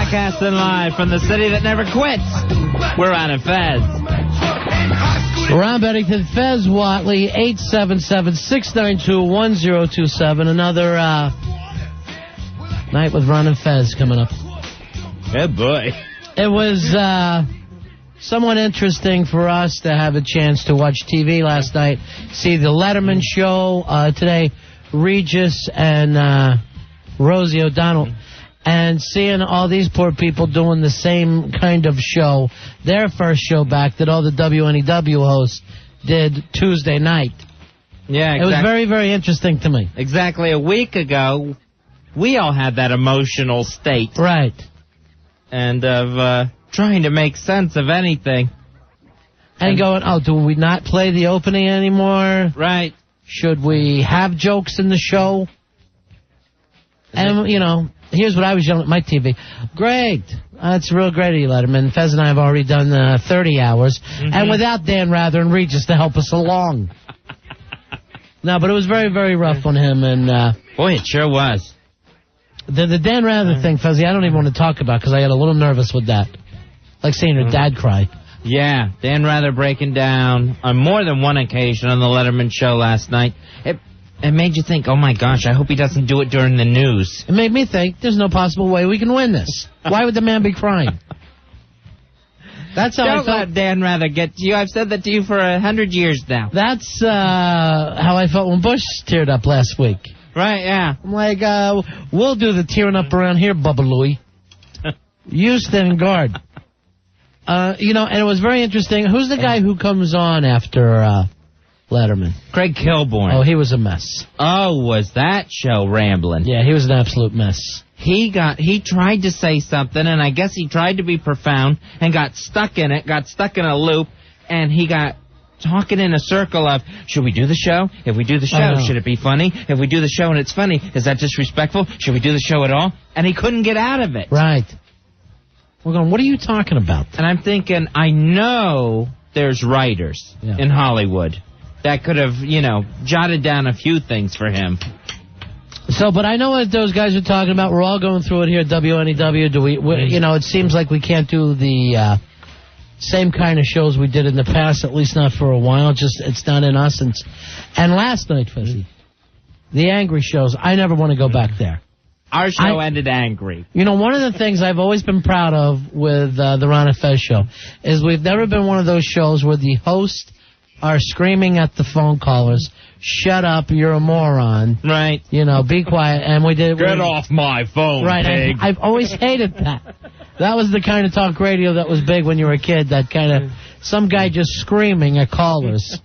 Broadcasting live from the city that never quits. We're on a Fez. Ron Bennington, Fez Whatley, 877-692-1027. Another night with Ron and Fez coming up. Good boy. It was somewhat interesting for us to have a chance to watch TV last night, see the Letterman show today, Regis and Rosie O'Donnell, and seeing all these poor people doing the same kind of show, their first show back that all the WNEW hosts did Tuesday night. Yeah, exactly. It was very, very interesting to me. Exactly a week ago, we all had that emotional state. Right. And of trying to make sense of anything. And going, oh, do we not play the opening anymore? Right. Should we have jokes in the show? And, you know, here's what I was yelling at my TV. Great. That's real great of you, Letterman. Fez and I have already done 30 hours. Mm-hmm. And without Dan Rather and Regis to help us along. No, but it was very, very rough on him. And boy, it sure was. The Dan Rather thing, Fezzy, I don't even want to talk about because I got a little nervous with that. Like seeing her dad cry. Yeah, Dan Rather breaking down on more than one occasion on the Letterman show last night. It made you think, oh, my gosh, I hope he doesn't do it during the news. It made me think, there's no possible way we can win this. Why would the man be crying? That's how I felt. Don't let Dan Rather get to you. I've said that to you for 100 years now. That's how I felt when Bush teared up last week. Right, yeah. I'm like, we'll do the tearing up around here, Bubba Louie. You stand guard. You know, and it was very interesting. Who's the guy who comes on after Letterman? Craig Kilborn. Oh, he was a mess. Oh, was that show rambling? Yeah, he was an absolute mess. He tried to say something, and I guess he tried to be profound, and got stuck in it, got stuck in a loop, and he got talking in a circle of, should we do the show? If we do the show, should it be funny? If we do the show and it's funny, is that disrespectful? Should we do the show at all? And he couldn't get out of it. Right. We're going, what are you talking about? And I'm thinking, I know there's writers in Hollywood that could have, you know, jotted down a few things for him. So, but I know what those guys are talking about. We're all going through it here at WNEW. You know, it seems like we can't do the same kind of shows we did in the past, at least not for a while. It's not in us. And last night, Fizzy, the angry shows, I never want to go back there. Our show ended angry. You know, one of the things I've always been proud of with the Ron and Fez show is we've never been one of those shows where the hosts are screaming at the phone callers, shut up, you're a moron. Right. You know, be quiet. And we did. Get off my phone, pig. I've always hated that. That was the kind of talk radio that was big when you were a kid, that kind of some guy just screaming at callers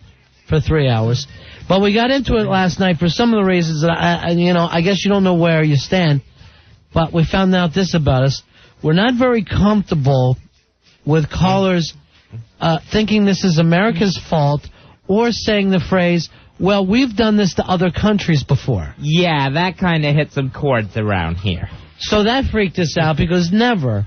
for 3 hours. But we got into it last night for some of the reasons that I guess you don't know where you stand, but we found out this about us. We're not very comfortable with callers thinking this is America's fault or saying the phrase, well, we've done this to other countries before. Yeah, that kind of hit some chords around here. So that freaked us out because never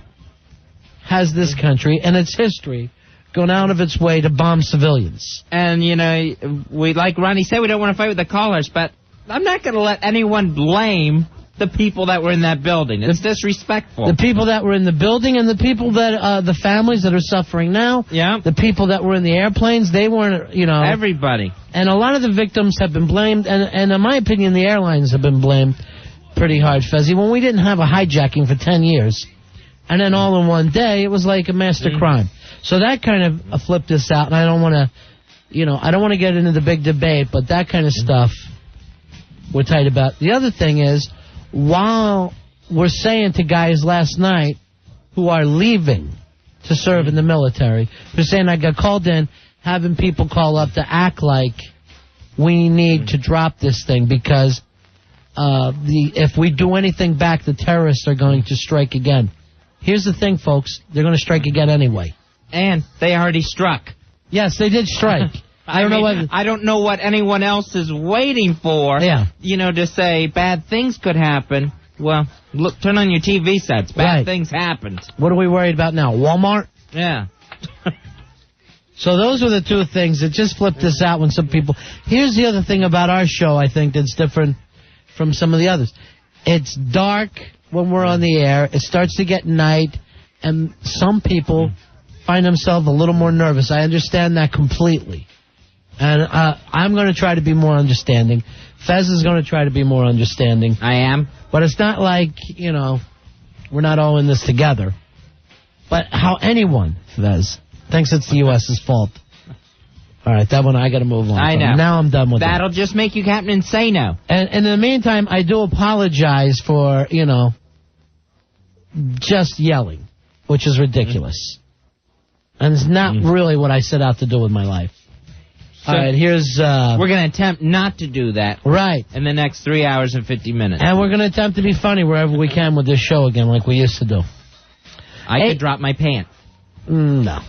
has this country and its history gone out of its way to bomb civilians. And, you know, we, like Ronnie said, we don't want to fight with the callers, but I'm not going to let anyone blame the people that were in that building. It's disrespectful. The people that were in the building and the people that, the families that are suffering now. Yeah. The people that were in the airplanes, they weren't, you know. Everybody. And a lot of the victims have been blamed, and in my opinion, the airlines have been blamed pretty hard, Fezzy. When we didn't have a hijacking for 10 years, and then all in one day, it was like a master crime. So that kind of flipped us out, and I don't want to, you know, I don't want to get into the big debate, but that kind of stuff we're tight about. The other thing is, while we're saying to guys last night who are leaving to serve in the military, who're saying I got called in, having people call up to act like we need to drop this thing because if we do anything back, the terrorists are going to strike again. Here's the thing, folks. They're going to strike again anyway. And they already struck. Yes, they did strike. I don't know what anyone else is waiting for. Yeah. You know, to say bad things could happen. Well, look, turn on your TV sets. Bad things happened. What are we worried about now? Walmart? Yeah. So those were the two things that just flipped us out when some people... Here's the other thing about our show, I think, that's different from some of the others. It's dark when we're on the air. It starts to get night, and some people find themselves a little more nervous. I understand that completely. And I'm going to try to be more understanding. Fez is going to try to be more understanding. I am. But it's not like, we're not all in this together. But how anyone, Fez, thinks it's the U.S.'s fault. All right, that one I got to move on. I know. Now I'm done with That'll just make you Captain Insano. And in the meantime, I do apologize for, just yelling, which is ridiculous. And it's not really what I set out to do with my life. So all right, here's... we're going to attempt not to do that. Right. In the next 3 hours and 50 minutes. And we're going to attempt to be funny wherever we can with this show again, like we used to do. I could drop my pants. No.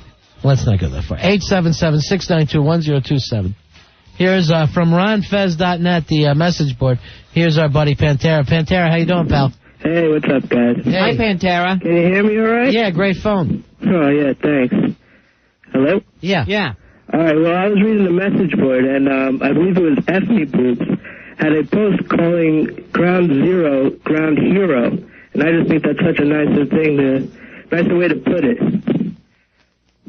Let's not go that far. 877-692-1027. Here's from RonFez.net, the message board. Here's our buddy Pantera. Pantera, how you doing, pal? Hey, what's up, guys? Hey. Hi, Pantera. Can you hear me all right? Yeah, great phone. Oh, yeah, thanks. Hello? Yeah. Yeah. All right, well, I was reading the message board, and I believe it was F Me Boobs had a post calling Ground Zero Ground Hero, and I just think that's such a nicer way to put it.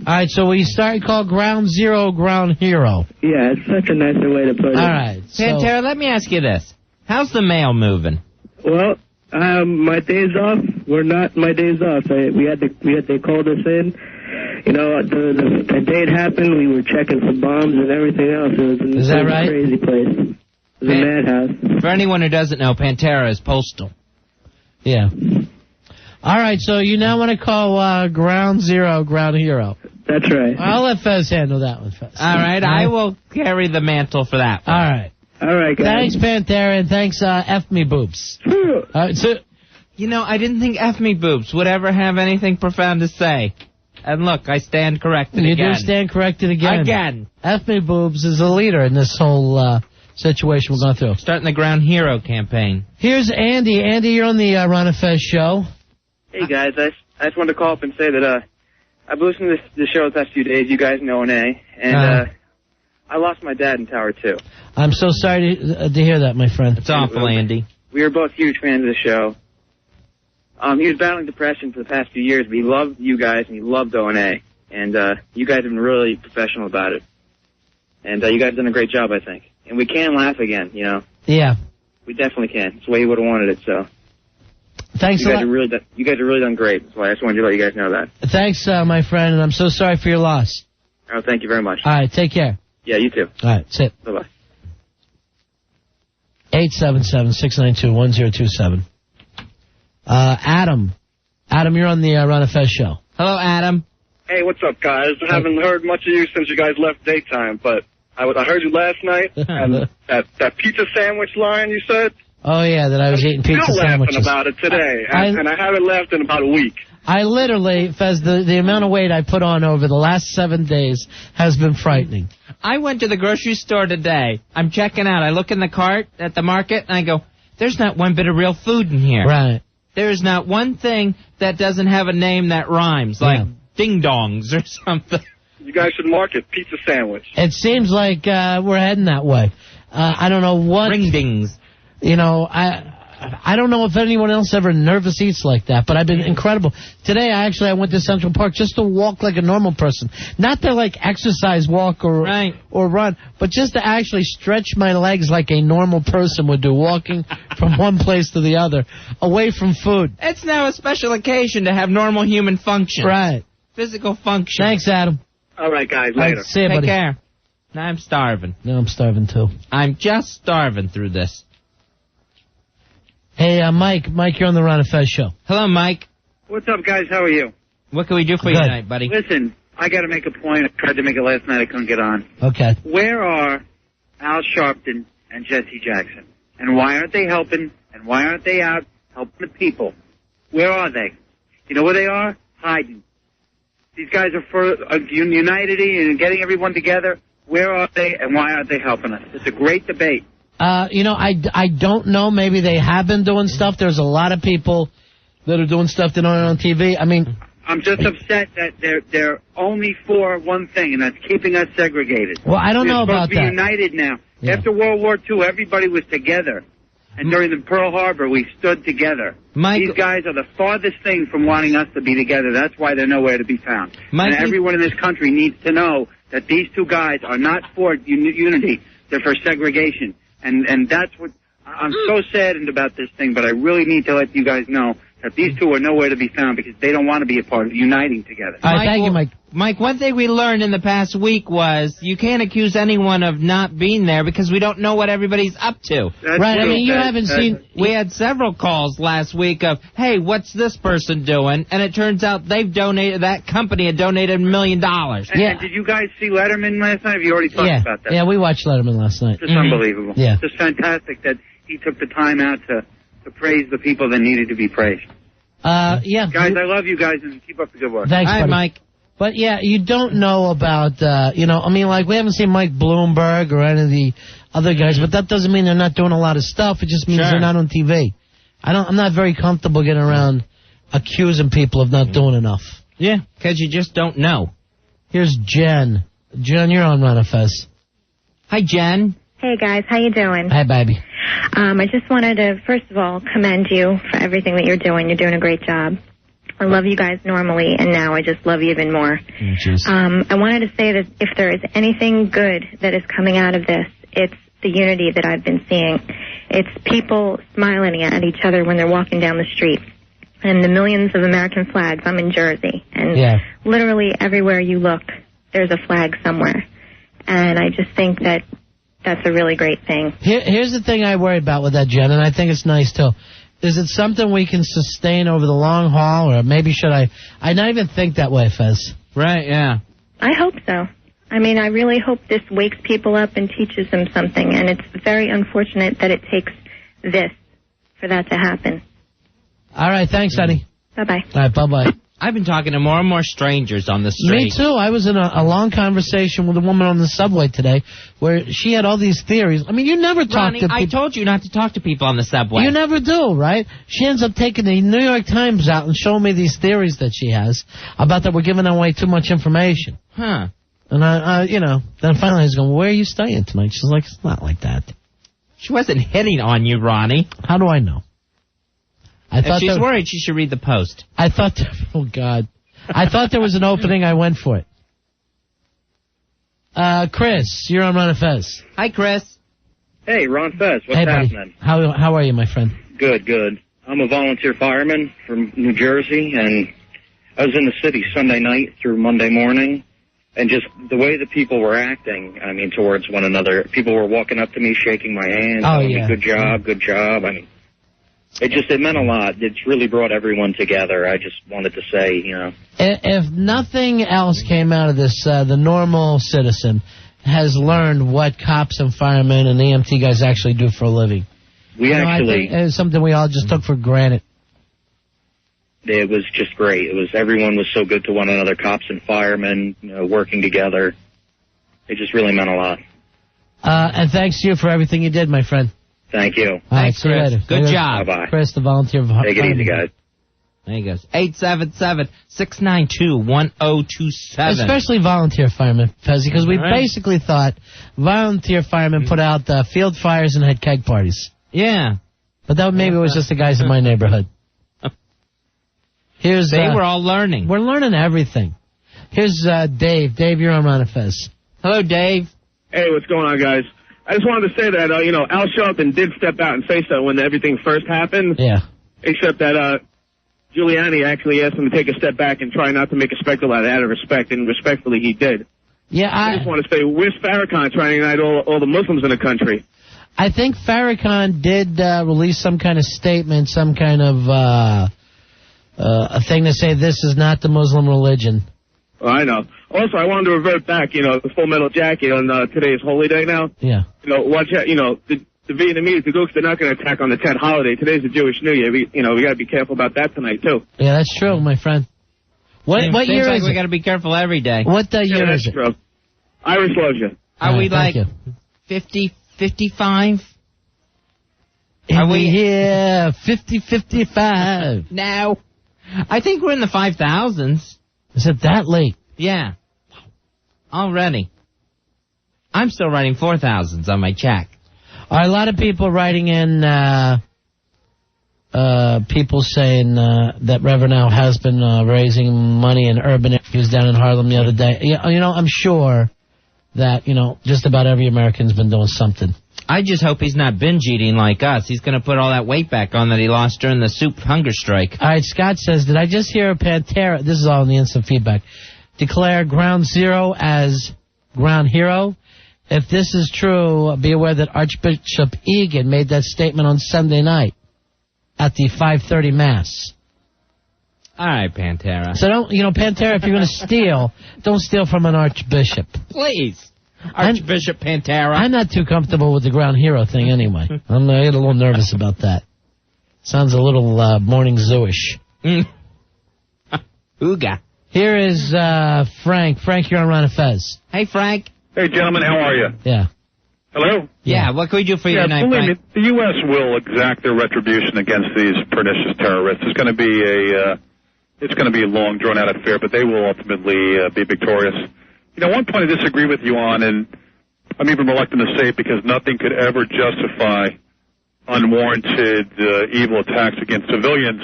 All right, so we call Ground Zero Ground Hero. Yeah, it's such a nicer way to put it. All right. Pantera, let me ask you this. How's the mail moving? Well, my days off were not my days off. They called us in. The day it happened, we were checking for bombs and everything else. It was a crazy place. It was a madhouse. For anyone who doesn't know, Pantera is postal. Yeah. All right, so you now want to call Ground Zero Ground Hero. That's right. I'll let Fez handle that one, Fez. All right, I will carry the mantle for that one. All right. All right, guys. Thanks, Pantera, and thanks, F Me Boobs. All right, so... I didn't think F Me Boobs would ever have anything profound to say. And look, I stand corrected again. You do stand corrected again. Again. F Me Boobs is a leader in this whole situation we're going through. Starting the Ground Hero campaign. Here's Andy. Andy, you're on the Ron and Fez show. Hey, guys. I just wanted to call up and say that I've listened to the show the past few days. You guys know WNEW. And I lost my dad in Tower 2. I'm so sorry to hear that, my friend. It's awful, Andy. We were both huge fans of the show. He was battling depression for the past few years, but he loved you guys and he loved WNEW. And you guys have been really professional about it. And you guys have done a great job, I think. And we can laugh again, Yeah. We definitely can. It's the way he would have wanted it, so. Thanks you a guys lot. You guys have really done great. That's why I just wanted to let you guys know that. Thanks, my friend, and I'm so sorry for your loss. Oh, thank you very much. All right, take care. Yeah, you too. All right, sit. Bye-bye. 877-692-1027. Adam. Adam, you're on the Ron and Fez show. Hello, Adam. Hey, what's up, guys? I haven't heard much of you since you guys left daytime, but I heard you last night, and that pizza sandwich line you said? Oh, yeah, that I was eating pizza sandwiches. I'm still laughing about it today, and I haven't laughed in about a week. I literally, Fez, the amount of weight I put on over the last 7 days has been frightening. I went to the grocery store today. I'm checking out. I look in the cart at the market, and I go, there's not one bit of real food in here. Right. There's not one thing that doesn't have a name that rhymes, like ding-dongs or something. You guys should market pizza sandwich. It seems like we're heading that way. I don't know what... Ring-dings. I don't know if anyone else ever nervous eats like that, but I've been incredible. Today, I went to Central Park just to walk like a normal person. Not to, exercise, walk, or run, but just to actually stretch my legs like a normal person would do, walking from one place to the other, away from food. It's now a special occasion to have normal human function. Right. Physical function. Thanks, Adam. All right, guys, later. See you, Take buddy. care. Now I'm starving. No, I'm starving, too. I'm just starving through this. Hey, Mike. Mike, you're on the Ron and Fez show. Hello, Mike. What's up, guys? How are you? What can we do for you tonight, buddy? Listen, I got to make a point. I tried to make it last night. I couldn't get on. Okay. Where are Al Sharpton and Jesse Jackson? And why aren't they helping? And why aren't they out helping the people? Where are they? You know where they are? Hiding. These guys are united and getting everyone together. Where are they, and why aren't they helping us? It's a great debate. I don't know. Maybe they have been doing stuff. There's a lot of people that are doing stuff that aren't on TV. I mean, I'm just upset that they're only for one thing, and that's keeping us segregated. Well, I don't know about that. We're supposed to be united now. Yeah. After World War II, everybody was together. And during the Pearl Harbor, we stood together. These guys are the farthest thing from wanting us to be together. That's why they're nowhere to be found. And everyone in this country needs to know that these two guys are not for unity. They're for segregation. And that's what... I'm so saddened about this thing, but I really need to let you guys know that these two are nowhere to be found because they don't want to be a part of uniting together. Thank you, Mike. Mike, one thing we learned in the past week was you can't accuse anyone of not being there because we don't know what everybody's up to. That's right, true. I mean, you haven't seen... We had several calls last week of, hey, what's this person doing? And it turns out that company had donated $1 million. And did you guys see Letterman last night? Have you already talked about that? Yeah, we watched Letterman last night. It's unbelievable. Yeah. It's just fantastic that he took the time out to praise the people that needed to be praised. Yeah. Guys, I love you guys, and keep up the good work. Thanks, Hi, buddy. Mike. But, yeah, you don't know about, we haven't seen Mike Bloomberg or any of the other guys, but that doesn't mean they're not doing a lot of stuff. It just means they're not on TV. I'm not very comfortable getting around accusing people of not doing enough. Yeah, because you just don't know. Here's Jen. Jen, you're on Ron Fez. Hi, Jen. Hey, guys. How you doing? Hi, baby. I just wanted to, first of all, commend you for everything that you're doing. You're doing a great job. I love you guys normally, and now I just love you even more. I wanted to say that if there is anything good that is coming out of this, it's the unity that I've been seeing. It's people smiling at each other when they're walking down the street. And the millions of American flags. I'm in Jersey. And literally everywhere you look, there's a flag somewhere. And I just think that that's a really great thing. Here's the thing I worry about with that, Jen, and I think it's nice, too. Is it something we can sustain over the long haul, or maybe should I not even think that way, Fez? Right, yeah. I hope so. I mean, I really hope this wakes people up and teaches them something, and it's very unfortunate that it takes this for that to happen. All right, thanks, honey. Bye-bye. All right, bye-bye. I've been talking to more and more strangers on the street. Me too. I was in a long conversation with a woman on the subway today where she had all these theories. I mean, you never talk to people. I told you not to talk to people on the subway. You never do, right? She ends up taking the New York Times out and showing me these theories that she has about that we're giving away too much information. Huh. And then finally I was going, where are you staying tonight? She's like, it's not like that. She wasn't hitting on you, Ronnie. How do I know? If she's worried, she should read the Post. I thought, oh, God. I thought there was an opening. I went for it. Chris, you're on Ron Fez. Hi, Chris. Hey, Ron Fez. What's happening? How are you, my friend? Good, good. I'm a volunteer fireman from New Jersey, and I was in the city Sunday night through Monday morning, and just the way the people were acting, I mean, towards one another. People were walking up to me, shaking my hand, telling me, good job, good job. I mean, it meant a lot. It's really brought everyone together. I just wanted to say, If nothing else came out of this, the normal citizen has learned what cops and firemen and EMT guys actually do for a living. I think it's something we all just took for granted. It was just great. Everyone was so good to one another, cops and firemen, working together. It just really meant a lot. And thanks to you for everything you did, my friend. Thank you. All right, see you later. Good job. Bye-bye. Chris, the volunteer. Take it easy, guys. There he goes. 877-692-1027. Especially volunteer firemen, Fezzi, because we basically thought volunteer firemen put out field fires and had keg parties. Yeah. But that maybe it was just the guys in my neighborhood. They were all learning. We're learning everything. Here's Dave. Dave, you're on Ron Fez. Hello, Dave. Hey, what's going on, guys? I just wanted to say that, Al Sharpton did step out and say so when everything first happened. Yeah. Except that Giuliani actually asked him to take a step back and try not to make a spectacle out of respect, and respectfully he did. Yeah, I just want to say, where's Farrakhan trying to unite all the Muslims in the country? I think Farrakhan did release some kind of statement, some kind of a thing to say this is not the Muslim religion. Oh, I know. Also, I wanted to revert back, the Full Metal Jacket on today's Holy Day now. Yeah. Watch out, the Vietnamese, the Gooks, they're not going to attack on the Tet holiday. Today's the Jewish New Year. We got to be careful about that tonight, too. Yeah, that's true, my friend. What year is it? We got to be careful every day. What year is it? True. Irish Loja. Are we like 50, 55? Are we here? 50, 55. No. I think we're in the 5,000s. Is it that late? Yeah. Already. I'm still writing 4,000s on my check. A lot of people writing in, people saying that Reverend Al has been raising money in urban areas. He was down in Harlem the other day. You know, I'm sure that, you know, just about every American's been doing something. I just hope he's not binge eating like us. He's going to put all that weight back on that he lost during the soup hunger strike. All right, Scott says, did I just hear Pantera, this is all in the instant feedback, declare Ground Zero as Ground Hero? If this is true, be aware that Archbishop Egan made that statement on Sunday night at the 5:30 Mass. All right, Pantera. So don't, you know, Pantera, if you're going to steal, don't steal from an archbishop. Please. Archbishop Pantera. I'm not too comfortable with the Ground Hero thing anyway. I'm a little nervous about that. Sounds a little morning zoo-ish. Ooga. Here is Frank. Frank, you're on Ron and Fez. Hey, Frank. Hey, gentlemen, how are you? Yeah. Hello? Yeah, what can we do for you tonight, believe Frank? me, the U.S. will exact their retribution against these pernicious terrorists. It's going to be a long, drawn-out affair, but they will ultimately be victorious. You know, one point I disagree with you on, and I'm even reluctant to say it because nothing could ever justify unwarranted evil attacks against civilians.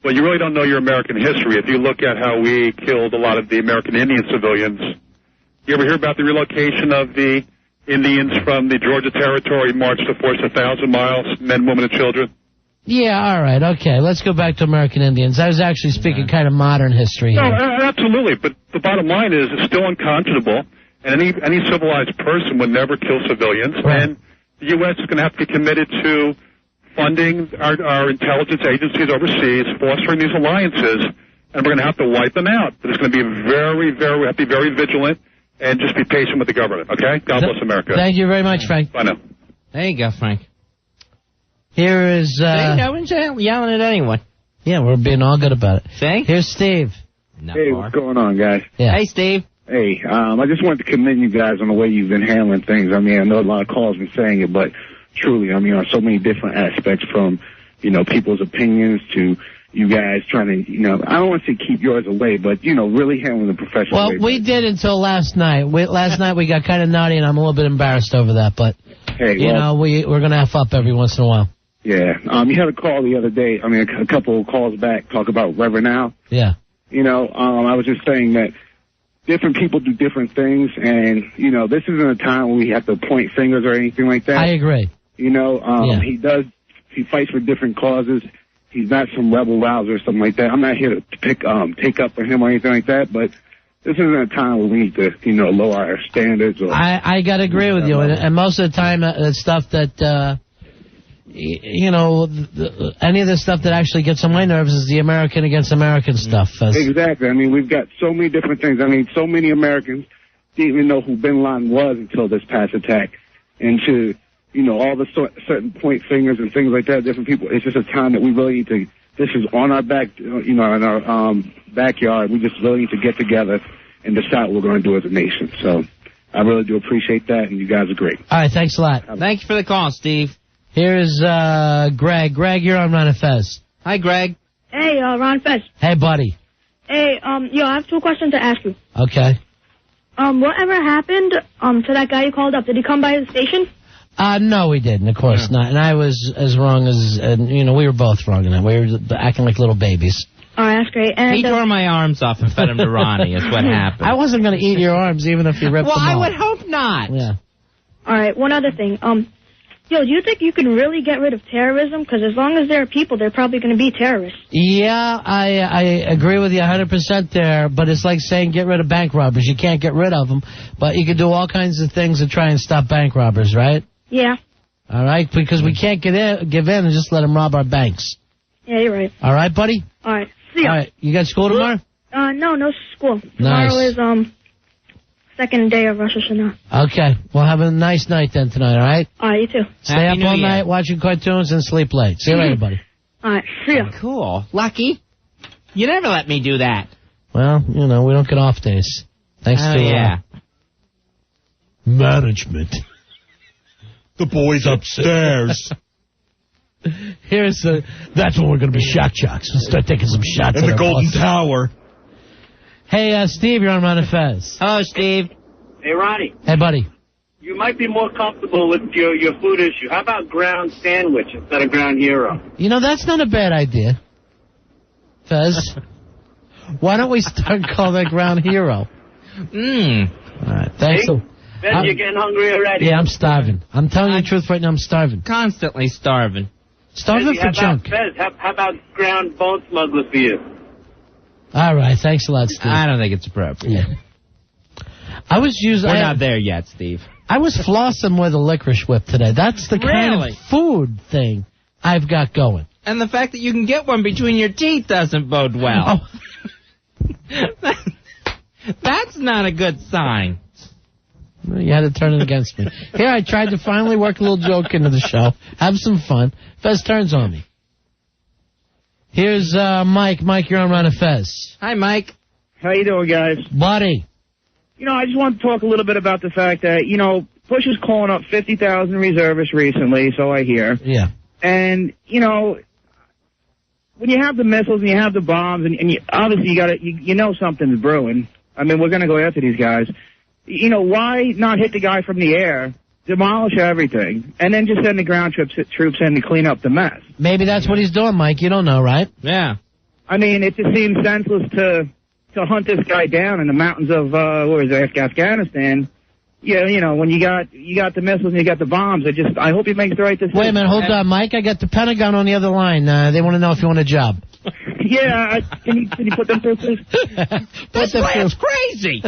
But you really don't know your American history. If you look at how we killed a lot of the American Indian civilians, you ever hear about the relocation of the Indians from the Georgia Territory marched to force 1,000 miles, men, women, and children? Yeah, all right, okay. Let's go back to American Indians. I was actually speaking kind of modern history here. No, absolutely. But the bottom line is it's still unconscionable, and any civilized person would never kill civilians. Right. And the U.S. is going to have to be committed to funding our intelligence agencies overseas, fostering these alliances, and we're going to have to wipe them out. But it's going to be we have to be very vigilant and just be patient with the government, okay? God bless America. Thank you very much, Frank. Bye now. There you go, Frank. Here is... no one's yelling at anyone. Yeah, we're being all good about it. See? Here's Steve. Hey, what's going on, guys? Yeah. Hey, Steve. Hey, I just wanted to commend you guys on the way you've been handling things. I mean, I know a lot of calls been saying it, but truly, I mean, on so many different aspects from, you know, people's opinions to you guys trying to, you know, I don't want to say keep yours away, but, you know, really handling the professional way. Well, we did until last night. Last night we got kind of naughty, and I'm a little bit embarrassed over that, but, hey, you know, we're going to F up every once in a while. Yeah. You had a call the other day, I mean, a couple of calls back, talk about Reverend Al. Yeah. You know, I was just saying that different people do different things, and, you know, this isn't a time when we have to point fingers or anything like that. I agree. You know, he fights for different causes. He's not some rebel rouser or something like that. I'm not here to take up for him or anything like that, but this isn't a time where we need to, you know, lower our standards. Or I got to agree with you, and most of the time, stuff that, you know, any of the stuff that actually gets on my nerves is the American against American stuff. Exactly. I mean, we've got so many different things. I mean, so many Americans didn't even know who bin Laden was until this past attack. And to, you know, all the certain point fingers and things like that, different people, it's just a time that we really need to, this is on our back, you know, in our backyard. We just really need to get together and decide what we're going to do as a nation. So I really do appreciate that, and you guys are great. All right, thanks a lot. Thank you for the call, Steve. Here's Greg. Greg, you're on Ron and Fez. Hi, Greg. Hey, Ron Fez. Hey, buddy. Hey, I have two questions to ask you. Okay. Whatever happened to that guy you called up? Did he come by the station? No, we didn't. Of course not. And I was as wrong as, you know, we were both wrong in that. We were acting like little babies. All right, that's great. And he tore my arms off and fed them to Ronnie. Is what happened. I wasn't going to eat your arms even if you ripped them off. Well, I would hope not. Yeah. All right, one other thing. Do you think you can really get rid of terrorism? Because as long as there are people, they're probably going to be terrorists. Yeah, I agree with you 100% there, but it's like saying get rid of bank robbers. You can't get rid of them, but you can do all kinds of things to try and stop bank robbers, right? Yeah. All right, because we can't give in and just let them rob our banks. Yeah, you're right. All right, buddy? All right, see ya. All right, you got school tomorrow? No school. Tomorrow is, second day of Rosh Hashanah. Okay. Well, have a nice night then tonight, all right? All right, you too. Stay up all night watching cartoons and sleep late. See you later, buddy. All right, see ya. Cool. Lucky. You never let me do that. Well, you know, we don't get off days. Thanks to management. The boys upstairs. That's when we're going to be shock jocks. We'll start taking some shots. In the Golden Tower. Hey, Steve, you're on Ron and Fez. Hello, Steve. Hey, Ronnie. Hey, buddy. You might be more comfortable with your food issue. How about ground sandwich instead of ground hero? You know, that's not a bad idea, Fez. Why don't we start calling that ground hero? All right, thanks. Ben, you're getting hungry already. Yeah, I'm starving. I'm telling you the truth right now, I'm starving. Constantly starving. Starving for junk. Fez, how about ground bone smuggler for you? All right, thanks a lot, Steve. I don't think it's appropriate. I was using. We're not there yet, Steve. I was flossing with a licorice whip today. That's the kind of food thing I've got going. And the fact that you can get one between your teeth doesn't bode well. Oh. That's not a good sign. You had to turn it against me. Here, I tried to finally work a little joke into the show. Have some fun. Fez turns on me. Here's Mike. Mike, you're on Ron and Fez. Hi, Mike. How you doing, guys? Buddy. You know, I just want to talk a little bit about the fact that, you know, Bush is calling up 50,000 reservists recently, so I hear. Yeah. And, you know, when you have the missiles and you have the bombs, and you, obviously you know something's brewing. I mean, we're going to go after these guys. You know, why not hit the guy from the air, demolish everything, and then just send the ground troops in to clean up the mess? Maybe that's what he's doing, Mike. You don't know, right? Yeah. I mean, it just seems senseless to hunt this guy down in the mountains of Afghanistan. Yeah, you know, when you got the missiles and you got the bombs, I hope he makes the right decision. Wait a minute, hold on, Mike. I got the Pentagon on the other line. They want to know if you want a job. Yeah, can you put them through, please? This man's crazy.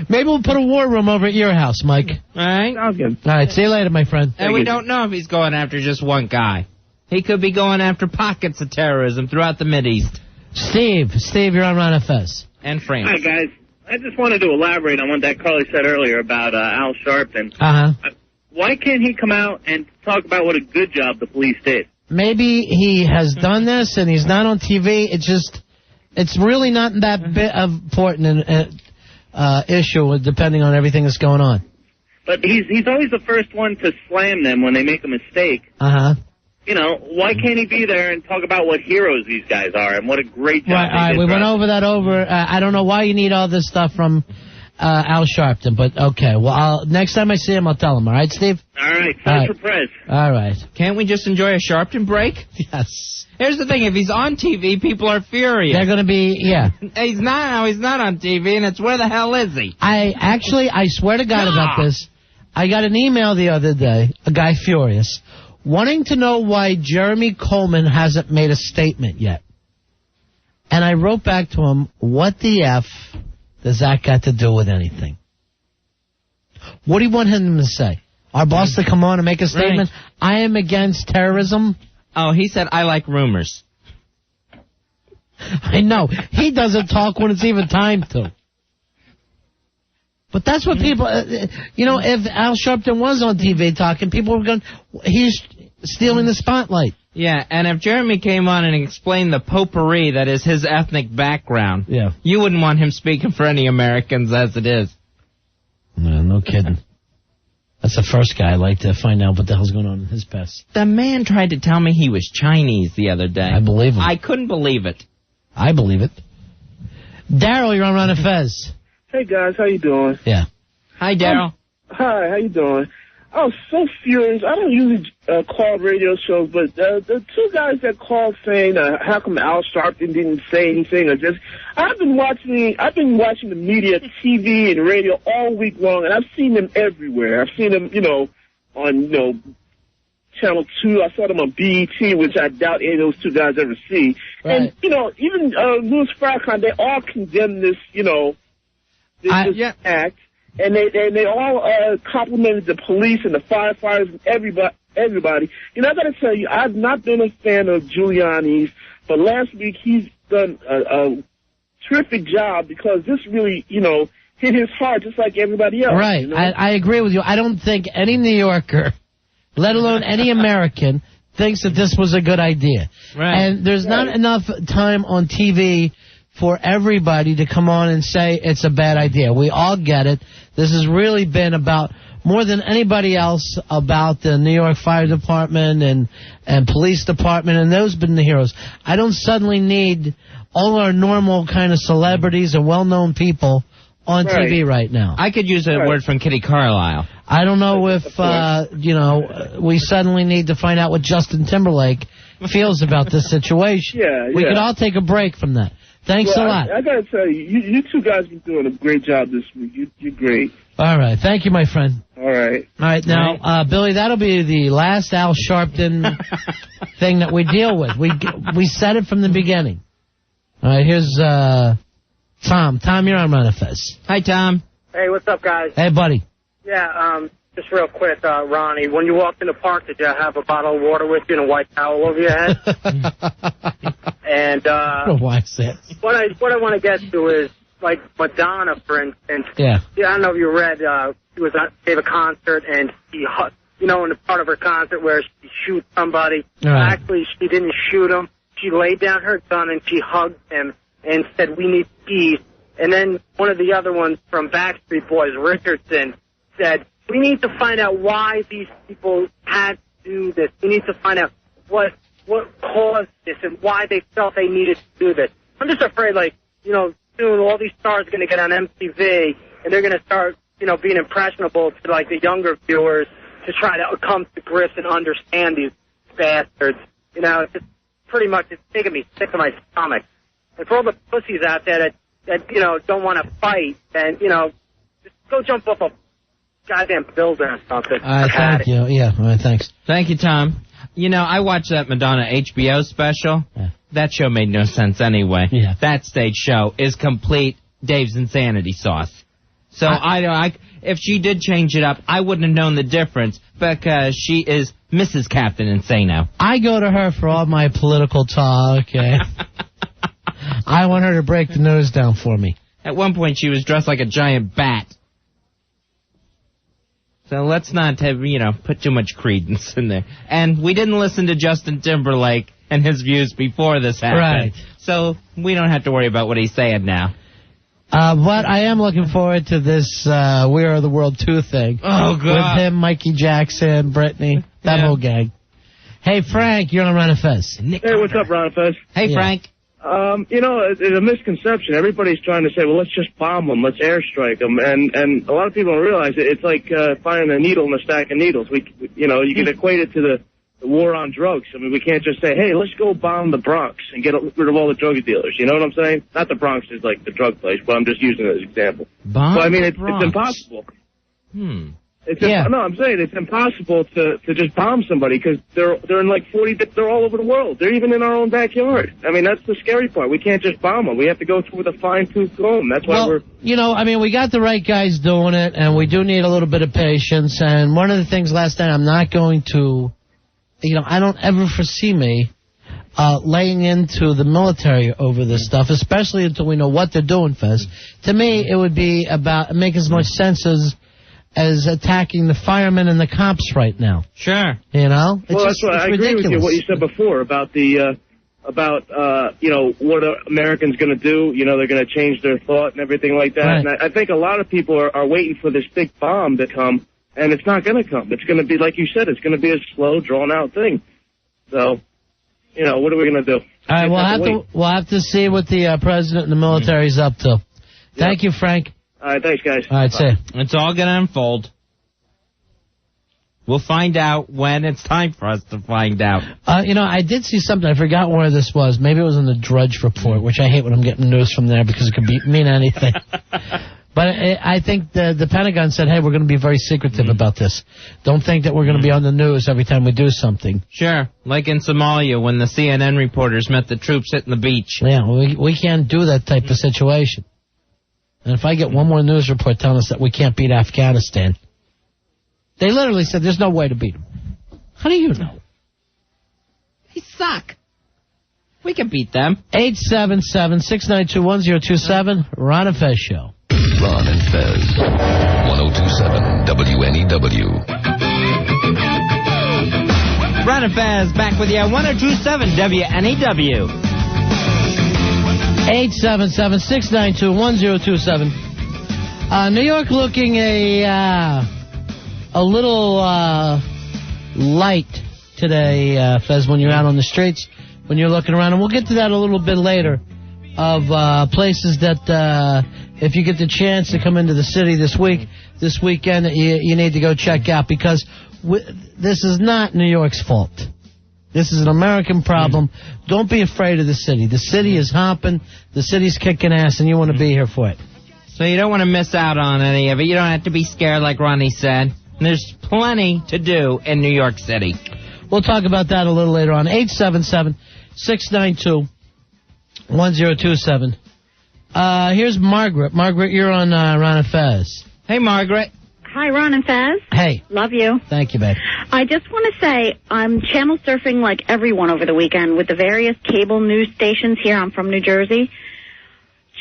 Maybe we'll put a war room over at your house, Mike. All right. Sounds good. All right, see you later, my friend. And we don't know if he's going after just one guy. He could be going after pockets of terrorism throughout the Mideast. Steve, you're on Ron and Fez. And France. Hi, guys. I just wanted to elaborate on what that caller said earlier about Al Sharpton. Uh-huh. Why can't he come out and talk about what a good job the police did? Maybe he has done this and he's not on TV. It's really not that bit of important issue depending on everything that's going on. But he's always the first one to slam them when they make a mistake. Uh-huh. You know, why can't he be there and talk about what heroes these guys are and what a great job Right, all right, we went over that I don't know why you need all this stuff from Al Sharpton, but okay. Well, next time I see him, I'll tell him. All right, Steve? All right, Fez for Prez. All right. Can't we just enjoy a Sharpton break? Yes. Here's the thing. If he's on TV, people are furious. They're going to be, yeah. He's not on TV, and it's where the hell is he? I swear to God about this. I got an email the other day, a guy furious, wanting to know why Jeremy Coleman hasn't made a statement yet. And I wrote back to him, what the F does that got to do with anything? What do you want him to say? Our boss to come on and make a statement? Right. I am against terrorism? Oh, he said, I like rumors. I know. He doesn't talk when it's even time to. But that's what people, if Al Sharpton was on TV talking, people were going, he's stealing the spotlight. Yeah, and if Jeremy came on and explained the potpourri that is his ethnic background, you wouldn't want him speaking for any Americans as it is. No kidding. That's the first guy I'd like to find out what the hell's going on in his past. The man tried to tell me he was Chinese the other day. I believe him. I couldn't believe it. I believe it. Daryl, you're on Ron and Fez. Hey, guys, how you doing? Yeah. Hi, Daryl. Hi, how you doing? I was so furious. I don't usually call radio shows, but the two guys that called saying how come Al Sharpton didn't say anything, or just I've been watching the media, TV and radio all week long, and I've seen them everywhere. I've seen them, on Channel 2. I saw them on BET, which I doubt any of those two guys ever see. Right. And even Louis Farrakhan, they all condemn this, this act. And they all complimented the police and the firefighters and everybody. I got to tell you, I've not been a fan of Giuliani's, but last week he's done a terrific job because this really, hit his heart just like everybody else. Right. I agree with you. I don't think any New Yorker, let alone any American, thinks that this was a good idea. Right. And there's not enough time on TV for everybody to come on and say it's a bad idea. We all get it. This has really been about, more than anybody else, about the New York Fire Department and Police Department, and those have been the heroes. I don't suddenly need all our normal kind of celebrities and well-known people on TV right now. I could use a word from Kitty Carlisle. I don't know if, we suddenly need to find out what Justin Timberlake feels about this situation. We could all take a break from that. Thanks a lot. I got to tell you, you two guys have been doing a great job this week. You're great. All right. Thank you, my friend. All right. All right. Now, Billy, that'll be the last Al Sharpton thing that we deal with. We said it from the beginning. All right. Here's Tom. Tom, you're on Run Fez. Hi, Tom. Hey, what's up, guys? Hey, buddy. Yeah, just real quick, Ronnie, when you walked in the park, did you have a bottle of water with you and a white towel over your head? And Why is that? what I want to get to is, like, Madonna, for instance. Yeah. I don't know if you read, she gave a concert, and she, in the part of her concert where she shoots somebody. Right. Actually, she didn't shoot him. She laid down her gun, and she hugged him and said, "We need peace." And then one of the other ones from Backstreet Boys, Richardson, said, "We need to find out why these people had to do this. We need to find out what caused this and why they felt they needed to do this." I'm just afraid, soon all these stars are going to get on MTV, and they're going to start, being impressionable to, the younger viewers to try to come to grips and understand these bastards. It's just pretty much, it's making me sick to my stomach. And for all the pussies out there that don't want to fight, then, just go jump off a goddamn building or something. Thank you. Yeah, all right, thanks. Thank you, Tom. I watched that Madonna HBO special. Yeah. That show made no sense anyway. Yeah. That stage show is complete Dave's insanity sauce. So if she did change it up, I wouldn't have known the difference because she is Mrs. Captain Insano. I go to her for all my political talk. I want her to break the news down for me. At one point, she was dressed like a giant bat. So let's not have, put too much credence in there. And we didn't listen to Justin Timberlake and his views before this happened. Right. So we don't have to worry about what he's saying now. But I am looking forward to this We Are the World 2 thing. Oh, God. With him, Mikey Jackson, Brittany, that whole gang. Hey, Frank, you're on Ron Fez. Hey, what's up, Ron Fez? Hey, Frank. It's a misconception. Everybody's trying to say, well, let's just bomb them, let's airstrike them, and a lot of people don't realize it's like finding a needle in a stack of needles. You can equate it to the war on drugs. I mean, we can't just say, hey, let's go bomb the Bronx and get rid of all the drug dealers. You know what I'm saying? Not the Bronx is like the drug place, but I'm just using it as an example. Bomb it's impossible. No, I'm saying it's impossible to just bomb somebody because they're in like 40. They're all over the world. They're even in our own backyard. I mean, that's the scary part. We can't just bomb them. We have to go through with a fine-tooth comb. That's why we got the right guys doing it, and we do need a little bit of patience. And one of the things last night, I'm not going to, I don't ever foresee me laying into the military over this stuff, especially until we know what they're doing, Fez. To me, it would be make as much sense as attacking the firemen and the cops right now. Sure. That's what I agree with you. What you said before about what are Americans going to do? They're going to change their thought and everything like that. Right. And I think a lot of people are waiting for this big bomb to come, and it's not going to come. It's going to be, like you said, it's going to be a slow, drawn-out thing. So, what are we going to do? All right, we'll have to see what the president and the military's up to. Thank you, Frank. All right, thanks, guys. All right, see ya. It's all going to unfold. We'll find out when it's time for us to find out. I did see something. I forgot where this was. Maybe it was in the Drudge Report, which I hate when I'm getting news from there because it could mean anything. But I think the Pentagon said, hey, we're going to be very secretive about this. Don't think that we're going to be on the news every time we do something. Sure. Like in Somalia when the CNN reporters met the troops hitting the beach. Yeah, we can't do that type of situation. And if I get one more news report telling us that we can't beat Afghanistan, they literally said there's no way to beat them. How do you know? They suck. We can beat them. 877-692-1027, Ron and Fez Show. Ron and Fez, 102.7 WNEW. Ron and Fez back with you at 102.7 WNEW. 877-692-1027. New York looking a little light today, Fez, when you're out on the streets, when you're looking around. And we'll get to that a little bit later. of places that if you get the chance to come into the city this weekend, you need to go check out, because this is not New York's fault. This is an American problem. Don't be afraid of the city. The city is hopping. The city's kicking ass, and you want to be here for it. So you don't want to miss out on any of it. You don't have to be scared, like Ronnie said. There's plenty to do in New York City. We'll talk about that a little later on. 877-692-1027. Here's Margaret. Margaret, you're on Ron and Fez. Hey, Margaret. Hi, Ron and Fez. Hey. Love you. Thank you, babe. I just want to say I'm channel surfing like everyone over the weekend with the various cable news stations here. I'm from New Jersey.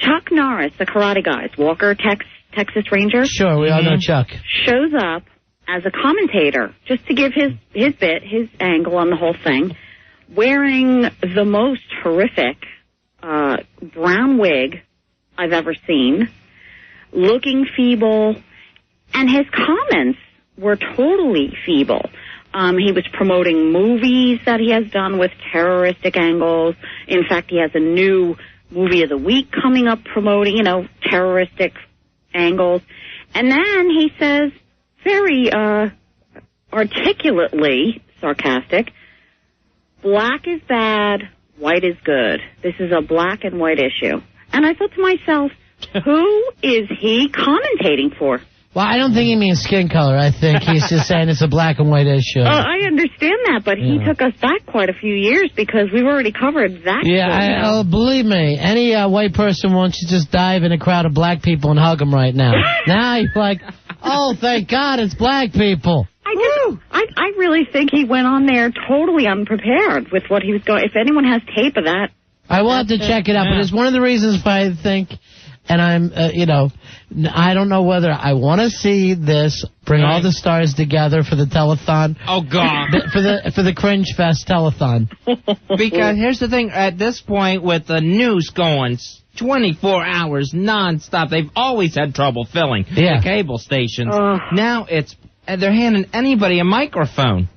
Chuck Norris, the Karate Guys, Walker, Texas Ranger. Sure, we all know Chuck. Shows up as a commentator just to give his angle on the whole thing, wearing the most horrific brown wig I've ever seen, looking feeble, and his comments were totally feeble. He was promoting movies that he has done with terroristic angles. In fact, he has a new movie of the week coming up promoting, terroristic angles. And then he says, very articulately sarcastic, black is bad, white is good. This is a black and white issue. And I thought to myself, who is he commentating for? Well, I don't think he means skin color. I think he's just saying it's a black and white issue. I understand that, but he took us back quite a few years because we've already covered that. Yeah, believe me, any white person wants to just dive in a crowd of black people and hug them right now. Now you're like, oh, thank God it's black people. I really think he went on there totally unprepared with what he was going. If anyone has tape of that. I will have to check it out, but it's one of the reasons why I think, and I'm, I don't know whether I want to see this, bring all the stars together for the telethon. Oh, God. For the Cringe Fest telethon. Because here's the thing, at this point with the news going 24 hours nonstop, they've always had trouble filling the cable stations. Now they're handing anybody a microphone.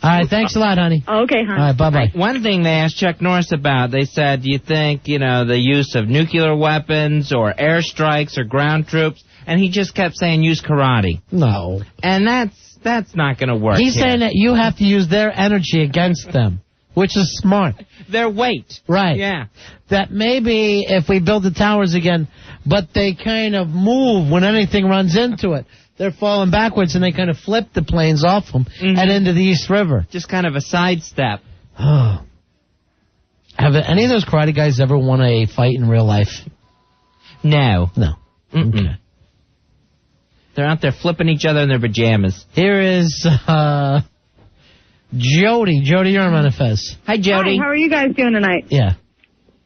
All right, thanks a lot, honey. Okay, honey. All right, bye-bye. One thing they asked Chuck Norris about, they said, do you think, the use of nuclear weapons or airstrikes or ground troops? And he just kept saying use karate. No. And that's not going to work. He's saying that you have to use their energy against them, which is smart. Their weight. Right. Yeah. That maybe if we build the towers again, but they kind of move when anything runs into it. They're falling backwards, and they kind of flip the planes off them and into the East River. Just kind of a sidestep. Oh. Have any of those karate guys ever won a fight in real life? No. No. Okay. They're out there flipping each other in their pajamas. Here is Jody. Jody, you're on Fez. Hi, Jody. Hi, how are you guys doing tonight? Yeah.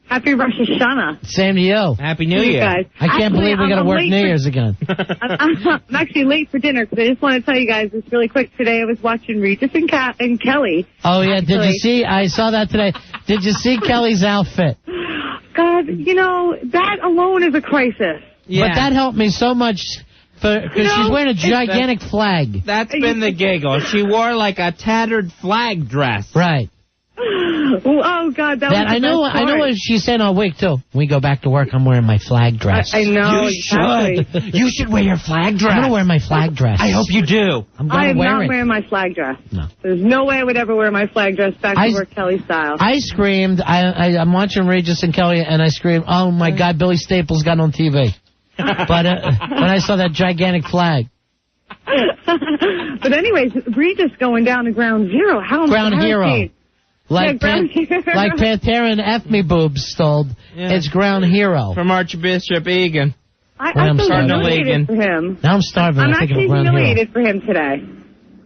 Happy Rosh Hashanah. Same to you. Happy New Year. Guys. I can't believe we got to work New Year's again. I'm actually late for dinner because I just want to tell you guys this really quick. Today I was watching Regis and Kelly. Oh, yeah. Did you see? I saw that today. Did you see Kelly's outfit? God, that alone is a crisis. Yeah. But that helped me so much because she's wearing a gigantic flag. That's been the giggle. She wore like a tattered flag dress. Right. Oh, God, that was the I know what she's saying all week, too. When we go back to work, I'm wearing my flag dress. I know, exactly. You should wear your flag dress. I'm going to wear my flag dress. I hope you do. I'm going to wear it. I am not wearing my flag dress. No. There's no way I would ever wear my flag dress back to work Kelly style. I screamed. I'm watching Regis and Kelly, and I screamed, oh, my God, Billy Staples got on TV. But when I saw that gigantic flag. But anyways, Regis going down to ground zero. Ground hero. Like Pantera and F Me Boobs stole. Yeah. It's Ground Hero. From Archbishop Egan. I'm starting to humiliated for him. Now I'm starving. I'm actually humiliated for him today.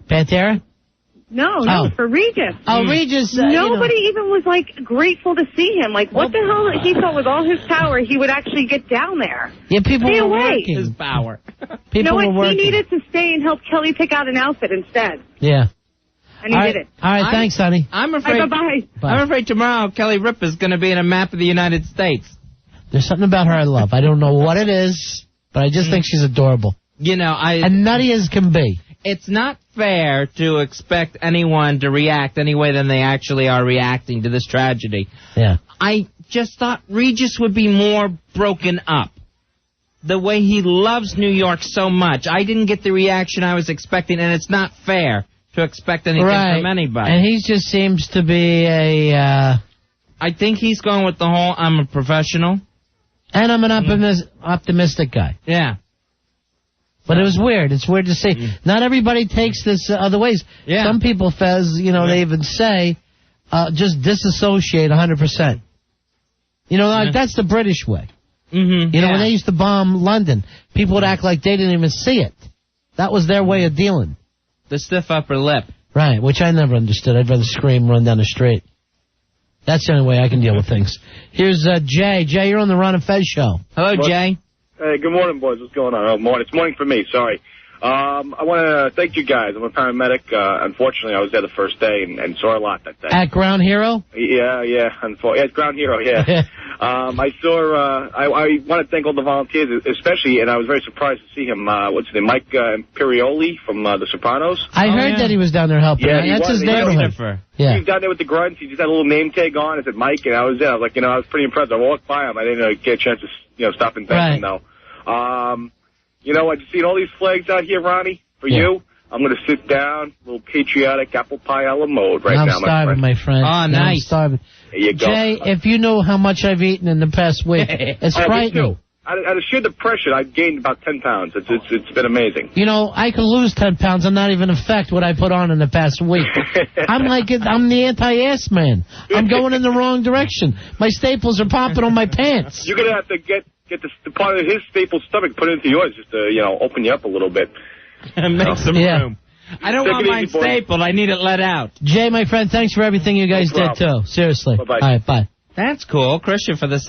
Pantera? No, for Regis. Oh, Regis. Nobody even was, grateful to see him. What the hell? He thought with all his power, he would actually get down there. Yeah, people Stay were away. working. His power. People were working. He needed to stay and help Kelly pick out an outfit instead. Yeah. And he did it. All right, thanks, honey. I'm afraid. Bye. I'm afraid tomorrow Kelly Ripa is going to be in a map of the United States. There's something about her I love. I don't know what it is, but I just think she's adorable. And nutty as can be. It's not fair to expect anyone to react any way than they actually are reacting to this tragedy. Yeah. I just thought Regis would be more broken up. The way he loves New York so much. I didn't get the reaction I was expecting, and it's not fair to expect anything from anybody. And he just seems to be a... I think he's going with the whole, I'm a professional. And I'm an optimistic guy. Yeah. But it was weird. It's weird to see. Not everybody takes this other ways. Yeah. Some people, Fez, they even say, just disassociate 100%. That's the British way. Mm-hmm. When they used to bomb London, people would act like they didn't even see it. That was their way of dealing. The stiff upper lip. Right, which I never understood. I'd rather scream, run down the street. That's the only way I can deal with things. Here's Jay. Jay, you're on the Ron and Fez show. Hello, Jay. Hey, good morning, boys. What's going on? Oh, morning. It's morning for me. Sorry. I want to thank you guys. I'm a paramedic. Unfortunately, I was there the first day and saw a lot that day. At Ground Hero? Yeah. It's Ground Hero, yeah. I saw, I want to thank all the volunteers, especially, and I was very surprised to see him, what's his name, Mike Imperioli from The Sopranos. I heard that he was down there helping. Yeah, that's his neighborhood. He was down there with the grunts. He just had a little name tag on. It said Mike, and I was there. I was like, I was pretty impressed. I walked by him. I didn't get a chance to, stop and thank him, though. I just seen all these flags out here, Ronnie, for you. I'm going to sit down, a little patriotic apple pie a la mode now, I'm starving, my friend. Oh, nice. I'm starving. There you go. Jay, if you know how much I've eaten in the past week, it's frightening. Out of sheer depression, I've gained about 10 pounds. It's been amazing. I could lose 10 pounds and not even affect what I put on in the past week. I'm the anti-ass man. I'm going in the wrong direction. My staples are popping on my pants. You're going to have to get the part of his stapled stomach, put it into yours, just to, open you up a little bit. Make some room. I don't want mine stapled. I need it let out. Jay, my friend, thanks for everything you guys did, too. Seriously. Bye-bye. All right, bye. That's cool. Christopher from The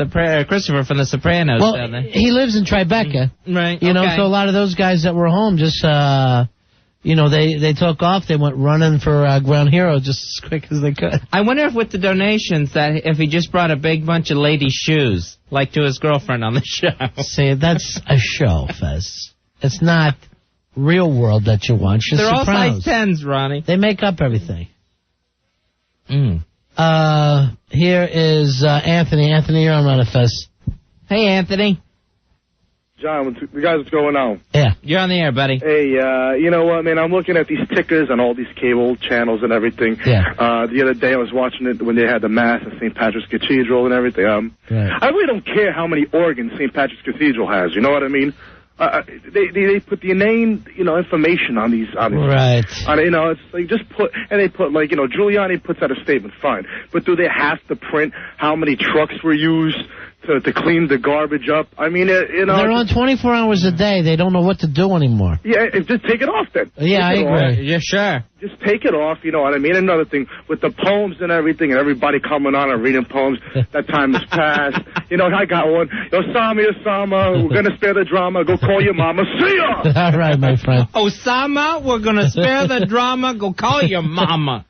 Sopranos down there. He lives in Tribeca. Right. So a lot of those guys that were home just, they took off. They went running for Ground Hero just as quick as they could. I wonder if with the donations that if he just brought a big bunch of lady shoes, like to his girlfriend on the show. See, that's a show, Fez. It's not real world that you watch. It's They're Sopranos. all size 10s, Ronnie. They make up everything. Here is Anthony. Anthony, you're on Ron and Fez. Hey, Anthony. John, guys, what's going on? Yeah. You're on the air, buddy. Hey, you know what, man? I'm looking at these tickers on all these cable channels and everything. Yeah. The other day I was watching it when they had the Mass at St. Patrick's Cathedral and everything. I really don't care how many organs St. Patrick's Cathedral has. You know what I mean? They put the name, information on these. Right. It's like just put, and they put Giuliani puts out a statement, fine. But do they have to print how many trucks were used to clean the garbage up? I mean, they're on 24 hours a day. They don't know what to do anymore. Yeah, just take it off then. Yeah, I agree. Yeah, sure. Just take it off, you know what I mean? Another thing, with the poems and everything, and everybody coming on and reading poems, that time is past. I got one. Osama, we're going to spare the drama. Go call your mama. See ya! All right, my friend. Osama, we're going to spare the drama. Go call your mama.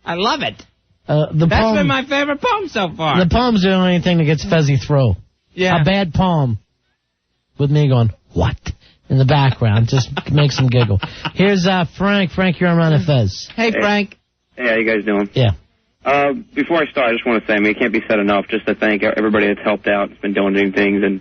I love it. That's been my favorite poem so far. The poem's the only thing that gets Fezzy through. Yeah. A bad poem with me going, what? In the background. Just makes him giggle. Here's Frank. Frank, you're on Ron and Fez. Hey, Frank. Hey, how you guys doing? Yeah. Before I start, I just want to say, it can't be said enough just to thank everybody that's helped out, that's been donating things, and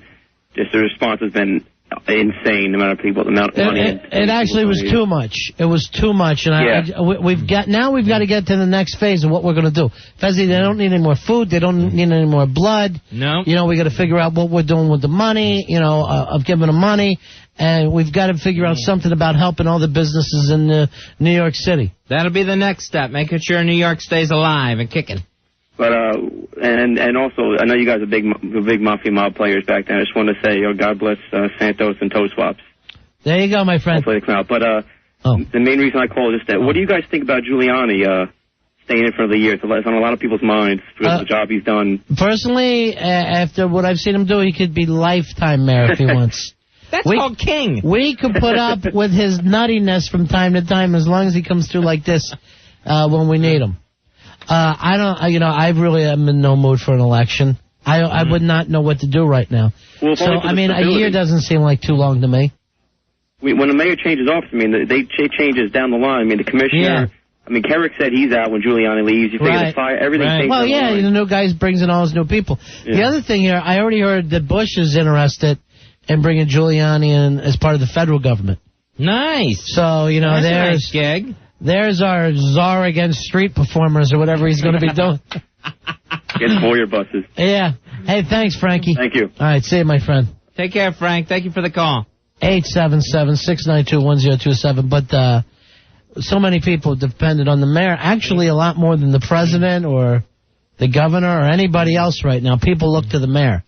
just the response has been insane, the amount of people, the amount of money. It actually was too much. It was too much, and we've got to get to the next phase of what we're going to do. Fezzy, they don't need any more food. They don't need any more blood. No. We got to figure out what we're doing with the money. Of giving them money, and we've got to figure out something about helping all the businesses in New York City. That'll be the next step, making sure New York stays alive and kicking. But and also, I know you guys are big Mafia Mob players back then. I just want to say, God bless Santos and Toe Swaps. There you go, my friend. Hopefully they come out. But the main reason I called is that, what do you guys think about Giuliani staying in for the year? It's on a lot of people's minds because of the job he's done. Personally, after what I've seen him do, he could be lifetime mayor if he wants. That's called king. We could put up with his nuttiness from time to time as long as he comes through like this when we need him. I really am in no mood for an election. I would not know what to do right now. Well, a year doesn't seem like too long to me. When the mayor changes office, they changes down the line. The commissioner, I mean, Kerrick said he's out when Giuliani leaves. You figure the fire, everything takes Well, yeah, the new guy brings in all his new people. Yeah. The other thing here, I already heard that Bush is interested in bringing Giuliani in as part of the federal government. Nice. So, you know, That's a there's nice gig. There's our czar against street performers or whatever he's going to be doing. Against Boyer buses. Yeah. Hey, thanks, Frankie. Thank you. All right, see you, my friend. Take care, Frank. Thank you for the call. 877-692-1027. But so many people depended on the mayor. Actually, a lot more than the president or the governor or anybody else right now. People look to the mayor.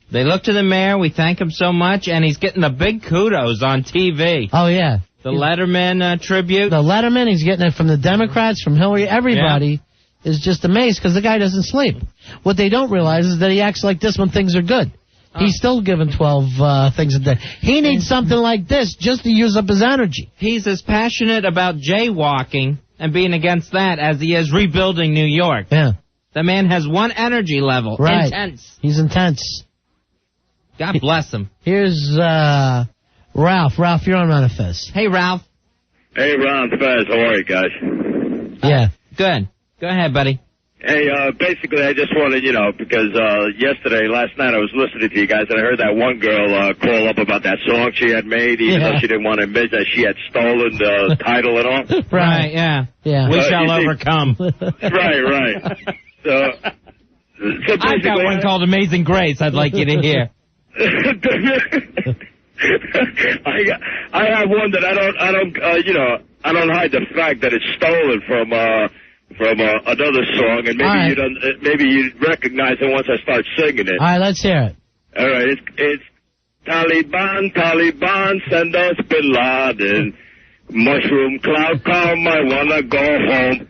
They look to the mayor. We thank him so much, and he's getting the big kudos on TV. Oh, yeah. The Letterman tribute. The Letterman, he's getting it from the Democrats, from Hillary. Everybody is just amazed because the guy doesn't sleep. What they don't realize is that he acts like this when things are good. He's still giving 12 things a day. He needs something like this just to use up his energy. He's as passionate about jaywalking and being against that as he is rebuilding New York. Yeah. The man has one energy level. Right. Intense. He's intense. God bless him. Here's Ralph. Ralph, you're on Ron and Fez. Hey, Ralph. Hey, Ron, Fez. How are you guys? Yeah. Good. Go ahead, buddy. Hey, basically, I just wanted, because last night I was listening to you guys, and I heard that one girl call up about that song she had made, even though she didn't want to admit that she had stolen the title and all. Right, yeah. Yeah. We shall overcome. Right. So I've got one called Amazing Grace I'd like you to hear. I have one that I don't hide the fact that it's stolen from another song, and maybe you'd recognize it once I start singing it. All right, let's hear it. All right, it's Taliban, send us Bin Laden. Mushroom cloud come, I wanna go home.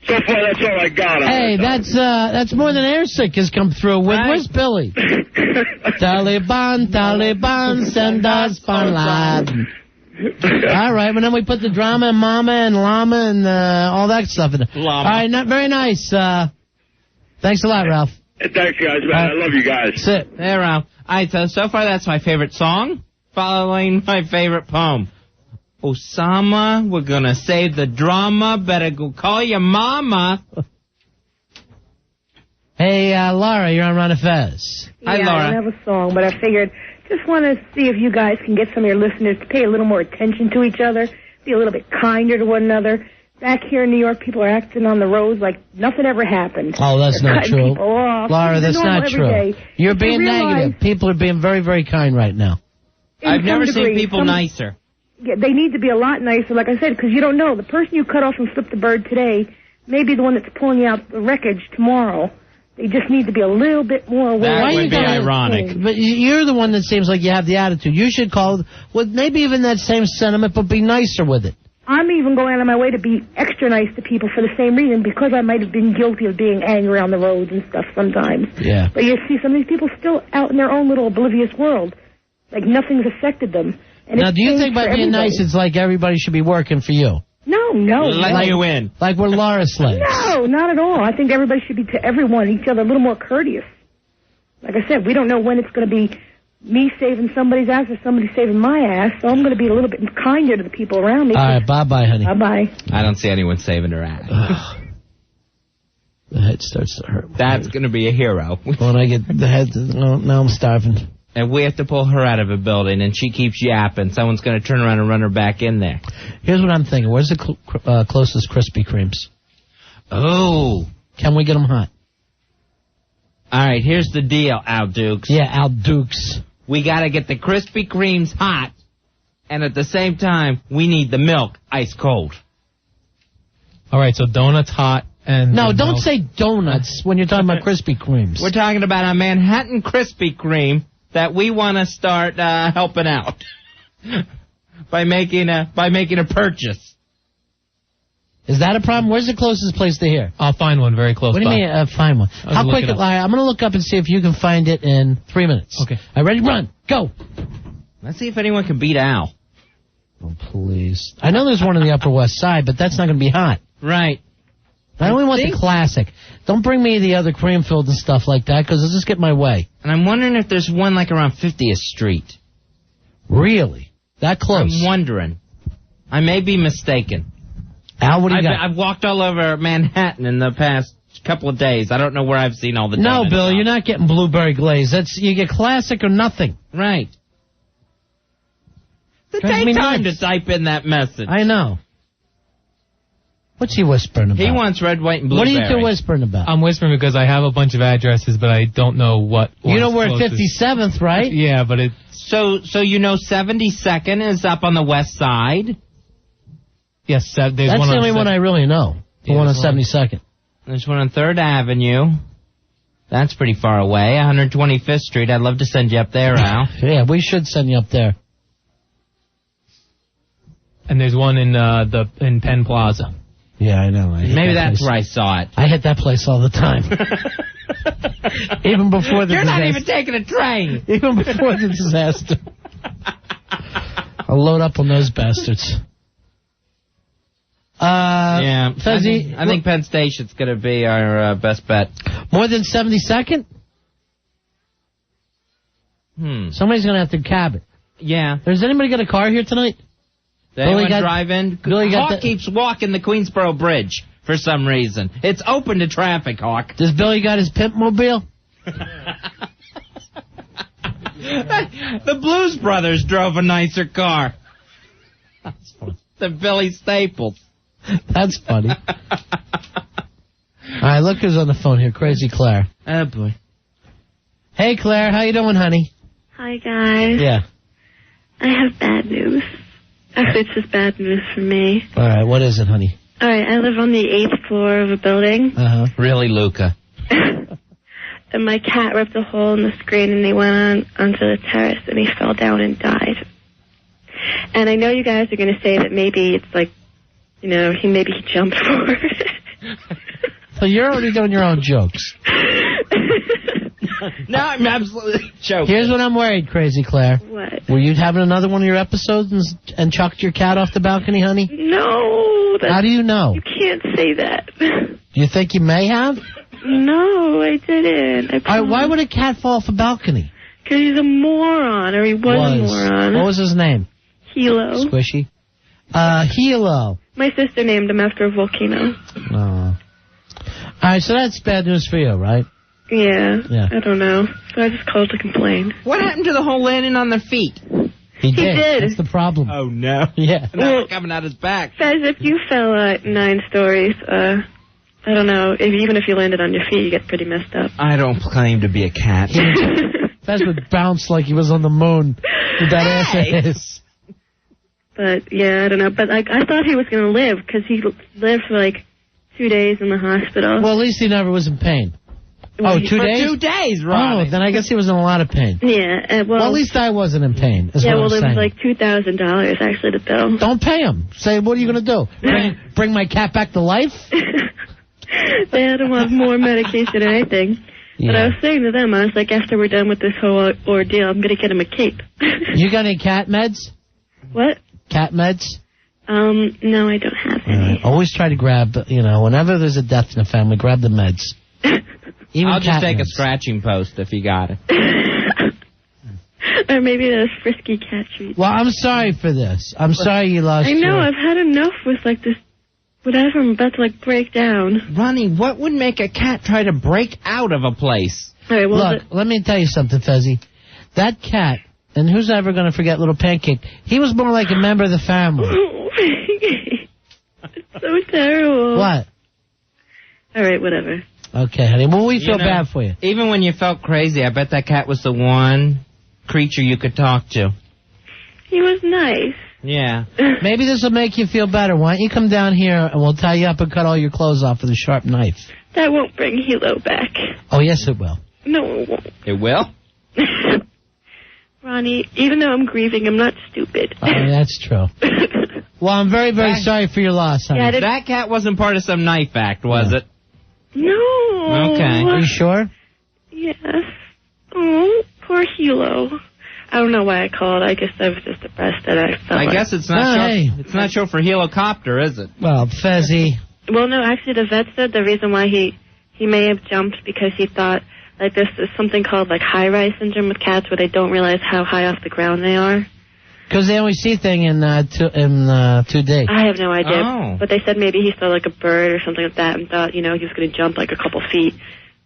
So far, that's all I got. Hey, that's more than Airsick has come through with. Where's Billy? Taliban, send us Bin Laden. All right, but then we put the drama and mama and llama and all that stuff in there. All right, very nice. Thanks a lot, Ralph. Thanks, guys, man. I love you guys. Sit. Hey, Ralph. All right, so far that's my favorite song, following my favorite poem. Osama, we're going to save the drama. Better go call your mama. Hey, Laura, you're on Ron and Fez. Hi, Laura. I don't have a song, but I figured just want to see if you guys can get some of your listeners to pay a little more attention to each other, be a little bit kinder to one another. Back here in New York, people are acting on the roads like nothing ever happened. Oh, that's They're not cutting true. people off. Laura, that's Normal not every true. day. You're If they being realize- negative. People are being very, very kind right now. I've In never some seen degree, people nicer. Yeah, they need to be a lot nicer, like I said, because you don't know. The person you cut off and flipped the bird today may be the one that's pulling you out the wreckage tomorrow. They just need to be a little bit more aware. That would be ironic. But you're the one that seems like you have the attitude. You should call with maybe even that same sentiment, but be nicer with it. I'm even going out of my way to be extra nice to people for the same reason, because I might have been guilty of being angry on the roads and stuff sometimes. Yeah. But you see some of these people still out in their own little oblivious world, like nothing's affected them. And Now, it's do you changed think by for being everybody. nice, it's like everybody should be working for you? No. Let you in. Like we're Laura slaves. No, not at all. I think everybody should be to everyone, each other, a little more courteous. Like I said, we don't know when it's going to be me saving somebody's ass or somebody saving my ass, so I'm going to be a little bit kinder to the people around me. All right, bye-bye, honey. Bye-bye. I don't see anyone saving her ass. The head starts to hurt. That's going to be a hero. When I get the head, now I'm starving. And we have to pull her out of a building, and she keeps yapping. Someone's going to turn around and run her back in there. Here's what I'm thinking. Where's the closest Krispy Kremes? Oh. Can we get them hot? All right, here's the deal, Al Dukes. Yeah, Al Dukes. We got to get the Krispy Kremes hot, and at the same time, we need the milk ice cold. All right, so donuts hot and... No, don't say donuts when you're talking about Krispy Kremes. We're talking about a Manhattan Krispy Kreme that we want to start helping out by making a purchase. Is that a problem? Where's the closest place to here? I'll find one very close What do you by. mean, find one? I'll How look quick? it up. I'm going to look up and see if you can find it in 3 minutes. Okay. All right, ready? Run. Go. Let's see if anyone can beat Al. Oh, please. I know there's one on the Upper West Side, but that's not going to be hot. Right. I only want the classic. Don't bring me the other cream-filled and stuff like that, because it'll just get my way. And I'm wondering if there's one like around 50th Street. Really? That close? I'm wondering. I may be mistaken. Al, what do you got? I've walked all over Manhattan in the past couple of days. I don't know where I've seen all the No, donuts. Bill, you're not getting blueberry glaze. You get classic or nothing. Right. It Drives me takes time nuts. to type in that message. I know. What's he whispering about? He wants red, white, and What blueberry. are you two whispering about? I'm whispering because I have a bunch of addresses, but I don't know what. You know we're at closest. 57th, right? Yeah, but it. So you know 72nd is up on the west side? Yes, there's That's one the on only one I really know. The one on there's one. 72nd. There's one on 3rd Avenue. That's pretty far away. 125th Street. I'd love to send you up there, Al. Yeah, we should send you up there. And there's one in in Penn Plaza. Yeah, I know. Maybe that's where I saw it. I hit that place all the time. Even before the You're disaster. not even taking a train. Even before the disaster. I'll load up on those bastards. Yeah, Fezzy, I think Penn Station's going to be our best bet. More than 72nd? Somebody's going to have to cab it. Yeah. Has anybody got a car here tonight? Did anyone drive in? Billy got Hawk keeps walking the Queensboro Bridge for some reason. It's open to traffic, Hawk. Does Billy got his pimp mobile? The Blues Brothers drove a nicer car. That's funny. Than Billy Staples. That's funny. All right, look who's on the phone here. Crazy Claire. Oh, boy. Hey, Claire. How you doing, honey? Hi, guys. Yeah. I have bad news. Actually, it's just bad news for me. All right, what is it, honey? All right, I live on the 8th floor of a building, Uh-huh. Really, Luca? and my cat ripped a hole in the screen, and he went onto the terrace, and he fell down and died. And I know you guys are going to say that maybe it's like, you know, maybe he jumped for it. So you're already doing your own jokes. No, I'm absolutely joking. Here's what I'm worried, Crazy Claire. What? Were you having another one of your episodes and chucked your cat off the balcony, honey? No. How do you know? You can't say that. Do you think you may have? No, I didn't. All right, why would a cat fall off a balcony? Because he's a moron, or he was a moron. What was his name? Hilo. Squishy. Hilo. My sister named him after a volcano. Oh. All right, so that's bad news for you, right? Yeah. Yeah. I don't know. So I just called to complain. What happened to the whole landing on their feet? He did. That's the problem. Oh, no. Yeah. Now it's coming out his back. Fez, if you fell 9 stories, I don't know, even if you landed on your feet, you get pretty messed up. I don't claim to be a cat. Fez would bounce like he was on the moon with that ass of his. But, yeah, I don't know. But I thought he was going to live, because he lived for, 2 days in the hospital. Well, at least he never was in pain. Well, Oh, 2 for days? 2 days, Ronnie. Oh, then I guess he was in a lot of pain. Yeah, Well, at least I wasn't in pain, is yeah, what well, I'm it was saying. $2,000, actually, the bill. Don't pay him. Say, what are you going to do? Bring my cat back to life? They had him on more medication than anything. But I was saying to them, I was like, after we're done with this whole ordeal, I'm going to get him a cape. You got any cat meds? What? Cat meds? No, I don't have any. Always try to grab, whenever there's a death in the family, grab the meds. Even I'll just cat take a meds. scratching post if you got it. Or maybe those frisky cat treats. Well, I'm sorry for this. I'm sorry you lost I know, your... I've had enough with, this, whatever, I'm about to, break down. Ronnie, what would make a cat try to break out of a place? All right, well, Look, let me tell you something, Fezzy. That cat, and who's ever going to forget Little Pancake, he was more like a member of the family. It's so terrible. What? All right, whatever. Okay, honey. Well, we feel know, bad for you. Even when you felt crazy, I bet that cat was the one creature you could talk to. He was nice. Yeah. Maybe this will make you feel better. Why don't you come down here and we'll tie you up and cut all your clothes off with a sharp knife? That won't bring Hilo back. Oh, yes, it will. No, it won't. It will? Ronnie, even though I'm grieving, I'm not stupid. Oh, that's true. Well, I'm very, very sorry for your loss, honey. Yeah, that cat wasn't part of some knife act, was it? No. Okay. Are you sure? Yes. Oh, poor Hilo. I don't know why I called. I guess I was just depressed that I felt I guess it's not Hey. it's not short for helicopter, is it? Well, Fezzy. Well, no, actually, the vet said the reason why he may have jumped because he thought this is something called high-rise syndrome with cats where they don't realize how high off the ground they are. Because they only see thing in 2D. I have no idea. Oh. But they said maybe he saw like a bird or something like that and thought, he was going to jump like a couple feet.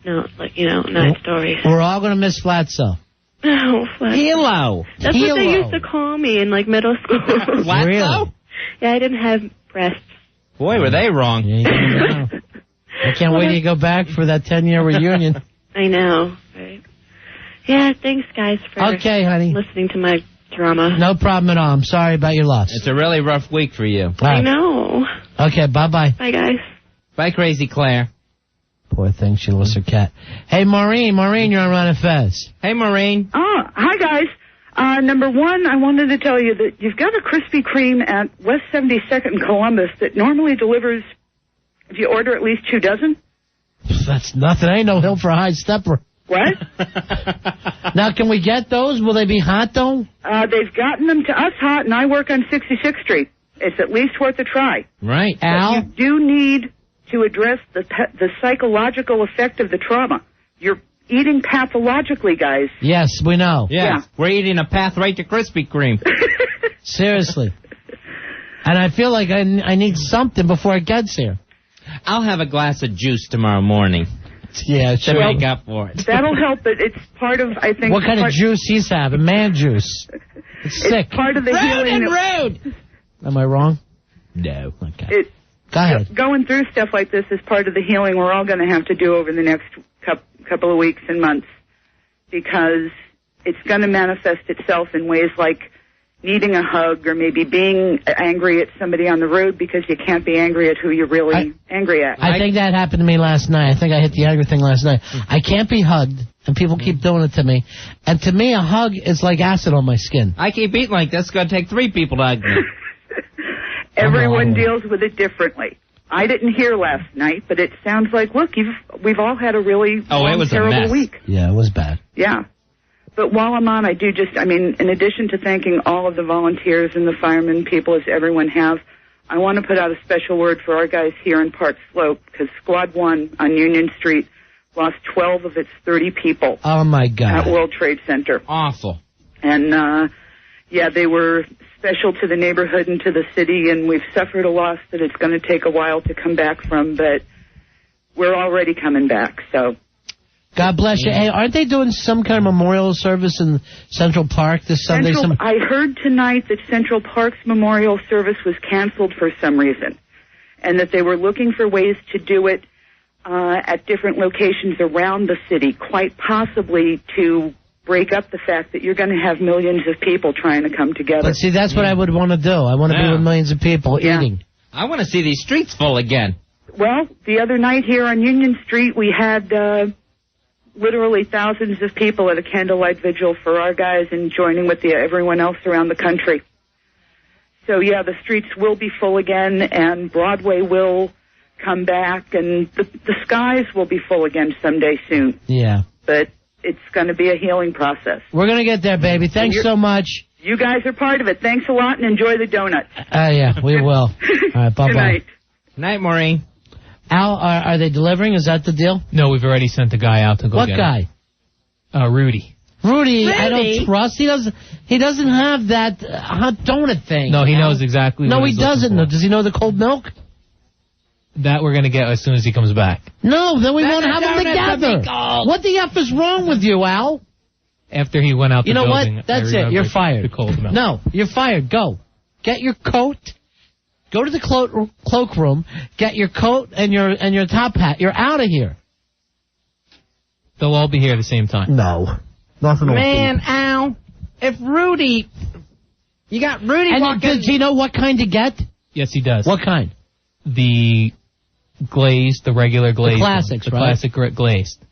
No, 9 stories. We're all going to miss Flatso. Oh, Flatso. Hilo. That's what they used to call me in like middle school. Flatso? Really? Yeah, I didn't have breasts. Boy, were they wrong. I can't wait to go back for that 10-year reunion. I know. Right. Yeah, thanks, guys, for listening to my drama. No problem at all. I'm sorry about your loss. It's a really rough week for you. I know. Okay, bye-bye. Bye, guys. Bye, Crazy Claire. Poor thing, she lost her cat. Hey, Maureen, you're on Ron and Fez. Hey, Maureen. Oh, hi, guys. Number one, I wanted to tell you that you've got a Krispy Kreme at West 72nd in Columbus that normally delivers, if you order at least 2 dozen. That's nothing. I ain't no hill for a high stepper. What? Now, can we get those? Will they be hot, though? They've gotten them to us hot, and I work on 66th Street. It's at least worth a try. Right. Al? But you do need to address the psychological effect of the trauma. You're eating pathologically, guys. Yes, we know. Yeah. We're eating a path right to Krispy Kreme. Seriously. And I feel like I need something before it gets here. I'll have a glass of juice tomorrow morning. Yeah, to make up for it. That'll help, but it's part of, I think... What kind of juice he's having? Man juice. It's sick. It's part of the healing... Rude! Am I wrong? No. Okay. Go ahead. Going through stuff like this is part of the healing we're all going to have to do over the next couple of weeks and months, because it's going to manifest itself in ways like needing a hug or maybe being angry at somebody on the road because you can't be angry at who you're really angry at. I think that happened to me last night. I think I hit the angry thing last night. I can't be hugged, and people keep doing it to me. And to me, a hug is like acid on my skin. I keep eating like this. It's going to take 3 people to hug me. Everyone deals with it differently. I didn't hear last night, but it sounds like, look, we've all had a really terrible week. Yeah, it was bad. Yeah. But while I'm on, in addition to thanking all of the volunteers and the firemen people, as everyone have, I want to put out a special word for our guys here in Park Slope, because Squad 1 on Union Street lost 12 of its 30 people. Oh, my God. At World Trade Center. Awful. And, they were special to the neighborhood and to the city, and we've suffered a loss that it's going to take a while to come back from, but we're already coming back, so... God bless you. Hey, aren't they doing some kind of memorial service in Central Park this Sunday? I heard tonight that Central Park's memorial service was canceled for some reason, and that they were looking for ways to do it at different locations around the city, quite possibly to break up the fact that you're going to have millions of people trying to come together. But see, that's what I would want to do. I want to be with millions of people eating. I want to see these streets full again. Well, the other night here on Union Street, we had... literally thousands of people at a candlelight vigil for our guys and joining with everyone else around the country. So, the streets will be full again, and Broadway will come back, and the skies will be full again someday soon. Yeah. But it's going to be a healing process. We're going to get there, baby. Thanks so much. You guys are part of it. Thanks a lot, and enjoy the donuts. Yeah, we will. All right, bye-bye. Good night. Good night, Maureen. Al, are they delivering? Is that the deal? No, we've already sent a guy out to go get What guy? Rudy. Rudy, I don't trust. He doesn't have that hot donut thing. No, he knows exactly what he doesn't know. Does he know the cold milk? That we're going to get as soon as he comes back. No, then we won't have them together. What the F is wrong with you, Al? After he went out the building... You know what? That's it. You're fired. The cold milk. No, you're fired. Go. Get your coat. Go to the cloakroom, get your coat and your top hat. You're out of here. They'll all be here at the same time. No. Nothing. Man, Al, if Rudy... You got Rudy walking... Does he know what kind to get? Yes, he does. What kind? The glazed, the regular glazed. The classics, the right? classic glazed.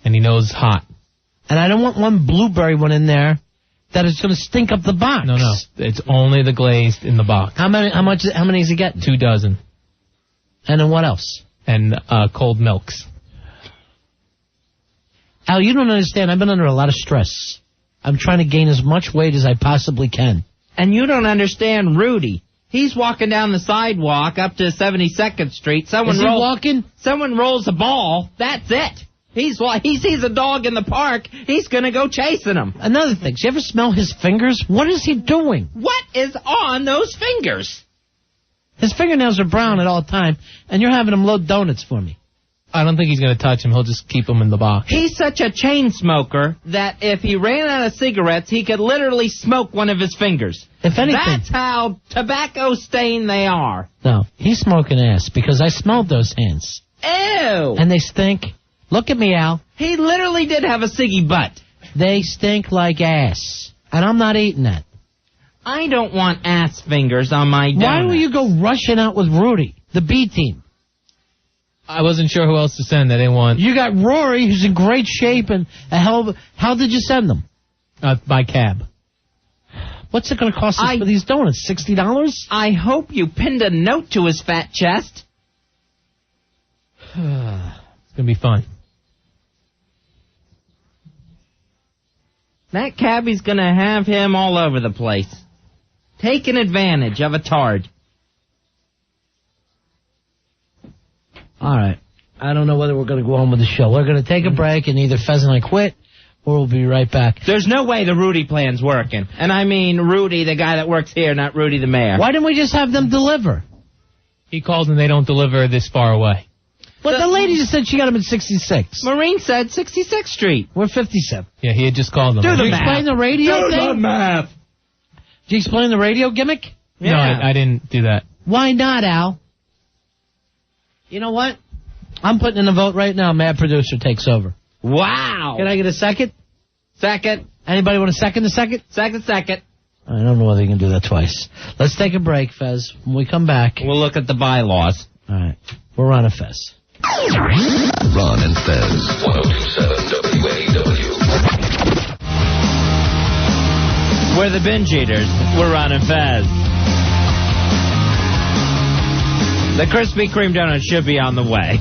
And he knows hot. And I don't want one blueberry one in there that is going to stink up the box. No. It's only the glazed in the box. How many is he getting? 2 dozen. And then what else? And cold milks. Al, you don't understand. I've been under a lot of stress. I'm trying to gain as much weight as I possibly can. And you don't understand Rudy. He's walking down the sidewalk up to 72nd Street. Is he walking? Someone rolls a ball. That's it. He sees a dog in the park, he's going to go chasing him. Another thing, do you ever smell his fingers? What is he doing? What is on those fingers? His fingernails are brown at all time, and you're having him load donuts for me. I don't think he's going to touch him. He'll just keep them in the box. He's such a chain smoker that if he ran out of cigarettes, he could literally smoke one of his fingers. If anything, that's how tobacco stained they are. No, he's smoking ass because I smelled those hands. Ew! And they stink. Look at me, Al. He literally did have a ciggy butt. They stink like ass, and I'm not eating that. I don't want ass fingers on my donut. Why will you go rushing out with Rudy, the B team? I wasn't sure who else to send. I didn't want... You got Rory, who's in great shape, and how did you send them? By cab. What's it going to cost us for these donuts? $60? I hope you pinned a note to his fat chest. It's going to be fun. That cabbie's going to have him all over the place. Taking advantage of a tard. All right. I don't know whether we're going to go on with the show. We're going to take a break, and either Fez and I quit, or we'll be right back. There's no way the Rudy plan's working. And I mean Rudy, the guy that works here, not Rudy the mayor. Why didn't we just have them deliver? He calls and they don't deliver this far away. But the lady just said she got him at 66. Maureen said 66th Street. We're 57. Yeah, he had just called them. Did you explain the radio thing? Do the math. Did you explain the radio gimmick? Yeah. No, I didn't do that. Why not, Al? You know what? I'm putting in a vote right now. Mad Producer takes over. Wow. Can I get a second? Second. Anybody want a second? Second. I don't know whether you can do that twice. Let's take a break, Fez. When we come back, we'll look at the bylaws. All right. We're on a Fez. Ron and Fez, 102.7 WNEW. We're the binge eaters. We're Ron and Fez. The Krispy Kreme donut should be on the way.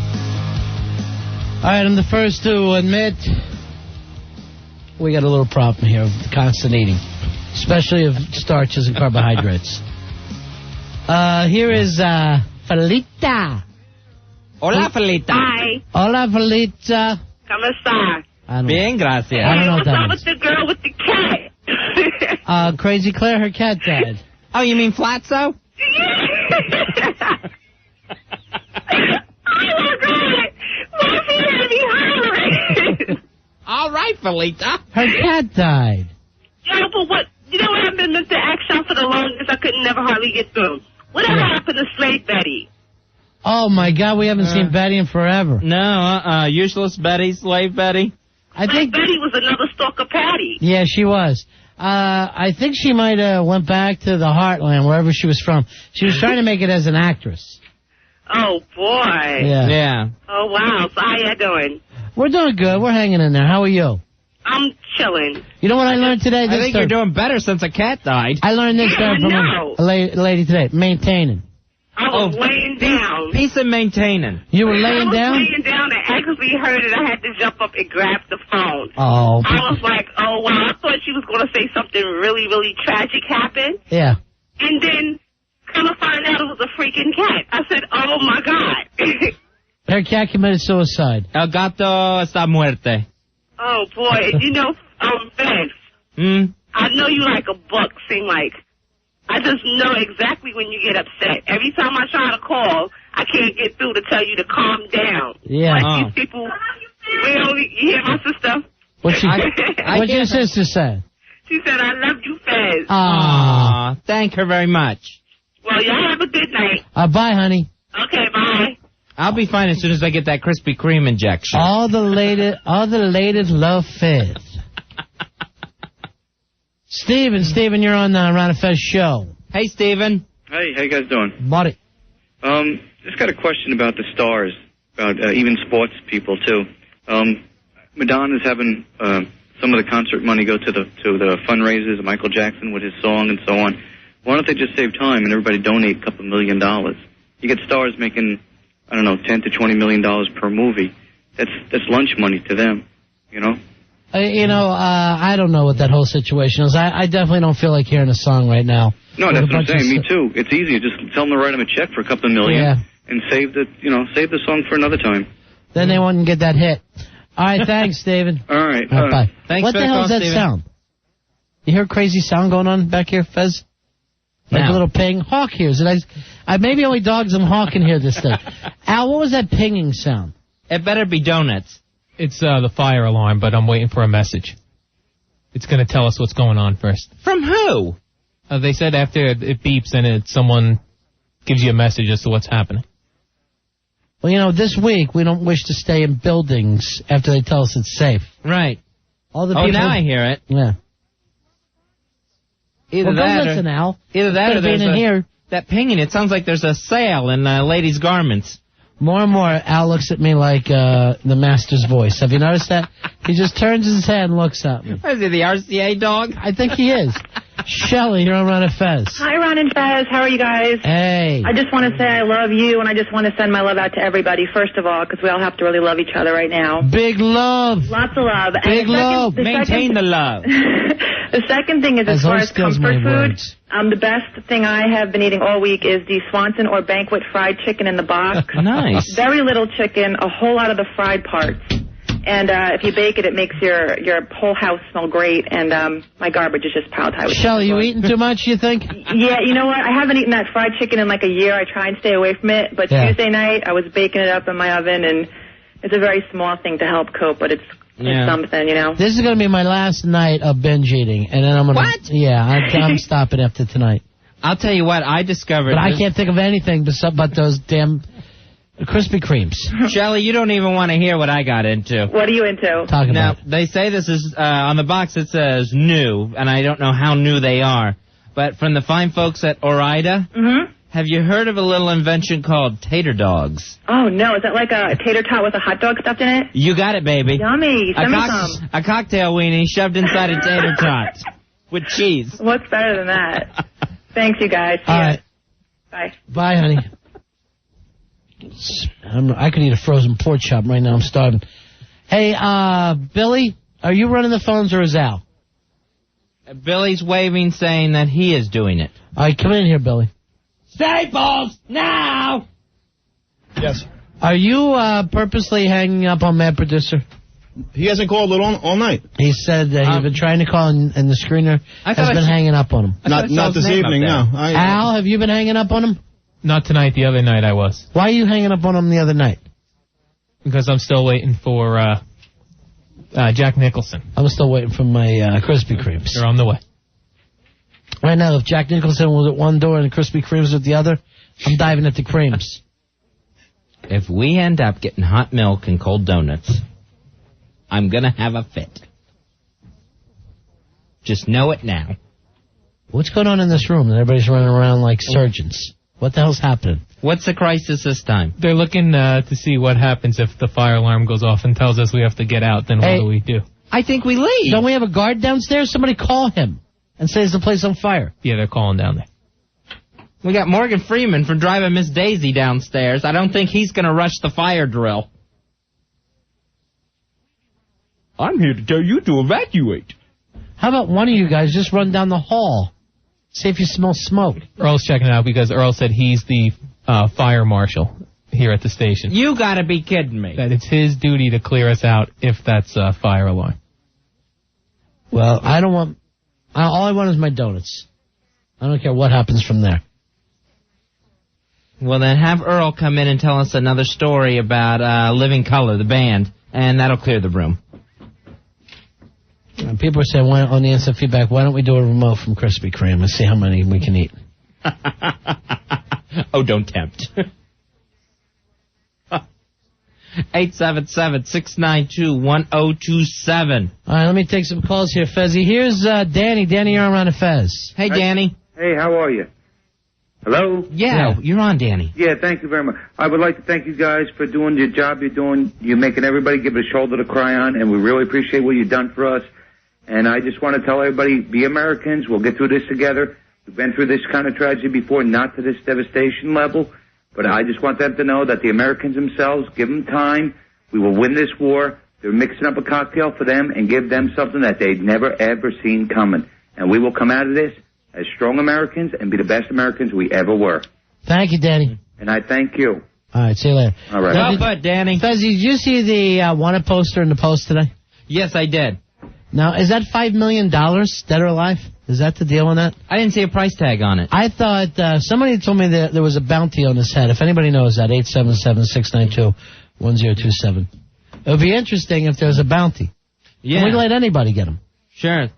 All right, I'm the first to admit we got a little problem here with constant eating, especially of starches and carbohydrates. Here is Felita. Hola, Felita. Hi. Hola, Felita. ¿Cómo está? Bien, gracias. I don't know what that What's up with the girl with the cat? Crazy Claire, her cat died. Oh, you mean Flatso? Oh, my God. Why is he gonna be hollering? All right, Felita. Her cat died. Yo, but what? You know what I've been meant to ask y'all for the longest? I couldn't never hardly get through. Whatever happened to Slave Betty? Oh, my God, we haven't seen Betty in forever. No, useless Betty, Slave Betty. I think Betty was another stalker Patty. Yeah, she was. I think she might have went back to the heartland, wherever she was from. She was trying to make it as an actress. Oh, boy. Yeah. Oh, wow. So how you doing? We're doing good. We're hanging in there. How are you? I'm chilling. You know what I learned today? I think you're doing better since a cat died. I learned this from a lady today. Maintaining. I was laying down. Peace and maintaining. You were laying down? I was laying down and actually heard it. I had to jump up and grab the phone. Oh. I was like, oh, wow. I thought she was going to say something really, really tragic happened. Yeah. And then kind of find out it was a freaking cat. I said, oh, my God. Her cat committed suicide. El gato está muerte. Oh, boy. And you know, Fez, I know you like a buck, seem like. I just know exactly when you get upset. Every time I try to call, I can't get through to tell you to calm down. Yeah. Like these people, you hear my sister? What'd your sister say? She said, I love you, Fez. Aw, thank her very much. Well, y'all have a good night. Bye, honey. Okay, bye. I'll be fine as soon as I get that Krispy Kreme injection. All the ladies love Fez. Steven, you're on the Ron and Fez show. Hey, Steven. Hey, how you guys doing? Buddy. Just got a question about the stars, about even sports people too. Madonna's having some of the concert money go to the fundraisers of Michael Jackson with his song and so on. Why don't they just save time and everybody donate a couple $1 million? You get stars making, I don't know, $10 to $20 million per movie. That's lunch money to them, you know? I don't know what that whole situation is. I definitely don't feel like hearing a song right now. No, that's what I'm saying. Me too. It's easier. Just tell them to write them a check for a couple of million and save the song for another time. Then they wouldn't get that hit. All right, thanks, David. All right. All right, bye. Thanks What for the the hell call, is that Steven. sound? You hear a crazy sound going on back here, Fez? Like a No. little ping. Hawk hears it. I maybe only dogs and Hawk can hear this thing. Al, what was that pinging sound? It better be donuts. It's the fire alarm, but I'm waiting for a message. It's going to tell us what's going on first. From who? They said after it beeps and someone gives you a message as to what's happening. Well, you know, this week we don't wish to stay in buildings after they tell us it's safe. Right. All the Oh, people. now I hear it. Yeah. Either Well, that go or, listen, Al. either that or Instead of being there's in here. that pinging. It sounds like there's a sale in ladies' garments. More and more, Al looks at me like the master's voice. Have you noticed that? He just turns his head and looks at me. What is he, the RCA dog? I think he is. Shelley, you're on Ron and Fez. Hi, Ron and Fez. How are you guys? Hey. I just want to say I love you, and I just want to send my love out to everybody, first of all, because we all have to really love each other right now. Big love. Lots of love. Big love. Maintain the love. The second thing is, as far as comfort food, the best thing I have been eating all week is the Swanson or Banquet fried chicken in the box. Nice. Very little chicken, a whole lot of the fried parts. And if you bake it, it makes your whole house smell great. And my garbage is just piled high with Shelley, you eating too much, you think? Yeah, you know what? I haven't eaten that fried chicken in like a year. I try and stay away from it. But Yeah. Tuesday night, I was baking it up in my oven, and it's a very small thing to help cope, but it's something, you know? This is going to be my last night of binge eating, and then I'm going to... What? Yeah, I'm stopping after tonight. I'll tell you what, I discovered... But I can't think of anything but those damn Krispy Kremes. Shelley, you don't even want to hear what I got into. What are you into? Talk Now, about it. they say this is, on the box it says new, and I don't know how new they are. But from the fine folks at Orida, have you heard of a little invention called tater dogs? Oh, no. Is that like a tater tot with a hot dog stuffed in it? You got it, baby. Yummy. Send me some. A cocktail weenie shoved inside a tater tot with cheese. What's better than that? Thanks, you guys. See All ya. right. Bye. Bye, honey. I could eat a frozen pork chop right now. I'm starving. Hey, Billy, are you running the phones or is Al? Billy's waving, saying that he is doing it. All right, come in here, Billy. Staples, now! Yes. Are you purposely hanging up on Mad Producer? He hasn't called all night. He said that he's been trying to call, and the screener I has thought been hanging up on him. Not this evening, no. Al, have you been hanging up on him? Not tonight. The other night I was. Why are you hanging up on him the other night? Because I'm still waiting for Jack Nicholson. I'm still waiting for my Krispy Kremes. They're on the way. Right now, if Jack Nicholson was at one door and the Krispy Kremes at the other, I'm diving at the creams. If we end up getting hot milk and cold donuts, I'm going to have a fit. Just know it now. What's going on in this room? Everybody's running around like surgeons. What the hell's happening? What's the crisis this time? They're looking to see what happens if the fire alarm goes off and tells us we have to get out. Then what do we do? I think we leave. Don't we have a guard downstairs? Somebody call him and say the place on fire. Yeah, they're calling down there. We got Morgan Freeman from driving Miss Daisy downstairs. I don't think he's going to rush the fire drill. I'm here to tell you to evacuate. How about one of you guys just run down the hall? See if you smell smoke. Earl's checking it out because Earl said he's the fire marshal here at the station. You got to be kidding me. That it's his duty to clear us out if that's a fire alarm. Well, I don't want... all I want is my donuts. I don't care what happens from there. Well, then have Earl come in and tell us another story about Living Color, the band, and that'll clear the room. People are saying on the instant feedback, why don't we do a remote from Krispy Kreme and see how many we can eat? Oh, don't tempt. 877-692-1027. All right, let me take some calls here, Fezzy. Here's Danny. Danny, you're on Ron and Fez. Hey, Danny. Hey, how are you? Hello? Yeah, you're on, Danny. Yeah, thank you very much. I would like to thank you guys for doing your job you're doing. You're making everybody give it a shoulder to cry on, and we really appreciate what you've done for us. And I just want to tell everybody, be Americans. We'll get through this together. We've been through this kind of tragedy before, not to this devastation level. But I just want them to know that the Americans themselves, give them time. We will win this war. They're mixing up a cocktail for them and give them something that they've never, ever seen coming. And we will come out of this as strong Americans and be the best Americans we ever were. Thank you, Danny. And I thank you. All right, see you later. All right. Well put, Danny. Fezzy, did you see the wanted poster in the Post today? Yes, I did. Now, is that $5 million, dead or alive? Is that the deal on that? I didn't see a price tag on it. I thought somebody told me that there was a bounty on his head. If anybody knows that, 877-692-1027. It would be interesting if there was a bounty. Yeah. We'd let anybody get him. Sure.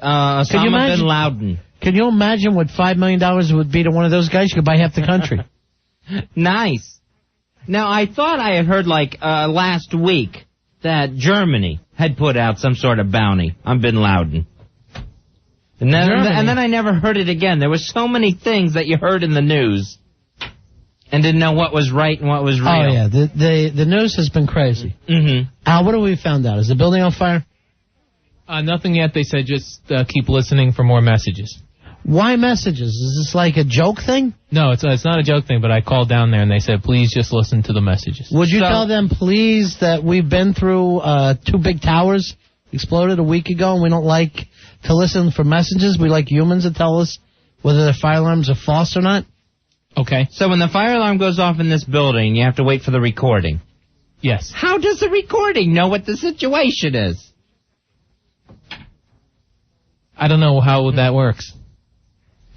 Osama bin Laden. Can you imagine what $5 million would be to one of those guys? You could buy half the country. Nice. Now, I thought I had heard, last week that Germany had put out some sort of bounty on bin Laden. And then I never heard it again. There were so many things that you heard in the news and didn't know what was right and what was real. Oh, yeah. The news has been crazy. Mm-hmm. Al, what have we found out? Is the building on fire? Nothing yet. They said just keep listening for more messages. Why messages? Is this like a joke thing? No, it's not a joke thing, but I called down there and they said, please just listen to the messages. Would you tell them, please, that we've been through 2 big towers exploded a week ago and we don't like to listen for messages? We like humans to tell us whether their fire alarms are false or not? Okay. So when the fire alarm goes off in this building, you have to wait for the recording. Yes. How does the recording know what the situation is? I don't know how that works.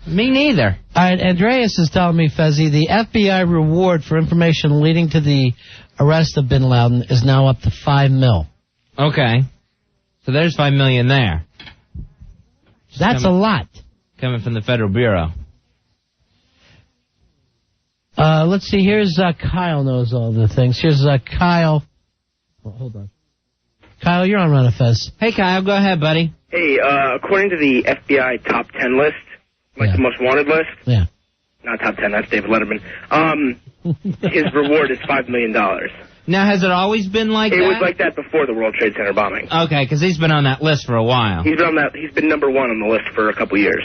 Me neither. All right, Andreas is telling me, Fezzi, the FBI reward for information leading to the arrest of bin Laden is now up to $5 million. Okay. So there's $5 million there. That's a lot. Coming from the Federal Bureau. Let's see. Here's Kyle knows all the things. Here's Kyle. Oh, hold on. Kyle, you're on Run of Fez. Hey, Kyle, go ahead, buddy. Hey, according to the FBI top 10 list, the most wanted list. Yeah. Not top 10, that's David Letterman. His reward is $5 million. Now, has it always been like that? It was like that before the World Trade Center bombing. Okay, because he's been on that list for a while. He's been number 1 on the list for a couple years.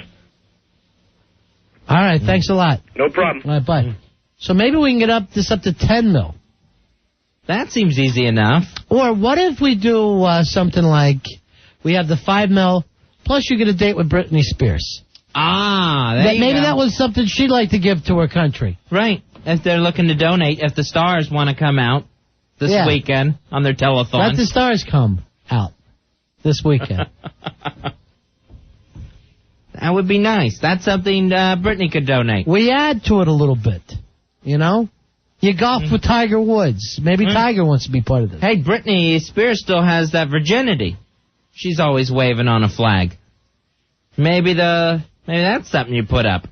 All right, thanks a lot. No problem. All right, bye. So maybe we can get this up to $10 million. That seems easy enough. Or what if we do something like we have the $5 million plus you get a date with Britney Spears? Maybe that was something she'd like to give to her country. Right. If they're looking to donate, if the stars want to come out this weekend on their telethon. Let the stars come out this weekend. That would be nice. That's something Britney could donate. We add to it a little bit, you know? You golf with Tiger Woods. Maybe Tiger wants to be part of this. Hey, Britney Spears still has that virginity. She's always waving on a flag. Maybe that's something you put up.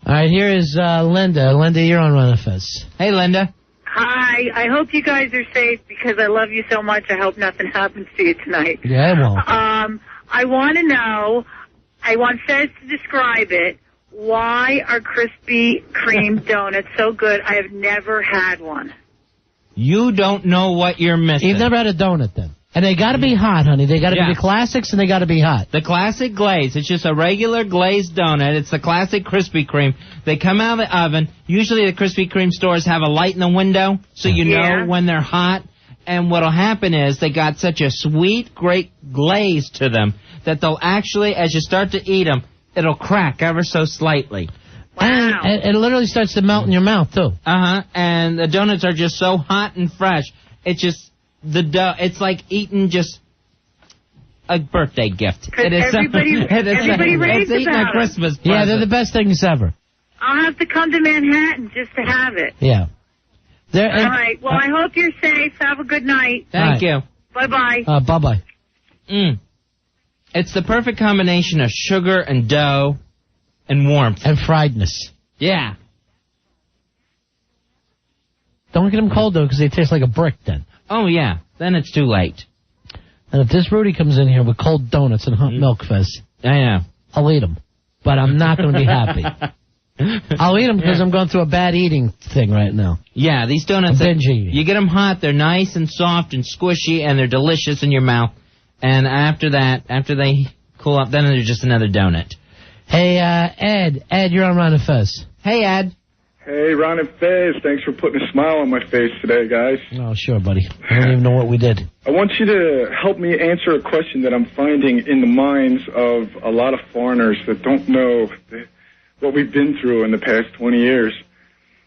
All right, here is Linda. Linda, you're on Run of Fez. Hey, Linda. Hi. I hope you guys are safe because I love you so much. I hope nothing happens to you tonight. Yeah, it won't. I want to know, I want Fez to describe it. Why are Krispy Kreme donuts so good? I have never had one. You don't know what you're missing. You've never had a donut then. And they got to be hot, honey. They got to be the classics, and they got to be hot. The classic glaze. It's just a regular glazed donut. It's the classic Krispy Kreme. They come out of the oven. Usually the Krispy Kreme stores have a light in the window, so you know when they're hot. And what'll happen is they got such a sweet, great glaze to them that they'll actually, as you start to eat them, it'll crack ever so slightly. Wow. And it literally starts to melt in your mouth, too. Uh-huh. And the donuts are just so hot and fresh. It's just... The dough, it's like eating just a birthday gift. Everybody raves it's eating about a Christmas present. Yeah, they're the best things ever. I'll have to come to Manhattan just to have it. Yeah. All right. Well, I hope you're safe. Have a good night. Thank you. Bye-bye. Bye-bye. It's the perfect combination of sugar and dough and warmth. And friedness. Yeah. Don't get them cold, though, because they taste like a brick then. Oh, yeah. Then it's too late. And if this Rudy comes in here with cold donuts and hot milk, Fez, I know. I'll eat them. But I'm not going to be happy. I'll eat them because I'm going through a bad eating thing right now. Yeah, these donuts, binge eating. You get them hot, they're nice and soft and squishy, and they're delicious in your mouth. And after they cool up, then they're just another donut. Hey, Ed. Ed, you're on Ron and Fez. Hey, Ed. Hey, Ron and Fez, thanks for putting a smile on my face today, guys. Oh, sure, buddy. I don't even know what we did. I want you to help me answer a question that I'm finding in the minds of a lot of foreigners that don't know what we've been through in the past 20 years.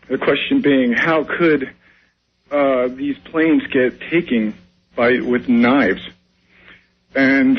The question being, how could these planes get taken with knives? And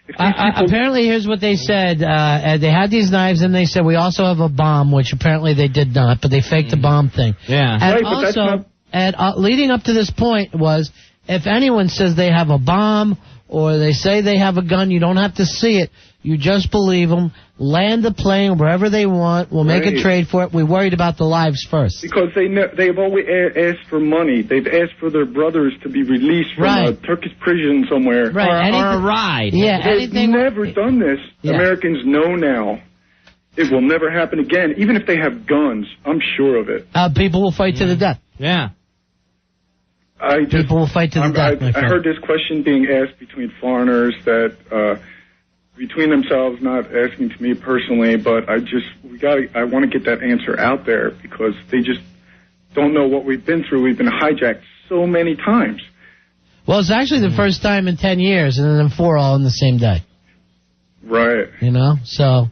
if these people... apparently, here's what they said. They had these knives, and they said, we also have a bomb, which apparently they did not, but they faked the bomb thing. Yeah. And Right, but also, that's not... leading up to this point was, if anyone says they have a bomb or they say they have a gun, you don't have to see it. You just believe them. Land the plane wherever they want. We'll make a trade for it. We worried about the lives first. Because they've always asked for money. They've asked for their brothers to be released from a Turkish prison somewhere. Right. Or a ride. Yeah, They've never done this. Yeah. Americans know now. It will never happen again. Even if they have guns, I'm sure of it. People will fight to the death. Yeah. People will fight to the death, my I friend. heard this question being asked between foreigners that, between themselves, not asking to me personally, but I want to get that answer out there because they just don't know what we've been through. We've been hijacked so many times. Well, it's actually the first time in 10 years, and then 4 all in the same day. Right. So,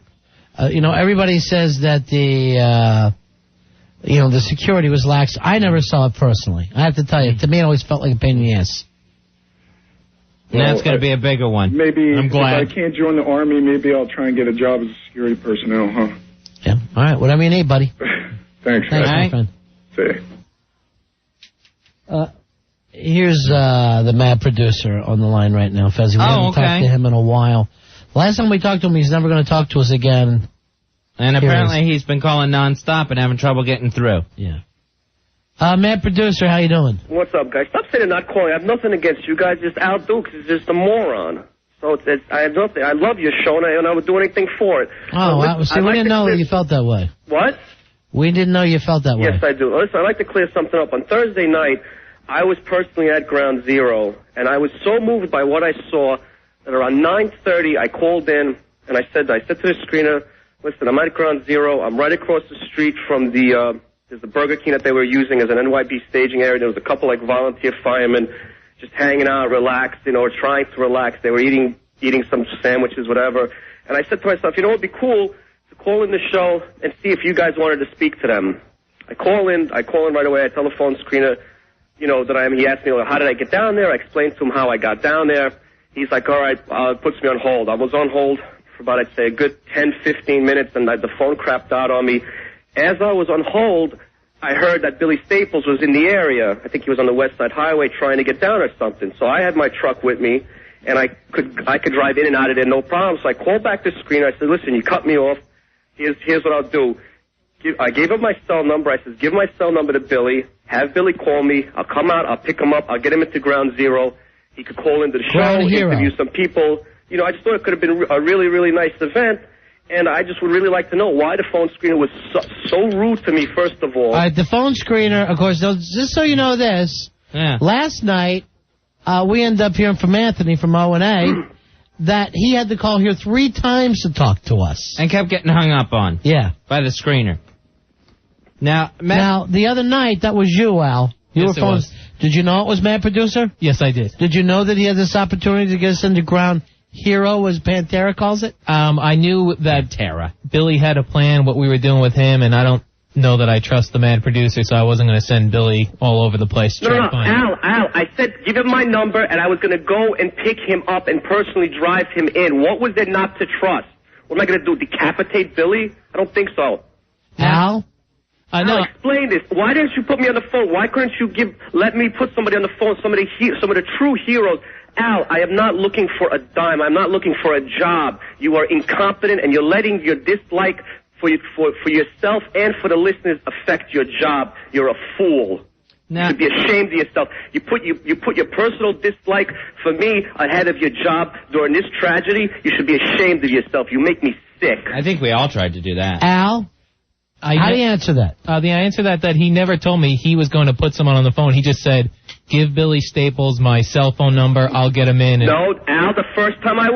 everybody says that the security was lax. I never saw it personally. I have to tell you, to me, it always felt like a pain in the ass. Well, that's going to be a bigger one. Maybe I'm glad. If I can't join the Army, maybe I'll try and get a job as a security personnel, huh? Yeah. All right. Whatever you need, buddy. Thanks, my friend. See. Here's the mad producer on the line right now, Fezzi. We haven't talked to him in a while. Last time we talked to him, he's never going to talk to us again. And apparently he's been calling nonstop and having trouble getting through. Yeah. Mad producer, how you doing? What's up, guys? Stop saying not calling. I have nothing against you guys. Just Al Dukes is just a moron. So I have nothing. I love your show, and I would do anything for it. Oh, wow. See, we didn't know that you felt that way. What? We didn't know you felt that way. Yes, I do. Listen, I'd like to clear something up. On Thursday night, I was personally at Ground Zero, and I was so moved by what I saw that around 9:30, I called in, and I said to the screener, listen, I'm at Ground Zero. I'm right across the street from there's the Burger King that they were using as an NYB staging area. There was a couple like volunteer firemen just hanging out, relaxed, trying to relax. They were eating some sandwiches, whatever. And I said to myself, it would be cool to call in the show and see if you guys wanted to speak to them. I call in right away. I tell the phone screener, that he asked me, how did I get down there? I explained to him how I got down there. He's like, all right, puts me on hold. I was on hold for about, I'd say, a good 10, 15 minutes, and the phone crapped out on me. As I was on hold, I heard that Billy Staples was in the area. I think he was on the West Side Highway trying to get down or something. So I had my truck with me, and I could drive in and out of there, no problem. So I called back the screener. I said, listen, you cut me off. Here's what I'll do. I gave him my cell number. I said, give my cell number to Billy. Have Billy call me. I'll come out. I'll pick him up. I'll get him into Ground Zero. He could call into the show, interview some people. I just thought it could have been a really, really nice event. And I just would really like to know why the phone screener was so rude to me, first of all. All right, the phone screener, of course, just so you know this, last night, we ended up hearing from Anthony from O&A that he had to call here 3 times to talk to us. And kept getting hung up on. Yeah. By the screener. Now, the other night, that was you, Al. Yes, it was. Did you know it was Mad Producer? Yes, I did. Did you know that he had this opportunity to get us into Ground Hero, as Pantera calls it? I knew that Billy had a plan, what we were doing with him, and I don't know that I trust the Mad Producer, so I wasn't going to send Billy all over the place to try to find him. Al, I said give him my number, and I was going to go and pick him up and personally drive him in. What was there not to trust? What am I going to do, decapitate Billy? I don't think so. Al? Al, explain this. Why didn't you put me on the phone? Why couldn't you let me put somebody on the phone, some of the true heroes? Al, I am not looking for a dime. I'm not looking for a job. You are incompetent, and you're letting your dislike for yourself and for the listeners affect your job. You're a fool. You should be ashamed of yourself. You put your personal dislike for me ahead of your job during this tragedy. You should be ashamed of yourself. You make me sick. I think we all tried to do that. Al? How do you answer that? I answer that he never told me he was going to put someone on the phone. He just said, give Billy Staples my cell phone number. I'll get him in. No, Al, the first time I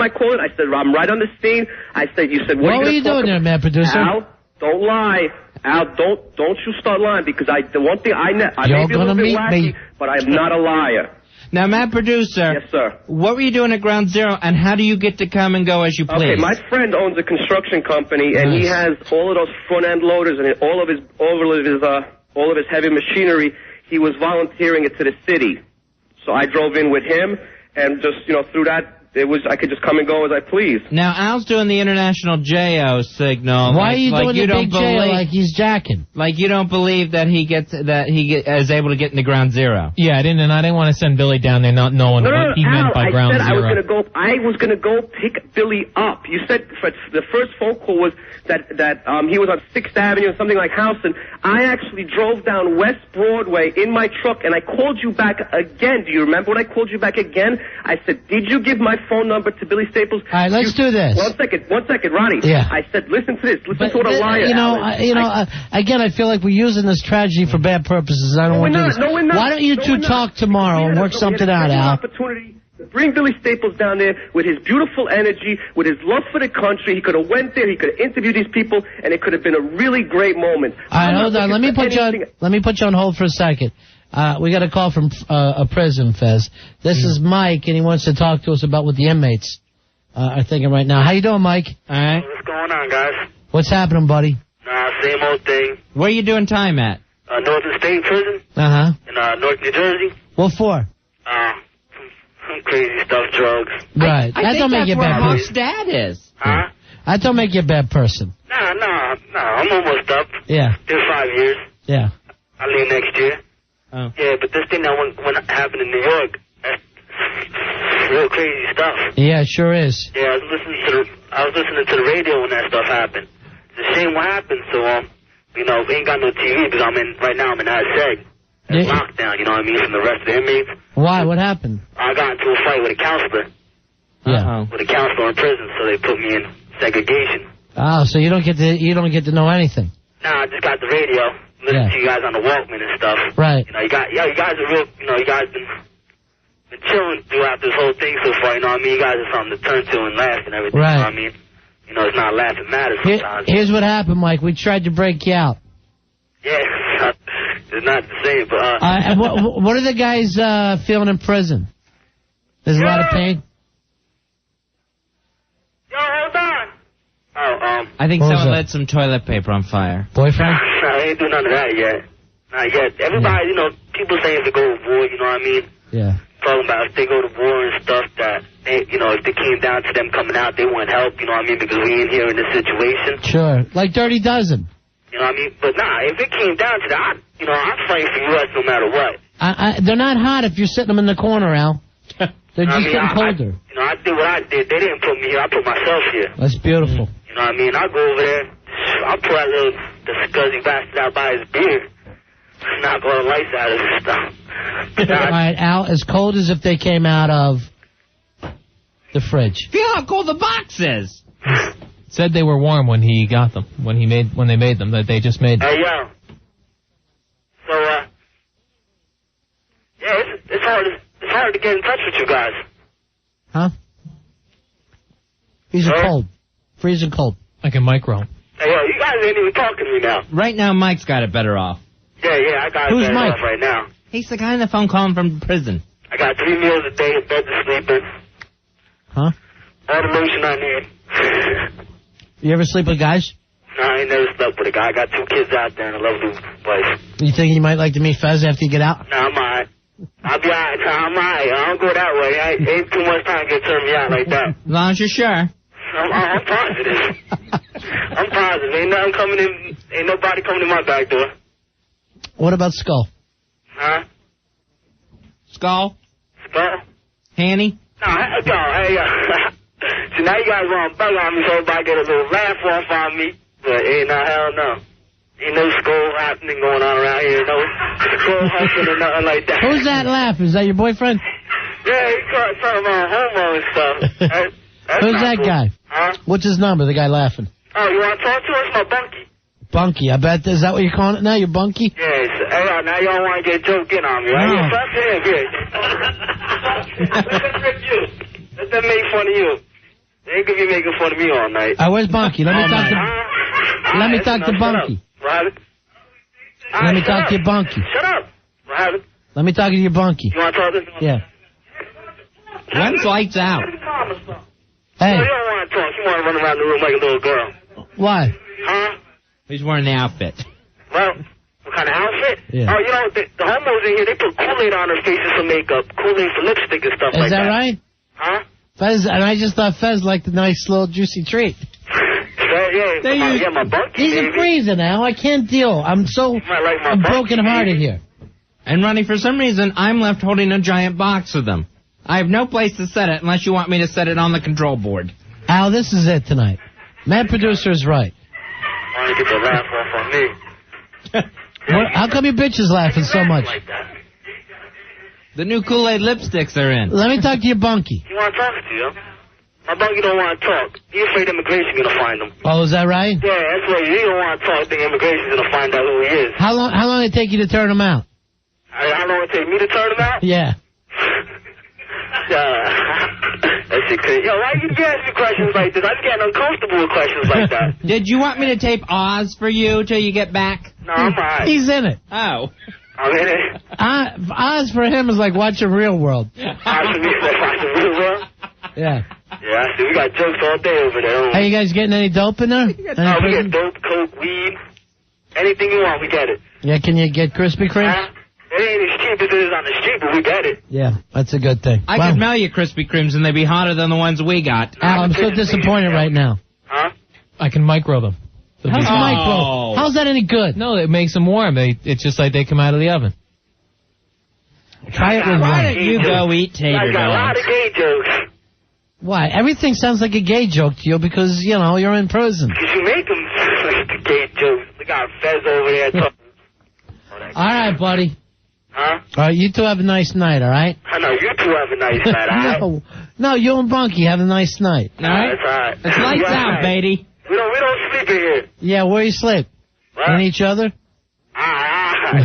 called, I said, I'm right on the scene. I said, you said, what are you doing there, Mad Producer? Al, don't lie. Al, don't you start lying, because the one thing I may be a little bit wacky, but I'm not a liar. Now, Matt Producer. Yes, sir. What were you doing at Ground Zero, and how do you get to come and go as you please? Okay, my friend owns a construction company, and he has all of those front-end loaders and all of his heavy machinery. He was volunteering it to the city, so I drove in with him, and just through that. I could just come and go as I please. Now, Al's doing the international J-O signal. Why are you doing the big J like he's jacking? Like you don't believe that he is able to get into Ground Zero. Yeah, I didn't want to send Billy down there not knowing what he meant by Ground Zero. I was gonna go pick Billy up. You said the first phone call was that he was on 6th Avenue or something like Houston. I actually drove down West Broadway in my truck, and I called you back again. Do you remember when I called you back again? I said, did you give my phone number to Billy Staples? All right, let's do this. One second, Ronnie. Yeah. I said, listen to this. Listen to what a liar. Again, I feel like we're using this tragedy for bad purposes. I don't want to do this. No, we're not. Why don't you two talk tomorrow and work something out, Al? Opportunity to bring Billy Staples down there with his beautiful energy, with his love for the country. He could have went there. He could have interviewed these people, and it could have been a really great moment. All right, hold on. Let me put you on hold for a second. We got a call from a prison, Fez. This is Mike, and he wants to talk to us about what the inmates are thinking right now. How you doing, Mike? All right. What's going on, guys? What's happening, buddy? Same old thing. Where are you doing time at? Northern State Prison. Uh-huh. In North New Jersey. What for? Some crazy stuff, drugs. Right. I that don't make you a bad person. Dad is. Huh? That don't make you a bad person. No, I'm almost up. Yeah. Still 5 years. Yeah. I leave next year. Oh. Yeah, but this thing that when happened in New York, that's real crazy stuff. Yeah, it sure is. Yeah, I was listening to the radio when that stuff happened. It's a shame what happened. So we ain't got no TV because right now I'm in seg. Lockdown, you know what I mean, from the rest of the inmates. Why? What happened? I got into a fight with a counselor. Yeah. With a counselor in prison, so they put me in segregation. Oh, so you don't get to know anything. Nah, I just got the radio. Listen to you guys on the Walkman and stuff. Right. You guys are real. You guys been chilling throughout this whole thing so far. You know what I mean? You guys are something to turn to and laugh and everything. Right. You know what I mean? It's not laughing matters sometimes. Here's what happened, Mike. We tried to break you out. Yeah, it's not the same, but. And what are the guys feeling in prison? There's a lot of pain. Yo, hold on. I think someone lit some toilet paper on fire. Boyfriend? No, I ain't doing none of that yet. Not yet. Everybody, people saying if they go to war, you know what I mean? Yeah. Talking about if they go to war and stuff that, if they came down to them coming out, they want help, you know what I mean? Because we ain't here in this situation. Sure. Like Dirty Dozen. You know what I mean? But if it came down to that, I'd fight for U.S. no matter what. They're not hot if you're sitting them in the corner, Al. They're just getting colder. I did what I did. They didn't put me here. I put myself here. That's beautiful. You know what I mean? I go over there. I'll pull that little disgusting bastard out by his beard. Knock all the lights out of his stuff. All right, Al, as cold as if they came out of the fridge. Feel how cold the box is. Said they were warm when he got them, when they made them, that they just made them. Hey, yo. So, it's hard to get in touch with you guys. Huh? He's cold. Freezing cold. Like a micro. Hey, yo, you guys ain't even talking to me now. Right now, Mike's got it better off. Yeah, I got it better off right now. He's the guy on the phone calling from prison. I got 3 meals a day, a bed to sleep in. Huh? All the motion I need. You ever sleep with guys? No, I ain't never slept with a guy. I got 2 kids out there and a lovely wife. You think you might like to meet Fez after you get out? No, I'm alright. I'll be alright. I'm alright. I don't go that way. Ain't too much time to turn me out like that. As long as you're sure. I'm positive. I'm positive. Ain't nobody coming in my back door. What about Skull? Huh? Skull? Hanny? No, hey, so now you guys want to bug on me so everybody get a little laugh off on me. But hell no. Ain't no skull happening going on around here. No skull hustling or nothing like that. Who's that laugh? Is that your boyfriend? Yeah, he's talking about homo and stuff. That's Who's that cool. guy? Huh? What's his number, the guy laughing? Oh, you want to talk to us? My bunkie. Bunky, I bet. Is that what you're calling it now? You're Bunky? Yes. Hey, now y'all want to get joking on me, right? No. Yeah, talk to him, good. Let them make fun of you. They ain't gonna be making fun of me all night. Where's Bunky? Let me talk to Bunky. Rabbit. Let me talk to your Bunky. Shut up, Rabbit. Let me talk to your Bunky. You want to talk to him? Yeah. When's lights out? Hey. No, you don't want to talk. You want to run around the room like a little girl. Why? Huh? He's wearing the outfit. Well, what kind of outfit? Yeah. Oh, you know, the homos in here, they put Kool-Aid on their faces for makeup, Kool-Aid for lipstick and stuff like Is that. that right? Huh? Fez, and I just thought Fez liked a nice little juicy treat. Yeah, my bunkie, He's baby. a freezer now. I can't deal. I'm so I'm broken-hearted here. And, Ronnie, for some reason, I'm left holding a giant box of them. I have no place to set it unless you want me to set it on the control board. Al, this is it tonight. Mad Producer is right. Trying to get the laugh off on me. How come your bitch is laughing so much? The new Kool-Aid lipsticks are in. Let me talk to your bunkie. You want to talk to you? My bunkie don't want to talk. He's afraid immigration going to find him. Oh, is that right? Yeah, that's right. He don't want to talk. I think immigration's going to find out who he is. How long did it take you to turn him out? How long it take me to turn him out? Yeah. That's it, crazy. Yo, why you ask me questions like this? I'm getting uncomfortable with questions like that. Did you want me to tape Oz for you till you get back? No, I'm all right. He's in it. Oh. I'm in it. Oz for him is like watching Real World. Oz for me is like watching Real World? Yeah. Yeah, I see. We got jokes all day over there. Hey, you guys getting any dope in there? We get dope, coke, weed. Anything you want, we get it. Yeah, can you get Krispy Kreme? It ain't as cheap as it is on the street, but we get it. Yeah, that's a good thing. I could mail you Krispy Kremes and they'd be hotter than the ones we got. Al, I'm so disappointed right now. Huh? I can micro them. How's micro? How's that any good? No, it makes them warm. It's just like they come out of the oven. Try it with Why one. don't you go eat tater I got a lot dogs? of gay jokes. Why? Everything sounds like a gay joke to you because, you know, you're in prison. Because you make them like the gay jokes. We got Fez over there talking. All right, buddy. Huh? All right, you two have a nice night, all right? I know, you two have a nice night, all right? No, you and Bunky have a nice night. All right? That's all right. It's lights out, Beatty. We don't sleep in here. Yeah, where you sleep? What? In each other? Hey, yo,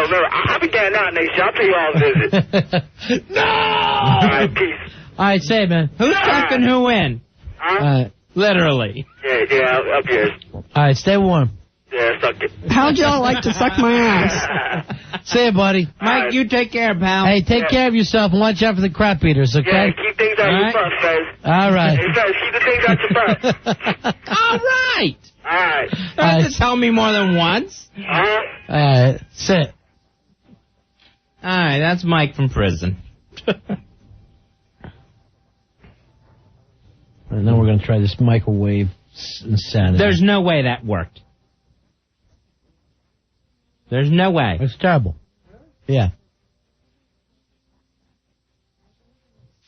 remember, I'll be getting out next year. I'll pay you all a visit. No! All right, peace. All right, say it, man. Who's tucking who in? Huh? All right. Literally. Yeah, up here. All right, stay warm. Yeah, suck it. How'd y'all like to suck my ass? Say it, buddy. Mike, you take care, pal. Hey, take care of yourself and watch out for the crap eaters, okay? Yeah, keep things out your butt, Fez. All right. Hey, Fez, keep the things out your butt. All right. All right. Don't have to tell me more than once. Huh? All right, sit. All right, that's Mike from prison. And then we're going to try this microwave insanity. There's no way that worked. There's no way. It's terrible. Yeah.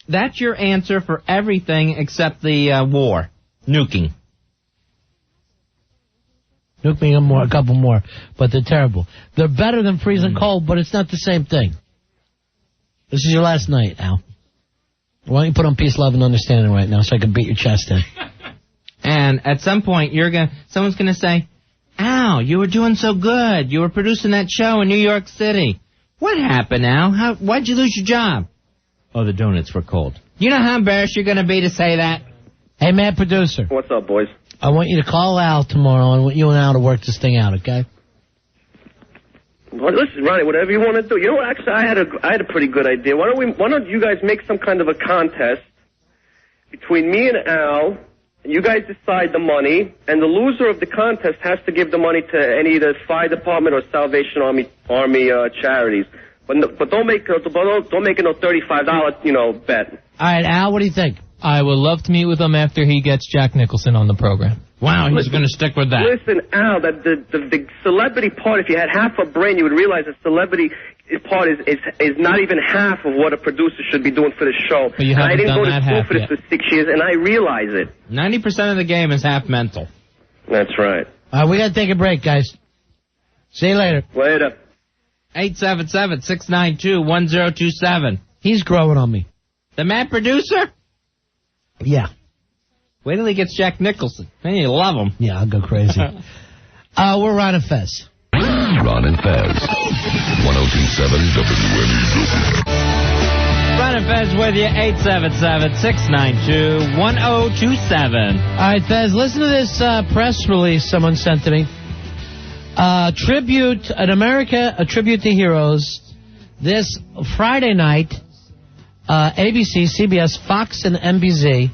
That's your answer for everything except the war. Nuking. Nuke me a couple more, but they're terrible. They're better than freezing cold, but it's not the same thing. This is your last night, Al. Why don't you put on peace, love, and understanding right now so I can beat your chest in? And at some point, someone's gonna say, Al, you were doing so good. You were producing that show in New York City. What happened, Al? Why'd you lose your job? Oh, the donuts were cold. You know how embarrassed you're gonna be to say that? Hey, Mad Producer. What's up, boys? I want you to call Al tomorrow and I want you and Al to work this thing out, okay? Well, listen, Ronnie, whatever you want to do. You know what? Actually, I had a pretty good idea. Why don't you guys make some kind of a contest between me and Al, and you guys decide the money, and the loser of the contest has to give the money to any of the fire department or Salvation Army charities. But don't make it no $35 bet. All right, Al, what do you think? I would love to meet with him after he gets Jack Nicholson on the program. Wow, he's going to stick with that. Listen, Al, that the celebrity part, if you had half a brain, you would realize the celebrity part is not even half of what a producer should be doing for the show. But you haven't I didn't done go to that school half for this yet. for 6 years, and I realize it. 90% of the game is half mental. That's right. All right, we got to take a break, guys. See you later. Later. 877-692-1027. He's growing on me. The Mad Producer? Yeah. Wait till he gets Jack Nicholson. Man, you love him. Yeah, I'll go crazy. We're Ron and Fez. Ron and Fez. 1027 WNEW. Ron and Fez with you, 877-692-1027. All right, Fez, listen to this press release someone sent to me. A tribute to heroes. This Friday night, ABC, CBS, Fox, and NBC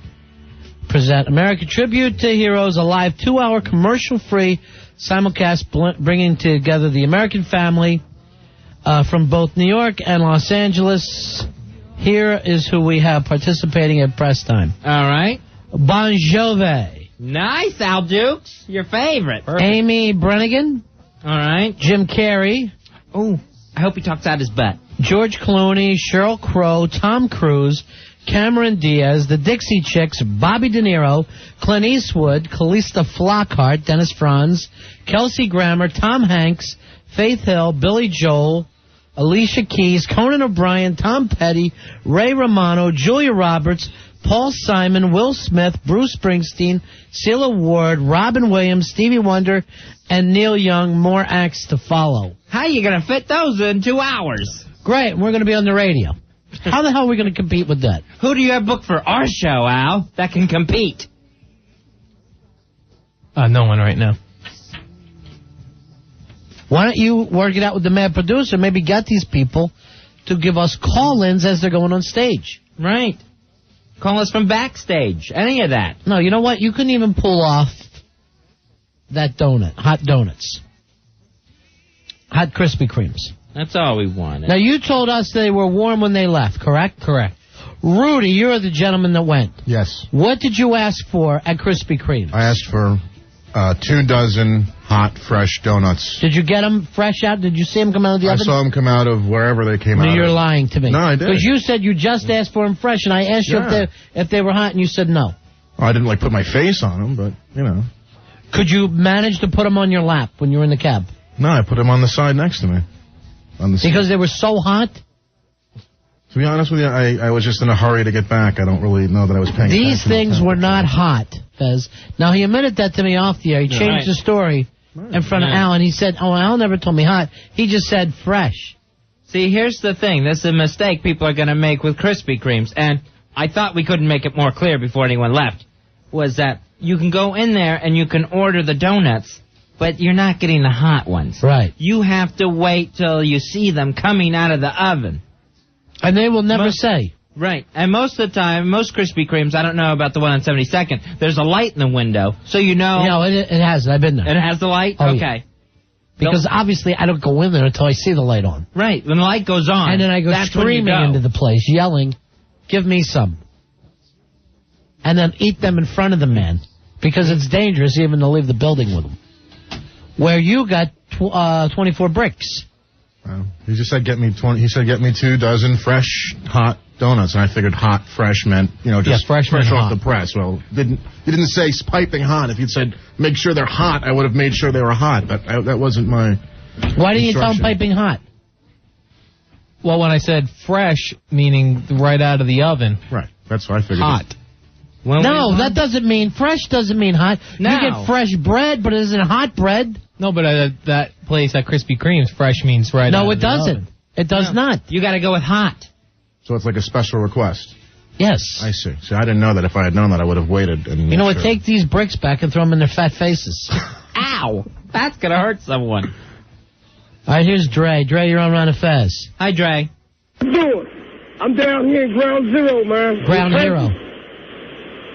present American Tribute to Heroes, a live 2-hour commercial-free simulcast bringing together the American family from both New York and Los Angeles. Here is who we have participating at press time. All right. Bon Jovi. Nice, Al Dukes. Your favorite. Perfect. Amy Brennigan. All right. Jim Carrey. Oh, I hope he talks out his butt. George Clooney, Sheryl Crow, Tom Cruise, Cameron Diaz, the Dixie Chicks, Bobby De Niro, Clint Eastwood, Calista Flockhart, Dennis Franz, Kelsey Grammer, Tom Hanks, Faith Hill, Billy Joel, Alicia Keys, Conan O'Brien, Tom Petty, Ray Romano, Julia Roberts, Paul Simon, Will Smith, Bruce Springsteen, Cilla Ward, Robin Williams, Stevie Wonder, and Neil Young. More acts to follow. How are you going to fit those in 2 hours? Great, we're going to be on the radio. How the hell are we going to compete with that? Who do you have booked for our show, Al, that can compete? No one right now. Why don't you work it out with the mad producer, maybe get these people to give us call-ins as they're going on stage. Right. Call us from backstage. Any of that. No, you know what? You couldn't even pull off that donut. Hot donuts. Hot Krispy Kremes. That's all we wanted. Now, you told us they were warm when they left, correct? Correct. Rudy, you're the gentleman that went. Yes. What did you ask for at Krispy Kreme's? I asked for 2 dozen hot, fresh donuts. Did you get them fresh out? Did you see them come out of the oven? I saw them come out of wherever they came out No, you're of. lying to me. No, I did. Because you said you just asked for them fresh, and I asked you if they were hot, and you said no. Well, I didn't, put my face on them, but, you know. Could you manage to put them on your lap when you were in the cab? No, I put them on the side next to me. Because they were so hot? To be honest with you, I was just in a hurry to get back. I don't really know that I was paying attention. These things were not hot, Fez. Now, he admitted that to me off the air. He changed the story in front of Al, and he said, Al never told me hot. He just said fresh. See, here's the thing. This is a mistake people are going to make with Krispy Kremes, and I thought we couldn't make it more clear before anyone left, was that you can go in there and you can order the donuts, but you're not getting the hot ones. Right. You have to wait till you see them coming out of the oven. And they will never say. Right. And most of the time, most Krispy Kremes, I don't know about the one on 72nd, there's a light in the window, so you know. No, it has. I've been there. It has the light? Oh, okay. Yeah. Because obviously I don't go in there until I see the light on. Right. When the light goes on. And then I go screaming into the place, yelling, give me some. And then eat them in front of the man. Because it's dangerous even to leave the building with them. Where you got 24 bricks. He just said, get me 2 dozen fresh, hot donuts. And I figured hot, fresh meant, just fresh off the press. Well, you didn't say piping hot. If you'd said, make sure they're hot, I would have made sure they were hot. But that wasn't my Why didn't you tell them piping hot? Well, when I said fresh, meaning right out of the oven. Right. That's what I figured. Hot. No, that doesn't mean, fresh doesn't mean hot. No. You get fresh bread, but it isn't hot bread. No, but that place at Krispy Kreme's, fresh means right out No, of it the doesn't. oven. It does not. You got to go with hot. So it's like a special request. Yes. I see. See, I didn't know that. If I had known that, I would have waited. And you know what? Take these bricks back and throw them in their fat faces. Ow! That's going to hurt someone. All right, here's Dre. Dre, you're on Ron and Fez. Hi, Dre. What you doing? I'm down here in Ground Zero, man. Ground Zero.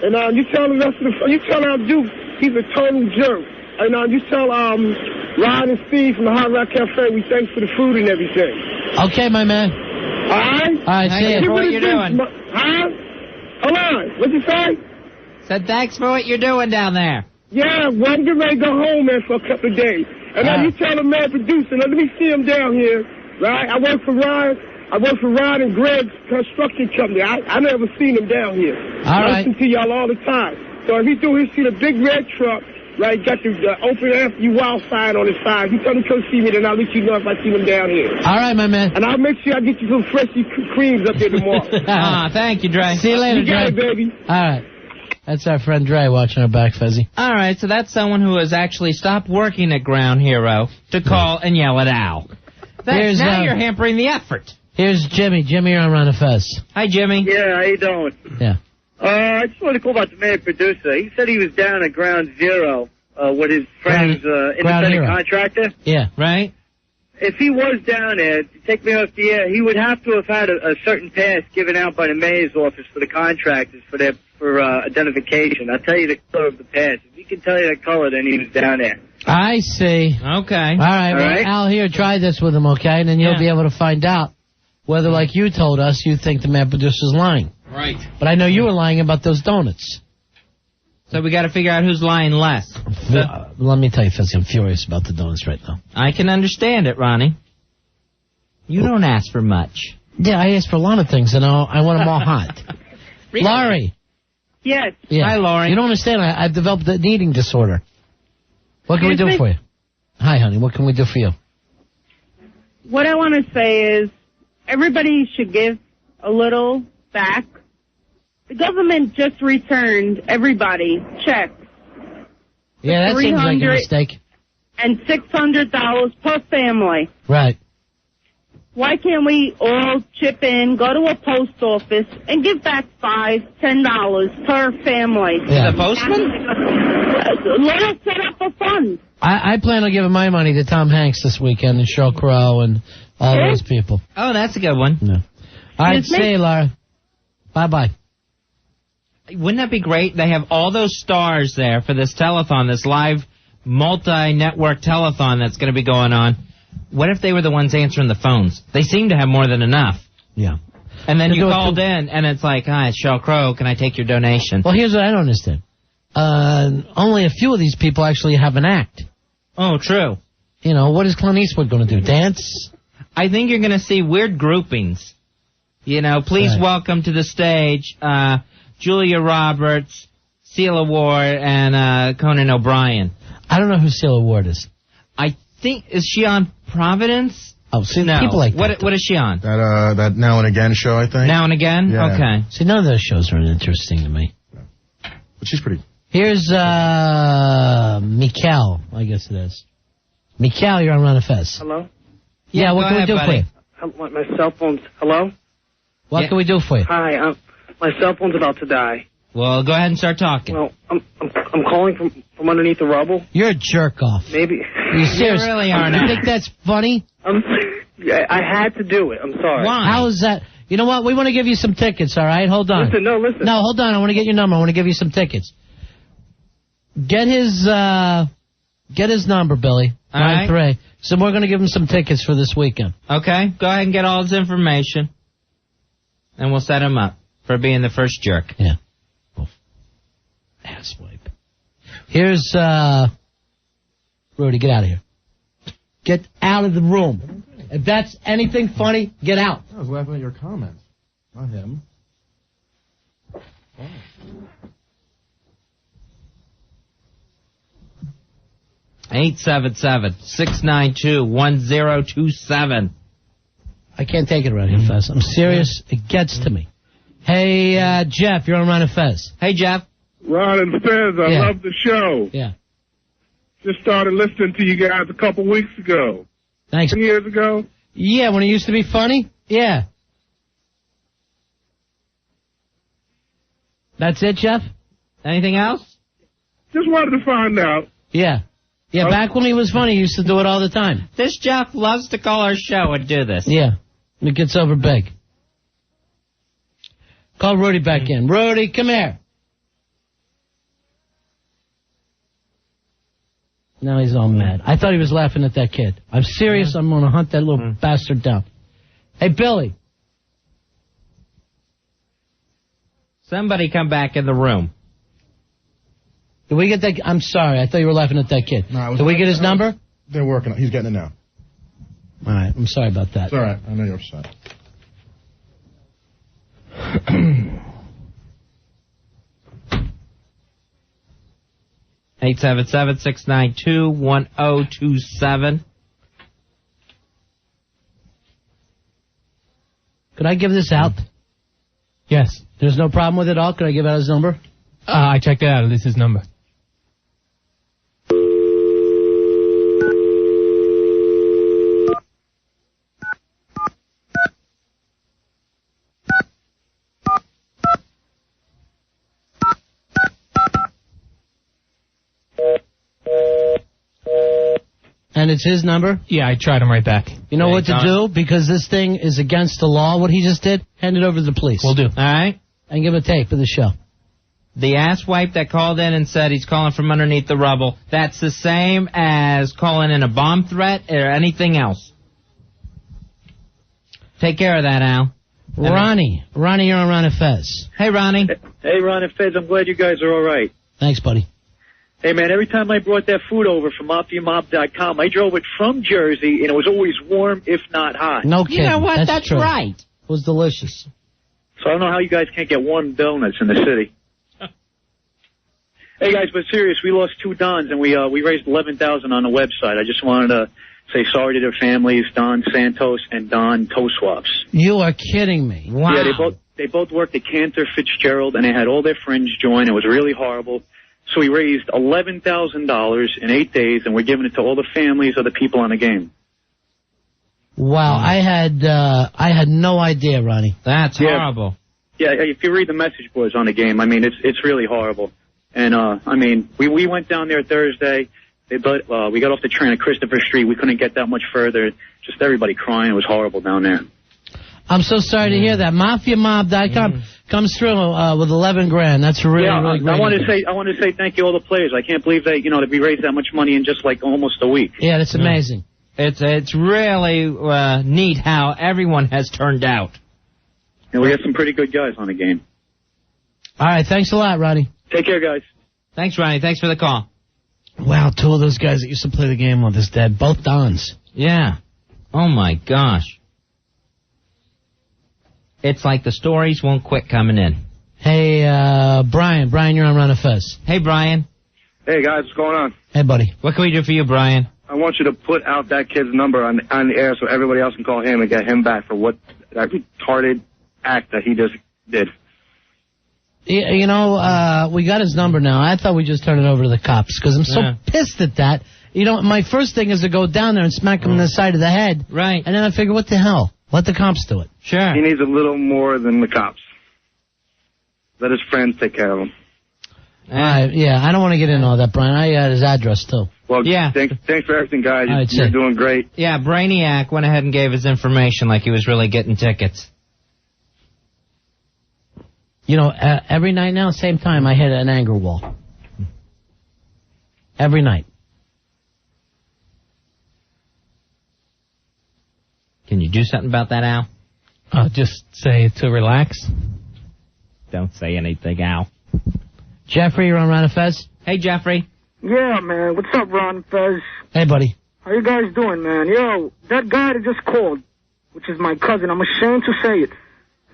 And you tell the rest of you tell our Duke he's a total jerk. And you tell Rod and Steve from the Hard Rock Cafe we thanks for the food and everything. Okay, my man. All right? All right, see you. For what you're doing. Huh? Hold on. What'd you say? Said thanks for what you're doing down there. Yeah, well, I'm getting ready to go home, man, for a couple of days. And now you tell the man producer, let me see him down here, right? I work for Rod and Greg's construction company. I never seen him down here. I listen to y'all all the time. So if he do, he'll see the big red truck, right? Got the open after you wild sign on his side. You tell him to come see me, then I'll let you know if I see him down here. All right, my man. And I'll make sure I get you some freshy creams up there tomorrow. Thank you, Dre. See you later, You got it, Dre. baby. All right. That's our friend Dre watching our back, Fezzy. All right, so that's someone who has actually stopped working at Ground Hero to call and yell at Al. Now you're hampering the effort. Here's Jimmy. Jimmy, you're on Ron and Fez. Hi, Jimmy. Yeah, how you doing? Yeah. I just wanted to call about the mayor producer. He said he was down at Ground Zero with his friend's independent contractor. Yeah. Right. if he was down there, to take me off the air, he would have to have had a certain pass given out by the mayor's office for the contractors for identification. I'll tell you the color of the pass. If he can tell you the color, then he was down there. I see. Okay. All right. Well, right. Al, here, try this with him, okay? And then you'll be able to find out whether, like you told us, you think the man producer's lying. Right. But I know you were lying about those donuts. So we got to figure out who's lying less. Let me tell you, Fezzi, I'm furious about the donuts right now. I can understand it, Ronnie. You don't ask for much. Yeah, I asked for a lot of things, and I want them all hot. Really? Laurie. Yes. Yeah. Hi, Laurie. You don't understand. I've developed an eating disorder. What can we do for you? Hi, honey. What can we do for you? What I want to say is everybody should give a little back. The government just returned everybody checks. Yeah, that seems like a mistake. And $600 per family. Right. Why can't we all chip in, go to a post office, and give back $5, $10 per family? Yeah. The postman? Let us set up a fund. I plan on giving my money to Tom Hanks this weekend and Sheryl Crow and all those people. Oh, that's a good one. Yeah. All right, see you, Laura. Bye-bye. Wouldn't that be great? They have all those stars there for this telethon, this live multi-network telethon that's going to be going on. What if they were the ones answering the phones? They seem to have more than enough. Yeah. And then you called in, and it's like, hi, it's Sheryl Crow. Can I take your donation? Well, here's what I don't understand. Only a few of these people actually have an act. Oh, true. You know, what is Clint Eastwood going to do? Dance? I think you're going to see weird groupings. You know, please welcome to the stage Julia Roberts, Celia Ward, and Conan O'Brien. I don't know who Celia Ward is. I think, is she on Providence? Oh, see, no. people like that. What is she on? That Now and Again show, I think. Now and Again? Yeah. Okay. See, none of those shows are interesting to me. But she's pretty... Here's Mikal, I guess it is. Mikal, you're on Ron and Fez. Hello? Yeah, what can we do for you? My cell phone's... Hello? What can we do for you? Hi, my cell phone's about to die. Well, go ahead and start talking. Well, I'm calling from underneath the rubble. You're a jerk off. Maybe. You serious? You really are. You think that's funny? I had to do it. I'm sorry. Why? How is that? You know what? We want to give you some tickets, all right? Hold on. Listen. No, hold on. I want to get your number. I want to give you some tickets. Get his number, Billy. All right. 9-3. So we're going to give him some tickets for this weekend. Okay. Go ahead and get all his information. And we'll set him up for being the first jerk. Yeah. Asswipe. Here's, Rudy, get out of here. Get out of the room. If that's anything funny, get out. I was laughing at your comments, not him. 877-692-1027. I can't take it around here, Fez. I'm serious. It gets to me. Hey, Jeff, you're on Ron and Fez. Hey, Jeff. Ron and Fez, I love the show. Yeah. Just started listening to you guys a couple weeks ago. Thanks. 10 years ago? Yeah, when it used to be funny? Yeah. That's it, Jeff? Anything else? Just wanted to find out. Yeah. Yeah, back when he was funny, he used to do it all the time. This Jeff loves to call our show and do this. Yeah. It gets over big. Call Rudy back in. Rudy, come here. Now he's all mad. I thought he was laughing at that kid. I'm serious. I'm going to hunt that little bastard down. Hey, Billy. Somebody come back in the room. Did we get that? I'm sorry. I thought you were laughing at that kid. No, Did we get his number? They're working on it. He's getting it now. All right. I'm sorry about that. It's all right. I know you're upset. Eight 877-692-1027. Could I give this out? Yes. There's no problem with it all? Could I give out his number? I checked it out. This is his number. And it's his number? Yeah, I tried him right back. You know what to do? Because this thing is against the law, what he just did, hand it over to the police. We'll do. All right. And give a tape of the show. The asswipe that called in and said he's calling from underneath the rubble, that's the same as calling in a bomb threat or anything else. Take care of that, Al. Ronnie, you're on Ron and Fez. Hey, Ronnie. Hey, Ron and Fez, I'm glad you guys are all right. Thanks, buddy. Hey, man, every time I brought that food over from MafiaMob.com, I drove it from Jersey, and it was always warm, if not hot. No kidding. You know what? That's true. right. It was delicious. So I don't know how you guys can't get warm donuts in the city. Hey, guys, but serious, we lost 2 Dons, and we raised $11,000 on the website. I just wanted to say sorry to their families, Don Santos and Don Toe Swaps. You are kidding me. Wow. Yeah, they both worked at Cantor Fitzgerald, and they had all their friends join. It was really horrible. So we raised $11,000 in 8 days, and we're giving it to all the families of the people on the game. Wow, I had no idea, Ronnie. That's horrible. Yeah, if you read the message boards on the game, I mean, it's really horrible. And, I mean, we went down there Thursday. We got off the train at Christopher Street. We couldn't get that much further. Just everybody crying. It was horrible down there. I'm so sorry to hear that. MafiaMob.com comes through with $11,000. That's really, really great. I want to say thank you all the players. I can't believe that that we raised that much money in just like almost a week. Yeah, that's amazing. It's really neat how everyone has turned out. And we got some pretty good guys on the game. All right, thanks a lot, Ronnie. Take care, guys. Thanks, Ronnie. Thanks for the call. Wow, 2 of those guys that used to play the game with us dead. Both Dons. Yeah. Oh, my gosh. It's like the stories won't quit coming in. Hey, Brian. Brian, you're on Ron and Fez. Hey, Brian. Hey, guys, what's going on? Hey, buddy. What can we do for you, Brian? I want you to put out that kid's number on the air so everybody else can call him and get him back for what that retarded act that he just did. You know, we got his number now. I thought we just turned it over to the cops because I'm so pissed at that. You know, my first thing is to go down there and smack him in the side of the head. Right. And then I figure, what the hell? Let the cops do it. Sure. He needs a little more than the cops. Let his friends take care of him. Yeah, I don't want to get into all that, Brian. I got his address, too. Well, thanks for everything, guys. You're doing great. Yeah, Brainiac went ahead and gave his information like he was really getting tickets. You know, every night now, same time, I hit an anger wall. Every night. Can you do something about that, Al? Just say to relax. Don't say anything, Al. Jeffrey, you're on Ron and Fez? Hey, Jeffrey. Yeah, man. What's up, Ron Fez? Hey, buddy. How you guys doing, man? Yo, that guy that just called, which is my cousin, I'm ashamed to say it.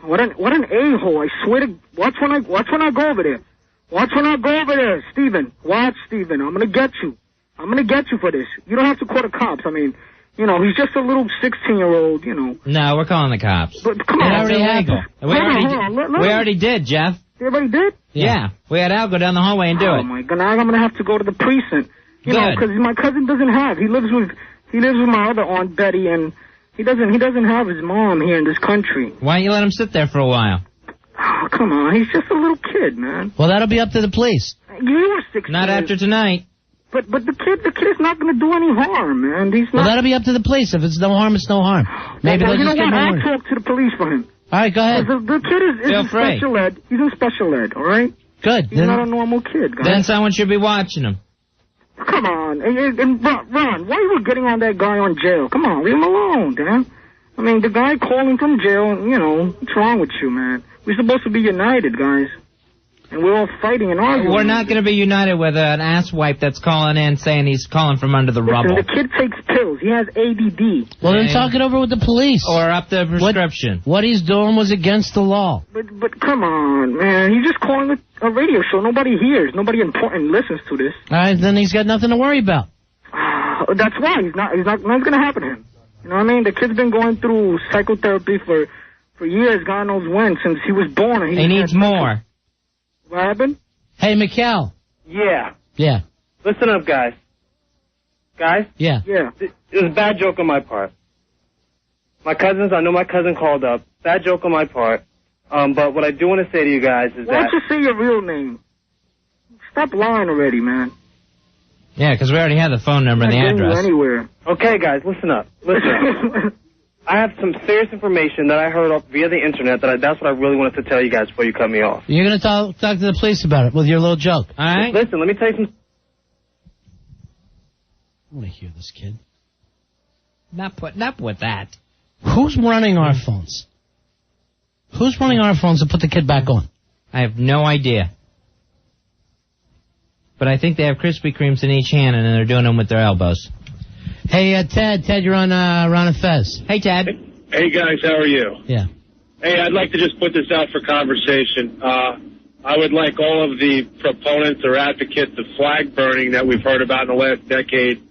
What an a-hole, I swear to... Watch when I go over there. Watch when I go over there, Steven. Watch, Steven. I'm gonna get you. I'm gonna get you for this. You don't have to call the cops. I mean, you know, he's just a little 16-year-old, you know. No, we're calling the cops. But come on. We already did, Jeff. You already did? Yeah. We had Al go down the hallway and do it. Oh, my God. Now I'm gonna have to go to the precinct. You know, because my cousin doesn't have. He lives with my other Aunt Betty, and he doesn't have his mom here in this country. Why don't you let him sit there for a while? Oh, come on. He's just a little kid, man. Well, that'll be up to the police. You were 16. Not after tonight. But the kid's not going to do any harm, man. He's not. Well, that'll be up to the police. If it's no harm, it's no harm. Maybe well, they'll just get more. I'll talk to the police for him. All right, go ahead. The kid is in special ed. He's in special ed, all right? Good. He's not a normal kid, guys. Then someone should be watching him. Come on. And Ron, why are you getting on that guy on jail? Come on, leave him alone, Dan. I mean, the guy calling from jail, you know, what's wrong with you, man? We're supposed to be united, guys. And we're all fighting and arguing. We're not going to be united with an asswipe that's calling in saying he's calling from under the rubble. The kid takes pills. He has ADD. Well, then talk it over with the police. Or up the prescription. What he's doing was against the law. But come on, man. He's just calling a radio show. Nobody hears. Nobody important listens to this. All right, then he's got nothing to worry about. That's why. Nothing's going to happen to him. You know what I mean? The kid's been going through psychotherapy for years, God knows when, since he was born. And he needs more. What happened? Hey, Mikhail. Yeah. Yeah. Listen up, guys. Guys? Yeah. Yeah. It was a bad joke on my part. I know my cousin called up. Bad joke on my part. But what I do want to say to you guys is Why don't you say your real name? Stop lying already, man. Yeah, because we already have the phone number and the address. Anywhere. Okay, guys, listen up. Listen. I have some serious information that I heard via the internet that's what I really wanted to tell you guys before you cut me off. You're going to talk to the police about it with your little joke. All right. Listen, let me tell you some... I want to hear this kid. Not putting up with that. Who's running our phones? Who's running our phones to put the kid back on? I have no idea. But I think they have Krispy Kremes in each hand, and they're doing them with their elbows. Hey, Ted. Ted, you're on Ron and Fez. Hey, Ted. Hey, guys, how are you? Yeah. Hey, I'd like to just put this out for conversation. I would like all of the proponents or advocates of flag burning that we've heard about in the last decade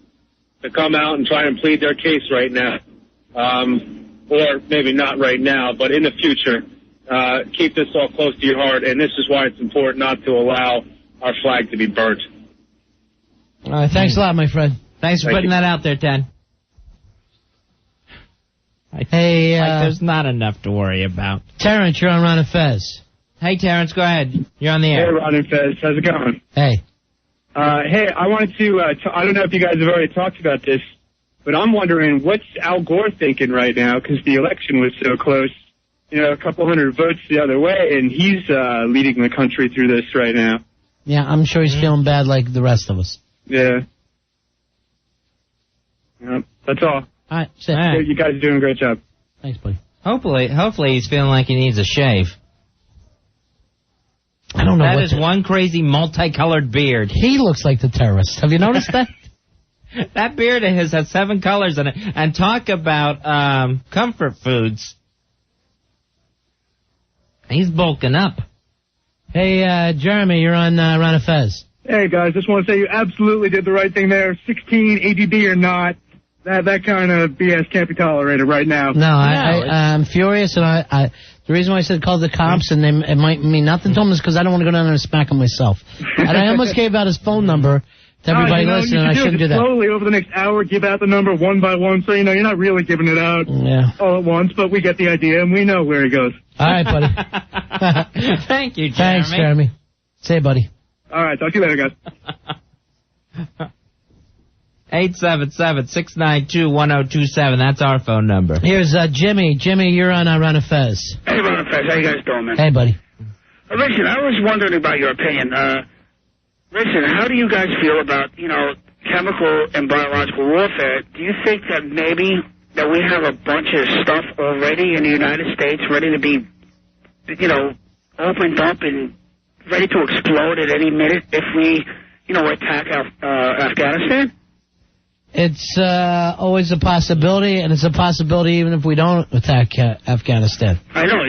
to come out and try and plead their case right now. Or maybe not right now, but in the future. Keep this all close to your heart, and this is why it's important not to allow our flag to be burnt. All right, thanks a lot, my friend. Thanks for putting that out there, Ted. Hey, there's not enough to worry about. Terrence, you're on Ron and Fez. Hey, Terrence, go ahead. You're on the air. Hey, Ron and Fez. How's it going? Hey. Hey, I wanted to, I don't know if you guys have already talked about this, but I'm wondering, what's Al Gore thinking right now? Because the election was so close. You know, a couple hundred votes the other way, and he's leading the country through this right now. Yeah, I'm sure he's feeling bad like the rest of us. Yeah. Yep, that's all. All right, you guys are doing a great job. Thanks, buddy. Hopefully he's feeling like he needs a shave. I don't know. That is one crazy multicolored beard. He looks like the terrorist. Have you noticed that? That beard of his has 7 colors in it. And talk about comfort foods. He's bulking up. Hey, Jeremy, you're on Ron and Fez. Hey, guys, just want to say you absolutely did the right thing there. 16, ADD or not, that kind of BS can't be tolerated right now. No, I'm furious, and I the reason why I said call the cops and it might mean nothing to them is because I don't want to go down there and smack him myself. And I almost gave out his phone number to everybody listening, and I shouldn't do that. Slowly, over the next hour, give out the number one by one, so you're not really giving it out all at once, but we get the idea, and we know where he goes. All right, buddy. Thank you, Jeremy. Thanks, Jeremy. Say, buddy. All right, talk to you later, guys. 877-692-1027. That's our phone number. Here's Jimmy. Jimmy, you're on Ron and Fez. Hey, Ron and Fez. How you guys doing, man? Hey, buddy. Listen, I was wondering about your opinion. Listen, how do you guys feel about, chemical and biological warfare? Do you think that maybe that we have a bunch of stuff already in the United States ready to be, opened up and ready to explode at any minute if we, attack Afghanistan? It's always a possibility, and it's a possibility even if we don't attack Afghanistan. I know. As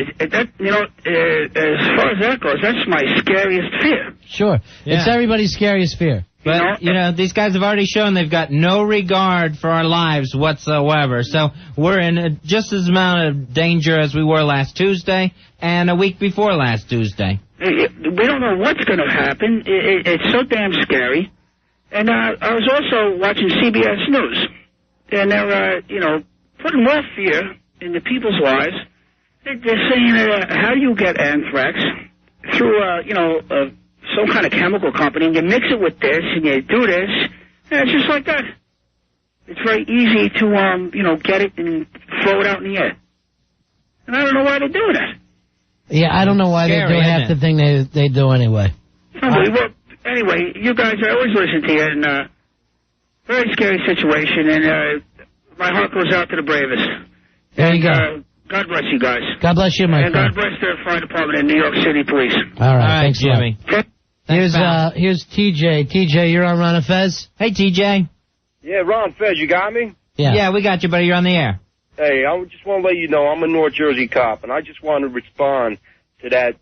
far as that goes, that's my scariest fear. Sure. Yeah. It's everybody's scariest fear. But, these guys have already shown they've got no regard for our lives whatsoever. So we're in just as amount of danger as we were last Tuesday and a week before last Tuesday. We don't know what's going to happen. It's so damn scary. And I was also watching CBS News, and they're, putting more fear in the people's lives. They're saying, how do you get anthrax through, some kind of chemical company, and you mix it with this, and you do this, and it's just like that. It's very easy to, get it and throw it out in the air. And I don't know why they're doing that. Yeah, I don't know why they do half the thing they do anyway. Well, anyway, you guys, I always listen to you, and very scary situation, and my heart goes out to the bravest. There you go. God bless you guys. God bless you, my and friend. God bless the fire department and New York City Police. All right, thanks, Jimmy. Here's TJ. TJ, you're on Ron and Fez. Hey, TJ. Yeah, Ron Fez, you got me? Yeah, we got you, buddy. You're on the air. Hey, I just want to let you know I'm a North Jersey cop, and I just want to respond to that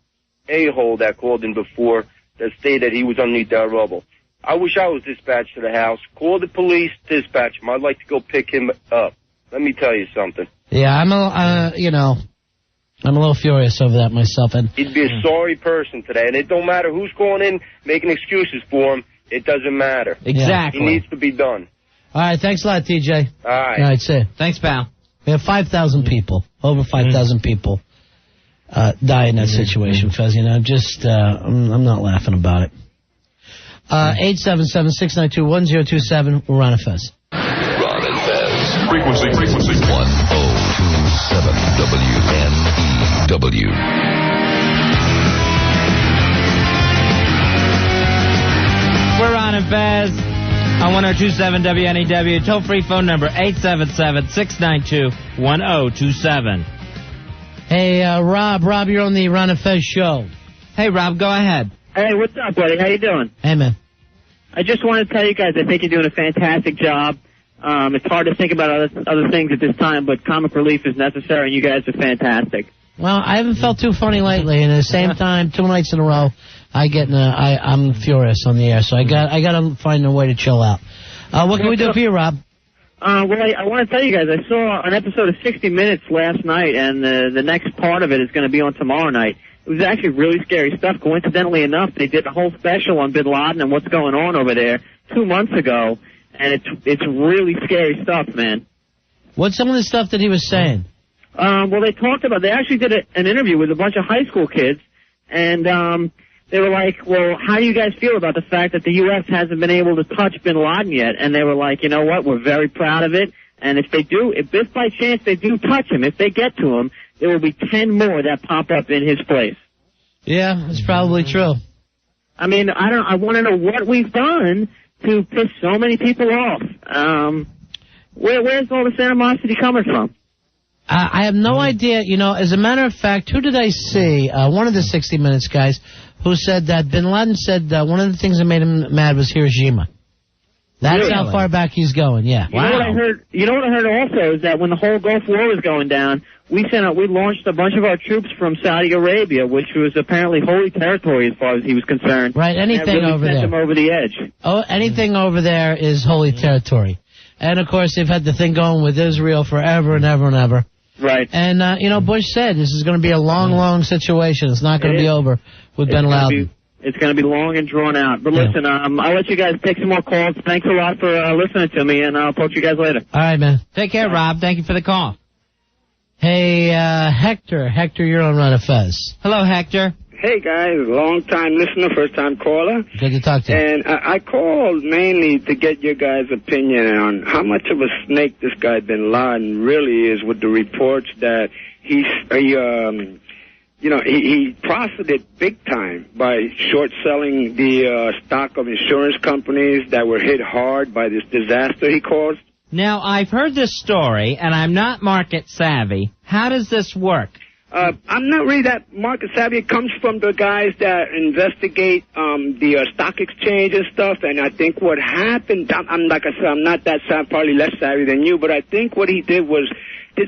a-hole that called in before that stated he was underneath that rubble. I wish I was dispatched to the house. Call the police, dispatch him. I'd like to go pick him up. Let me tell you something. Yeah, I'm a little furious over that myself. And he'd be a sorry person today, and it don't matter who's going in making excuses for him. It doesn't matter. Exactly. He needs to be done. All right, thanks a lot, TJ. All right. All right, see you. Thanks, pal. We have 5,000 people, over 5,000 people die in that situation, Fez. I'm not laughing about it. 877-692-1027. We're on a Fez. Ron and Fez. Frequency 1027 WNEW. We're on and Fez on 1027 WNEW. Toll-free phone number 877-692-1027. Hey, Rob, you're on the Ron and Fez show. Hey, Rob, go ahead. Hey, what's up, buddy? How you doing? Hey, man. I just want to tell you guys I think you're doing a fantastic job. It's hard to think about other things at this time, but comic relief is necessary, and you guys are fantastic. Well, I haven't felt too funny lately, and at the same time, 2 nights in a row, I'm furious on the air, so I got to find a way to chill out. What can we do for you, Rob? Well, I want to tell you guys, I saw an episode of 60 Minutes last night, and the next part of it is going to be on tomorrow night. It was actually really scary stuff. Coincidentally enough, they did a whole special on Bin Laden and what's going on over there 2 months ago, and it's really scary stuff, man. What's some of the stuff that he was saying? Well, they actually did an interview with a bunch of high school kids, and they were like, well, how do you guys feel about the fact that the U.S. hasn't been able to touch Bin Laden yet? And they were like, you know what, we're very proud of it, and if by chance they do touch him, if they get to him, there will be 10 more that pop up in his place. Yeah, that's probably true. I mean, I want to know what we've done to piss so many people off. Where's all this animosity coming from? I have no idea. You know, as a matter of fact, who did I see? One of the 60 Minutes guys who said that Bin Laden said one of the things that made him mad was Hiroshima. That's really? How far back he's going, yeah. You know what I heard? You know what I heard also is that when the whole Gulf War was going down, we launched a bunch of our troops from Saudi Arabia, which was apparently holy territory as far as he was concerned. Right, anything really over sent there. Them over the edge. Oh, anything over there is holy territory. And of course, they've had the thing going with Israel forever and ever and ever. Right. And you know, Bush said this is going to be a long, long situation. It's not going to be over with Bin Laden. It's going to be long and drawn out. But listen, I'll let you guys take some more calls. Thanks a lot for listening to me, and I'll talk to you guys later. All right, man. Take care, Rob. Thank you for the call. Hey, Hector. Hector, you're on Ron and Fez. Hello, Hector. Hey, guys. Long-time listener, first-time caller. Good to talk to you. And I called mainly to get your guys' opinion on how much of a snake this guy Bin Laden really is with the reports that he profited big time by short-selling the stock of insurance companies that were hit hard by this disaster he caused. Now, I've heard this story, and I'm not market savvy. How does this work? I'm not really that market savvy. It comes from the guys that investigate the stock exchange and stuff, and I think what happened, like I said, I'm not that savvy, probably less savvy than you, but I think what he did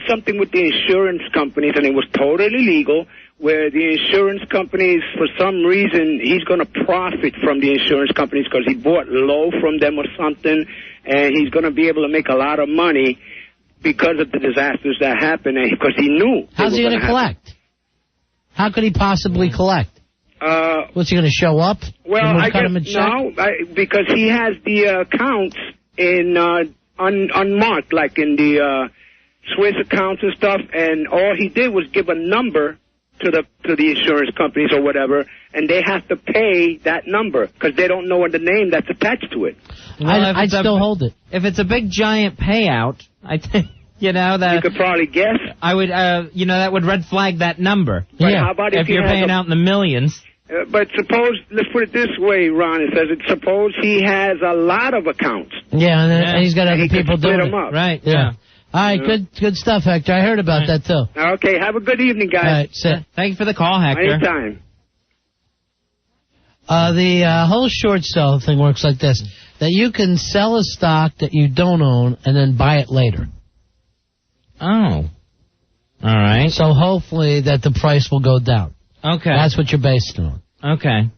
something with the insurance companies, and it was totally legal, where the insurance companies, for some reason, he's going to profit from the insurance companies because he bought low from them or something, and he's going to be able to make a lot of money because of the disasters that happened, and because he knew. How's he going to collect? How could he possibly collect? What's he going to show up? Well, I guess no, because he has the accounts in unmarked, like in the Swiss accounts and stuff, and all he did was give a number to the insurance companies or whatever, and they have to pay that number because they don't know the name that's attached to it. Well, I'd still hold it. If it's a big giant payout, I think that you could probably guess. I would, that would red flag that number. But how about if you're paying out in the millions? But suppose, let's put it this way, Ron. It says, suppose he has a lot of accounts. Yeah, and he's got other people doing them up. Right. Yeah. All right, good stuff, Hector. I heard about that, too. Okay, have a good evening, guys. All right, sit. Thank you for the call, Hector. Anytime. The whole short sell thing works like this, that you can sell a stock that you don't own and then buy it later. Oh. All right. So hopefully that the price will go down. Okay. That's what you're based on. Okay.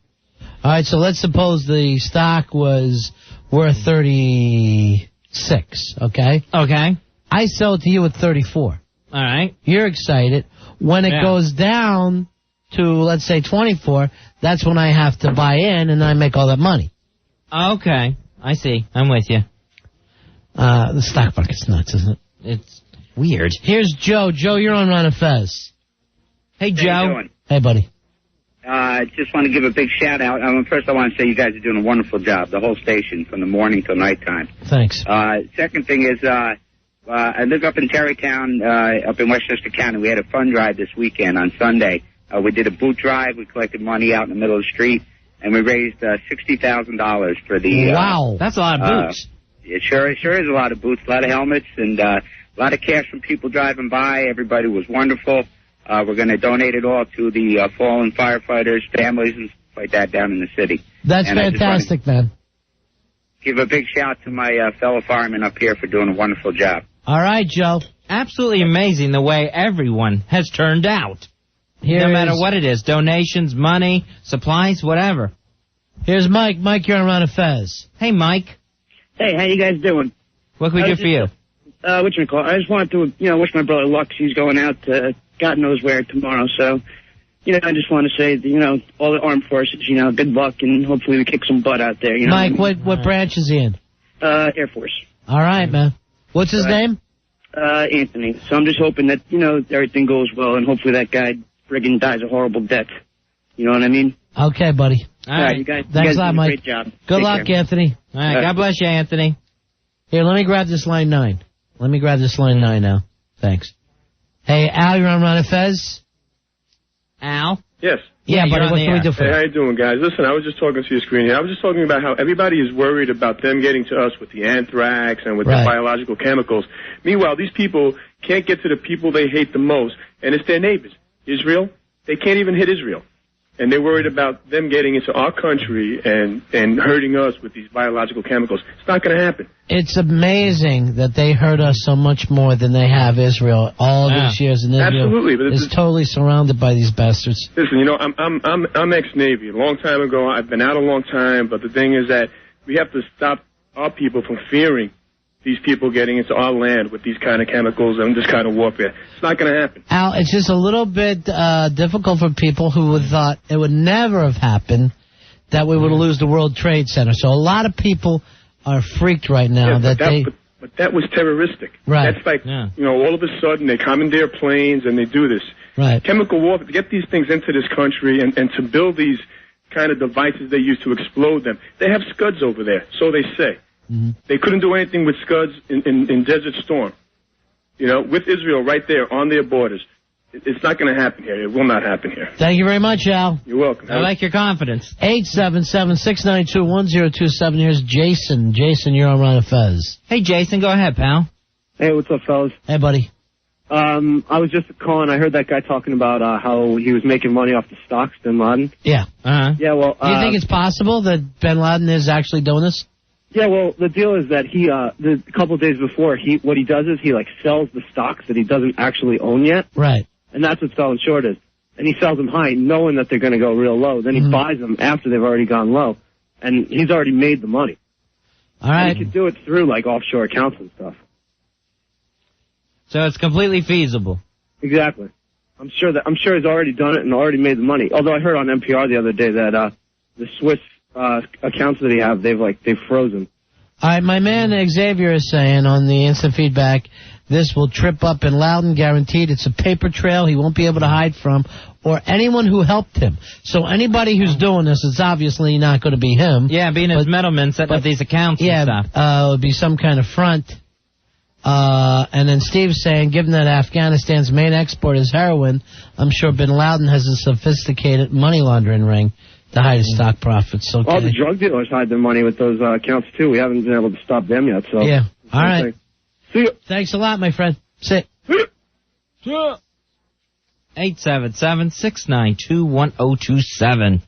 All right, so let's suppose the stock was worth 36, okay? Okay. I sell it to you at 34. All right. You're excited. When it goes down to, let's say, 24, that's when I have to buy in and I make all that money. Okay. I see. I'm with you. The stock market's nuts, isn't it? It's weird. Here's Joe. Joe, you're on Ron and Fez. Hey, Joe. Hey, buddy. Just want to give a big shout out. First, I want to say you guys are doing a wonderful job, the whole station, from the morning till nighttime. Thanks. Second thing is, I live up in Tarrytown, up in Westchester County. We had a fun drive this weekend on Sunday. We did a boot drive. We collected money out in the middle of the street, and we raised $60,000 for the. Wow, that's a lot of boots. It sure is a lot of boots, a lot of helmets, and a lot of cash from people driving by. Everybody was wonderful. We're going to donate it all to the fallen firefighters, families, and stuff like that down in the city. That's fantastic, man. Give a big shout to my fellow firemen up here for doing a wonderful job. All right, Joe. Absolutely amazing the way everyone has turned out. No matter what it is, donations, money, supplies, whatever. Here's Mike. Mike, you're on Ron and Fez. Hey, Mike. Hey, how you guys doing? What can we do for you? Whatchamacallit? I just wanted to, wish my brother luck. He's going out to God knows where tomorrow. So, I just want to say, all the armed forces, good luck, and hopefully we kick some butt out there. Mike, what branch is he in? Air Force. All right, man. What's his name? Anthony. So I'm just hoping that, everything goes well, and hopefully that guy friggin' dies a horrible death. You know what I mean? Okay, buddy. All right, you guys. Thanks a lot, Mike. Great job. Good luck, care. Anthony. All right, God bless you, Anthony. Here, let me grab this line 9. Let me grab this line 9 now. Thanks. Hey, Al, you're on Ron and Fez? Al? Yes. Yeah, buddy, what can we do for you? Hey, how you doing, guys? Listen, I was just talking to your screen here. I was just talking about how everybody is worried about them getting to us with the anthrax and with the biological chemicals. Meanwhile, these people can't get to the people they hate the most, and it's their neighbors. Israel, they can't even hit Israel. And they're worried about them getting into our country and hurting us with these biological chemicals. It's not going to happen. It's amazing that they hurt us so much more than they have Israel all these years. And Israel absolutely, but is totally surrounded by these bastards. Listen, I'm ex-Navy. A long time ago, I've been out a long time, but the thing is that we have to stop our people from fearing these people getting into our land with these kind of chemicals and this kind of warfare. It's not going to happen. Al, it's just a little bit difficult for people who would thought it would never have happened that we would lose the World Trade Center. So a lot of people are freaked right now but that was terroristic. Right. That's like, all of a sudden they commandeer planes and they do this. Right. Chemical warfare, to get these things into this country and to build these kind of devices they use to explode them. They have Scuds over there, so they say. Mm-hmm. They couldn't do anything with Scuds in Desert Storm. With Israel right there on their borders. It's not going to happen here. It will not happen here. Thank you very much, Al. You're welcome. I like your confidence. 877-692-1027. Here's Jason. Jason, you're on Ron and Fez. Hey, Jason, go ahead, pal. Hey, what's up, fellas? Hey, buddy. I was just calling. I heard that guy talking about how he was making money off the stocks, Bin Laden. Yeah. Uh-huh. Yeah, well... Do you think it's possible that Bin Laden is actually doing this? Yeah, well, the deal is that he, the couple of days before, what he does is he, sells the stocks that he doesn't actually own yet. Right. And that's what selling short is. And he sells them high, knowing that they're going to go real low. Then he buys them after they've already gone low. And he's already made the money. All right. And he could do it through, offshore accounts and stuff. So it's completely feasible. Exactly. I'm sure he's already done it and already made the money. Although I heard on NPR the other day that, the Swiss, accounts that he have, they've frozen. All right, my man Xavier is saying on the instant feedback, this will trip up Bin Laden, guaranteed. It's a paper trail he won't be able to hide from, or anyone who helped him. So anybody who's doing this, it's obviously not going to be him. Yeah, being his middleman, setting up these accounts and stuff. It would be some kind of front. And then Steve's saying, given that Afghanistan's main export is heroin, I'm sure Bin Laden has a sophisticated money laundering ring to hide his stock profits. Okay. All the drug dealers hide their money with those accounts, too. We haven't been able to stop them yet. So yeah. All right. See you. Thanks a lot, my friend. Sit. 877-692-1027.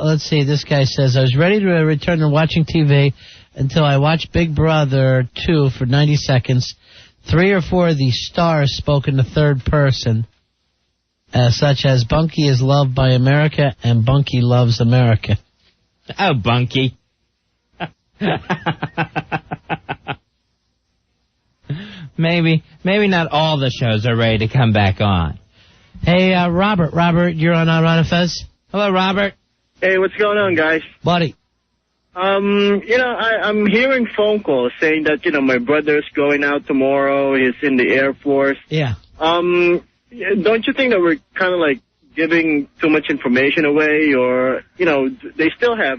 Let's see. This guy says, I was ready to return to watching TV until I watched Big Brother 2 for 90 seconds. 3 or 4 of the stars spoke in the third person, such as Bunky is loved by America and Bunky loves America. Oh, Bunky. Maybe not all the shows are ready to come back on. Hey, Robert. Robert, you're on Ron and Fez. Hello, Robert. Hey, what's going on, guys? Buddy. I'm hearing phone calls saying that, my brother's going out tomorrow. He's in the Air Force. Yeah. don't you think that we're kind of like giving too much information away, or, you know, they still have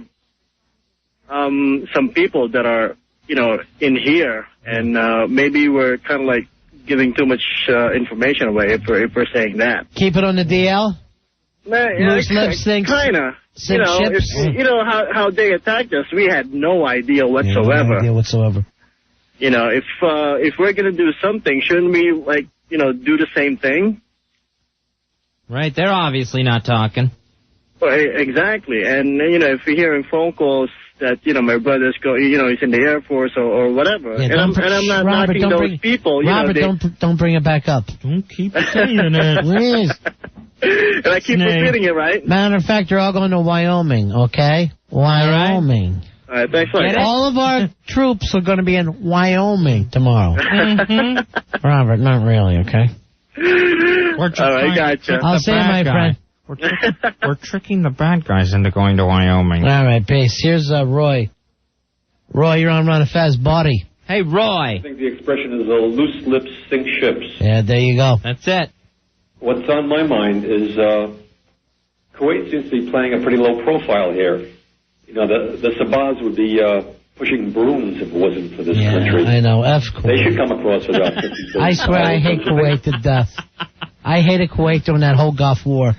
some people that are, you know, in here, and maybe we're kind of like giving too much information away if we're saying that. Keep it on the DL? Loose lips, things. Kind of. You know, you know how they attacked us, we had no idea whatsoever. Yeah, no idea whatsoever. You know, if we're going to do something, shouldn't we, like, you know, do the same thing? Right, they're obviously not talking. Well, exactly. And, you know, if you're hearing phone calls that, you know, my brother's you know, he's in the Air Force or whatever. Yeah, and I'm not knocking those people. Robert, don't bring it back up. Don't keep saying it. Please. And I keep repeating it, right? Matter of fact, you're all going to Wyoming, okay? Wyoming. All right, thanks a lot. All of our troops are going to be in Wyoming tomorrow. Robert, not really, okay? All right, gotcha. I'll see you, my friend. We're tricking the bad guys into going to Wyoming. All right, Pace. Here's Roy. Roy, you're on Ron and Fez. Body. Hey, Roy. I think the expression is loose lips sink ships. Yeah, there you go. That's it. What's on my mind is Kuwait seems to be playing a pretty low profile here. You know, the Sabahs would be pushing brooms if it wasn't for this country. I know. F Kuwait. They should come across with us. I swear I hate Kuwait to death. I hated Kuwait during that whole Gulf War.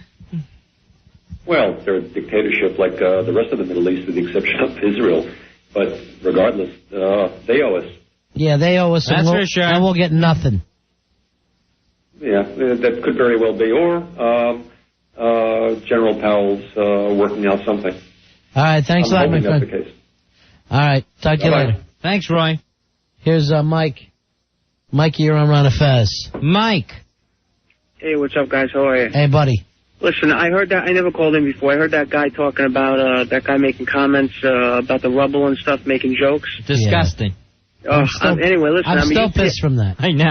Well, they're a dictatorship like the rest of the Middle East with the exception of Israel. But regardless, they owe us. Yeah, they owe us. That's for sure. And we'll get nothing. Yeah, that could very well be. Or General Powell's working out something. All right, thanks a lot, my friend. That's the case. All right, talk to you later. Thanks, Roy. Here's Mike. Mikey, you're on Ron and Fez. Mike. Hey, what's up, guys? How are you? Hey, buddy. Listen, I heard that. I never called in before. I heard that guy talking about that guy making comments about the rubble and stuff, making jokes. Disgusting. Yeah. Anyway, listen. I'm still pissed from that. I know.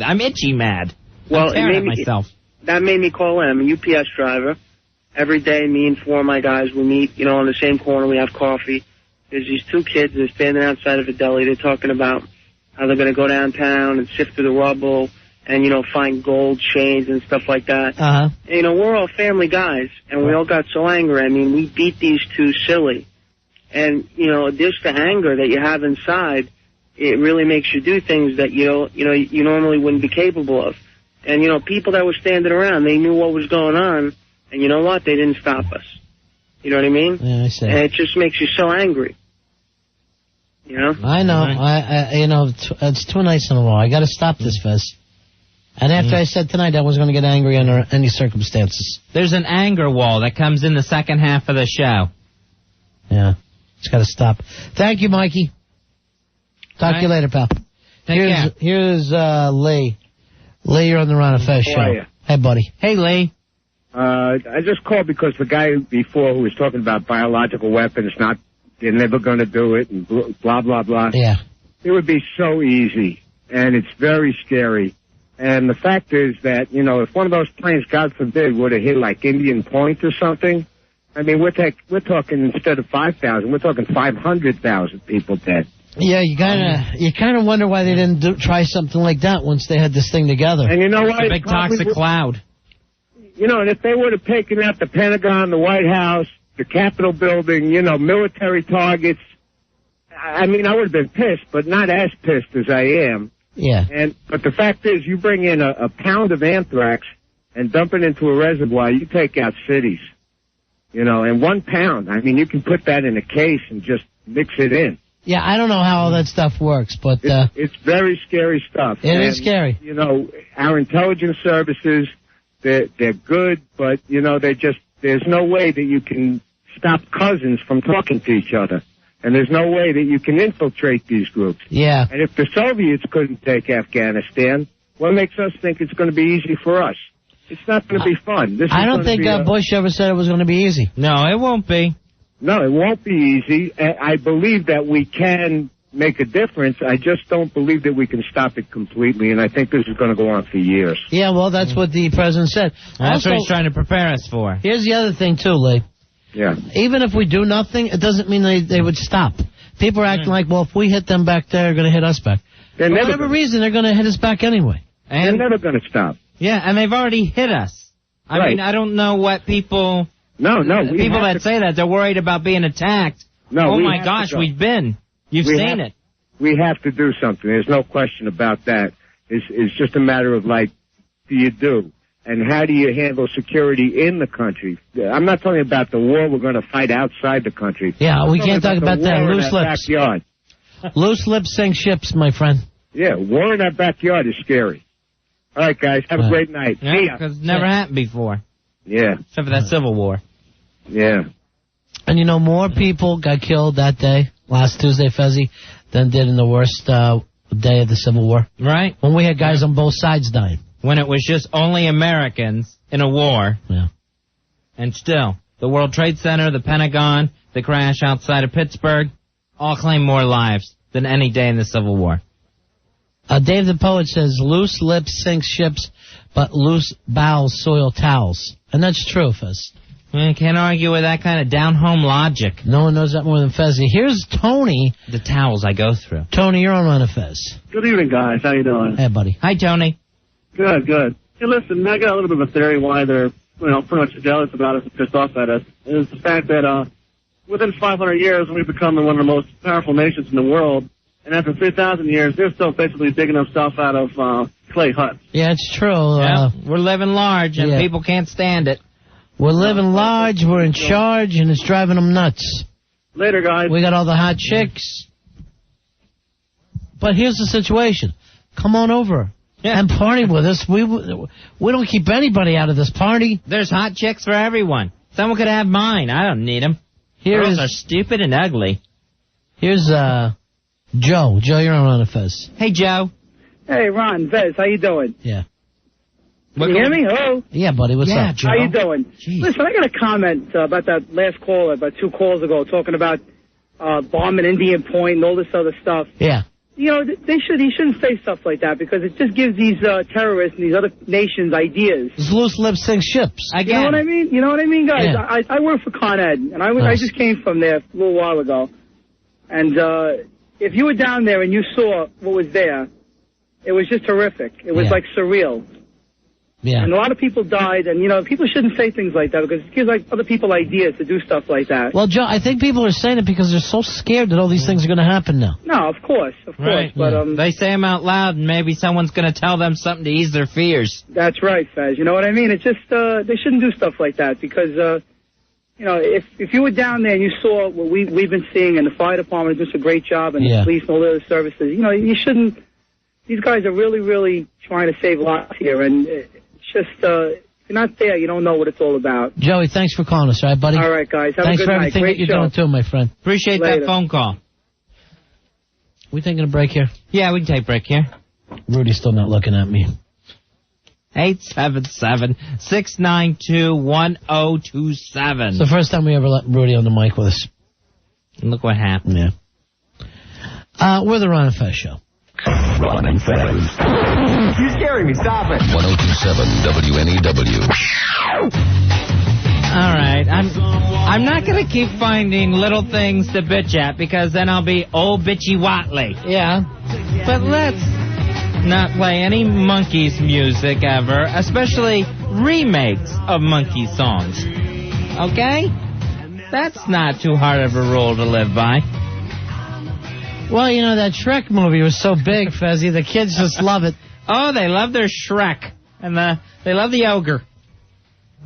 I'm itchy mad. Well, I'm tearing at myself. That made me call in. I'm a UPS driver. Every day, me and four of my guys, we meet, you know, on the same corner. We have coffee. There's these two kids. They're standing outside of a deli. They're talking about how they're going to go downtown and sift through the rubble and, you know, find gold chains and stuff like that. Uh-huh. And, you know, we're all family guys, and we all got so angry. I mean, we beat these two silly. And, you know, just the anger that you have inside, it really makes you do things that, you normally wouldn't be capable of. And, you know, people that were standing around, they knew what was going on, and you know what? They didn't stop us. You know what I mean? Yeah, I see. And it just makes you so angry. You know? I know. You know, it's too nice in a row. I got to stop this, Fez. And after I said tonight I wasn't going to get angry under any circumstances. There's an anger wall that comes in the second half of the show. Yeah. It's got to stop. Thank you, Mikey. Talk to you later, pal. Here's Lee. Lee, you're on the Ron and Fez show. How are you? Hey, buddy. Hey, Lee. I just called because the guy before who was talking about biological weapons, they're never going to do it, and blah, blah, blah. Yeah. It would be so easy, and it's very scary. And the fact is that, you know, if one of those planes, God forbid, would have hit like Indian Point or something, I mean, we're talking instead of 5,000, we're talking 500,000 people dead. Yeah, you kind of wonder why they didn't try something like that once they had this thing together. And you know what? A big toxic cloud. You know, and if they would have taken out the Pentagon, the White House, the Capitol building, you know, military targets, I mean, I would have been pissed, but not as pissed as I am. Yeah. But the fact is, you bring in a pound of anthrax and dump it into a reservoir, you take out cities. You know, and 1 pound, I mean, you can put that in a case and just mix it in. Yeah, I don't know how all that stuff works, but it's very scary stuff. It is scary. You know, our intelligence services, they're good, but you know, there's no way that you can stop cousins from talking to each other. And there's no way that you can infiltrate these groups. Yeah. And if the Soviets couldn't take Afghanistan, what makes us think it's going to be easy for us? It's not going to be fun. I don't think Bush ever said it was going to be easy. No, it won't be. No, it won't be easy. I believe that we can make a difference. I just don't believe that we can stop it completely, and I think this is going to go on for years. Yeah, well, that's what the president said. That's what he's trying to prepare us for. Here's the other thing, too, Lee. Yeah. Even if we do nothing, it doesn't mean they would stop. People are acting like, well, if we hit them back there, they're going to hit us back. For whatever reason, they're going to hit us back anyway. They're never going to stop. Yeah, and they've already hit us. I mean, I don't know what people... No. People that say that, they're worried about being attacked. No, oh, my gosh, we've been. You've seen it. We have to do something. There's no question about that. It's just a matter of, like, do you do? And how do you handle security in the country? I'm not talking about the war we're going to fight outside the country. Yeah, we can't talk about that. Loose lips. Backyard. Loose lips sink ships, my friend. Yeah, war in our backyard is scary. All right, guys, have a great night. Yeah, because it never happened before. Yeah. Except for that Civil War. Yeah. And you know, more people got killed that day, last Tuesday, Fezzi, than did in the worst day of the Civil War. Right. When we had guys on both sides dying. When it was just only Americans in a war. Yeah. And still, the World Trade Center, the Pentagon, the crash outside of Pittsburgh, all claim more lives than any day in the Civil War. Dave the Poet says, loose lips sink ships, but loose bowels soil towels. And that's true, Fez. I can't argue with that kind of down-home logic. No one knows that more than Fezzy. Here's Tony. The towels I go through. Tony, you're on Run of Fez. Good evening, guys. How you doing? Hey, buddy. Hi, Tony. Good. Hey, listen, I got a little bit of a theory why they're, pretty much jealous about us and pissed off at us. Is the fact that within 500 years, we've become one of the most powerful nations in the world. And after 3,000 years, they're still basically digging themselves out of clay huts. Yeah, it's true. We're living large, and people can't stand it. We're living large, we're in charge, and it's driving them nuts. Later, guys. We got all the hot chicks. But here's the situation. Come on over and party with us. We don't keep anybody out of this party. There's hot chicks for everyone. Someone could have mine. I don't need them. Girls are stupid and ugly. Here's Joe. Joe, you're on Run of Fez. Hey, Joe. Hey, Ron, Fez, how you doing? Yeah. Can you hear me? Hello? Yeah, buddy, what's up? Joe. How you doing? Jeez. Listen, I got a comment about that last call, about 2 calls ago, talking about bombing Indian Point and all this other stuff. Yeah. He shouldn't say stuff like that because it just gives these terrorists and these other nations ideas. These loose lips sink ships. You know what I mean? You know what I mean, guys? Yeah. I work for Con Ed, and I just came from there a little while ago. And if you were down there and you saw what was there, it was just horrific. It was like surreal. Yeah. And a lot of people died, and, people shouldn't say things like that because it gives other people ideas to do stuff like that. Well, Joe, I think people are saying it because they're so scared that all these things are going to happen now. No, of course. Right. But they say them out loud, and maybe someone's going to tell them something to ease their fears. That's right, Fez. You know what I mean? It's just they shouldn't do stuff like that because, if you were down there and you saw what we've been seeing, and the fire department does a great job, and the police and all the other services, you shouldn't. These guys are really, really trying to save lives here, and just, if you're not there, you don't know what it's all about. Joey, thanks for calling us, all right, buddy? All right, guys. Have thanks a good for night. everything Great that you're doing, too, my friend. Appreciate that phone call. We taking a break here? Yeah, we can take a break here. Rudy's still not looking at me. 877-692-1027. It's the first time we ever let Rudy on the mic with us. And look what happened. Yeah. We're the Ron and Fez Show. Ron and Fez. You're scaring me. Stop it. 102.7 WNEW. All right. I'm not going to keep finding little things to bitch at because then I'll be old bitchy Watley. Yeah. But let's not play any Monkees music ever, especially remakes of Monkey songs. Okay? That's not too hard of a rule to live by. Well, that Shrek movie was so big, Fezzy. The kids just love it. Oh, they love their Shrek. And they love the ogre.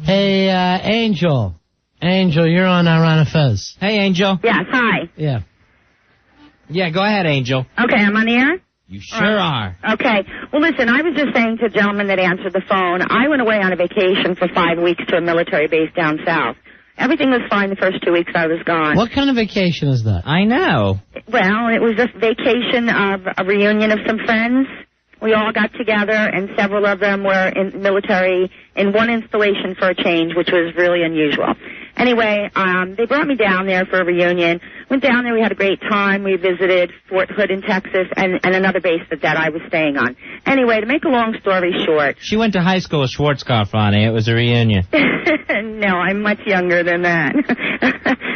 Hey, Angel. Angel, you're on our Ron and Fez. Hey, Angel. Yes, hi. Yeah. Yeah, go ahead, Angel. Okay, I'm on the air? You sure are. Okay. Well, listen, I was just saying to the gentleman that answered the phone, I went away on a vacation for 5 weeks to a military base down south. Everything was fine the first 2 weeks I was gone. What kind of vacation is that? I know. Well, it was a vacation of a reunion of some friends. We all got together, and several of them were in military in one installation for a change, which was really unusual. Anyway, they brought me down there for a reunion. Went down there, we had a great time. We visited Fort Hood in Texas and another base that I was staying on. Anyway, to make a long story short. She went to high school with Schwarzkopf, Ronnie. It was a reunion. No, I'm much younger than that.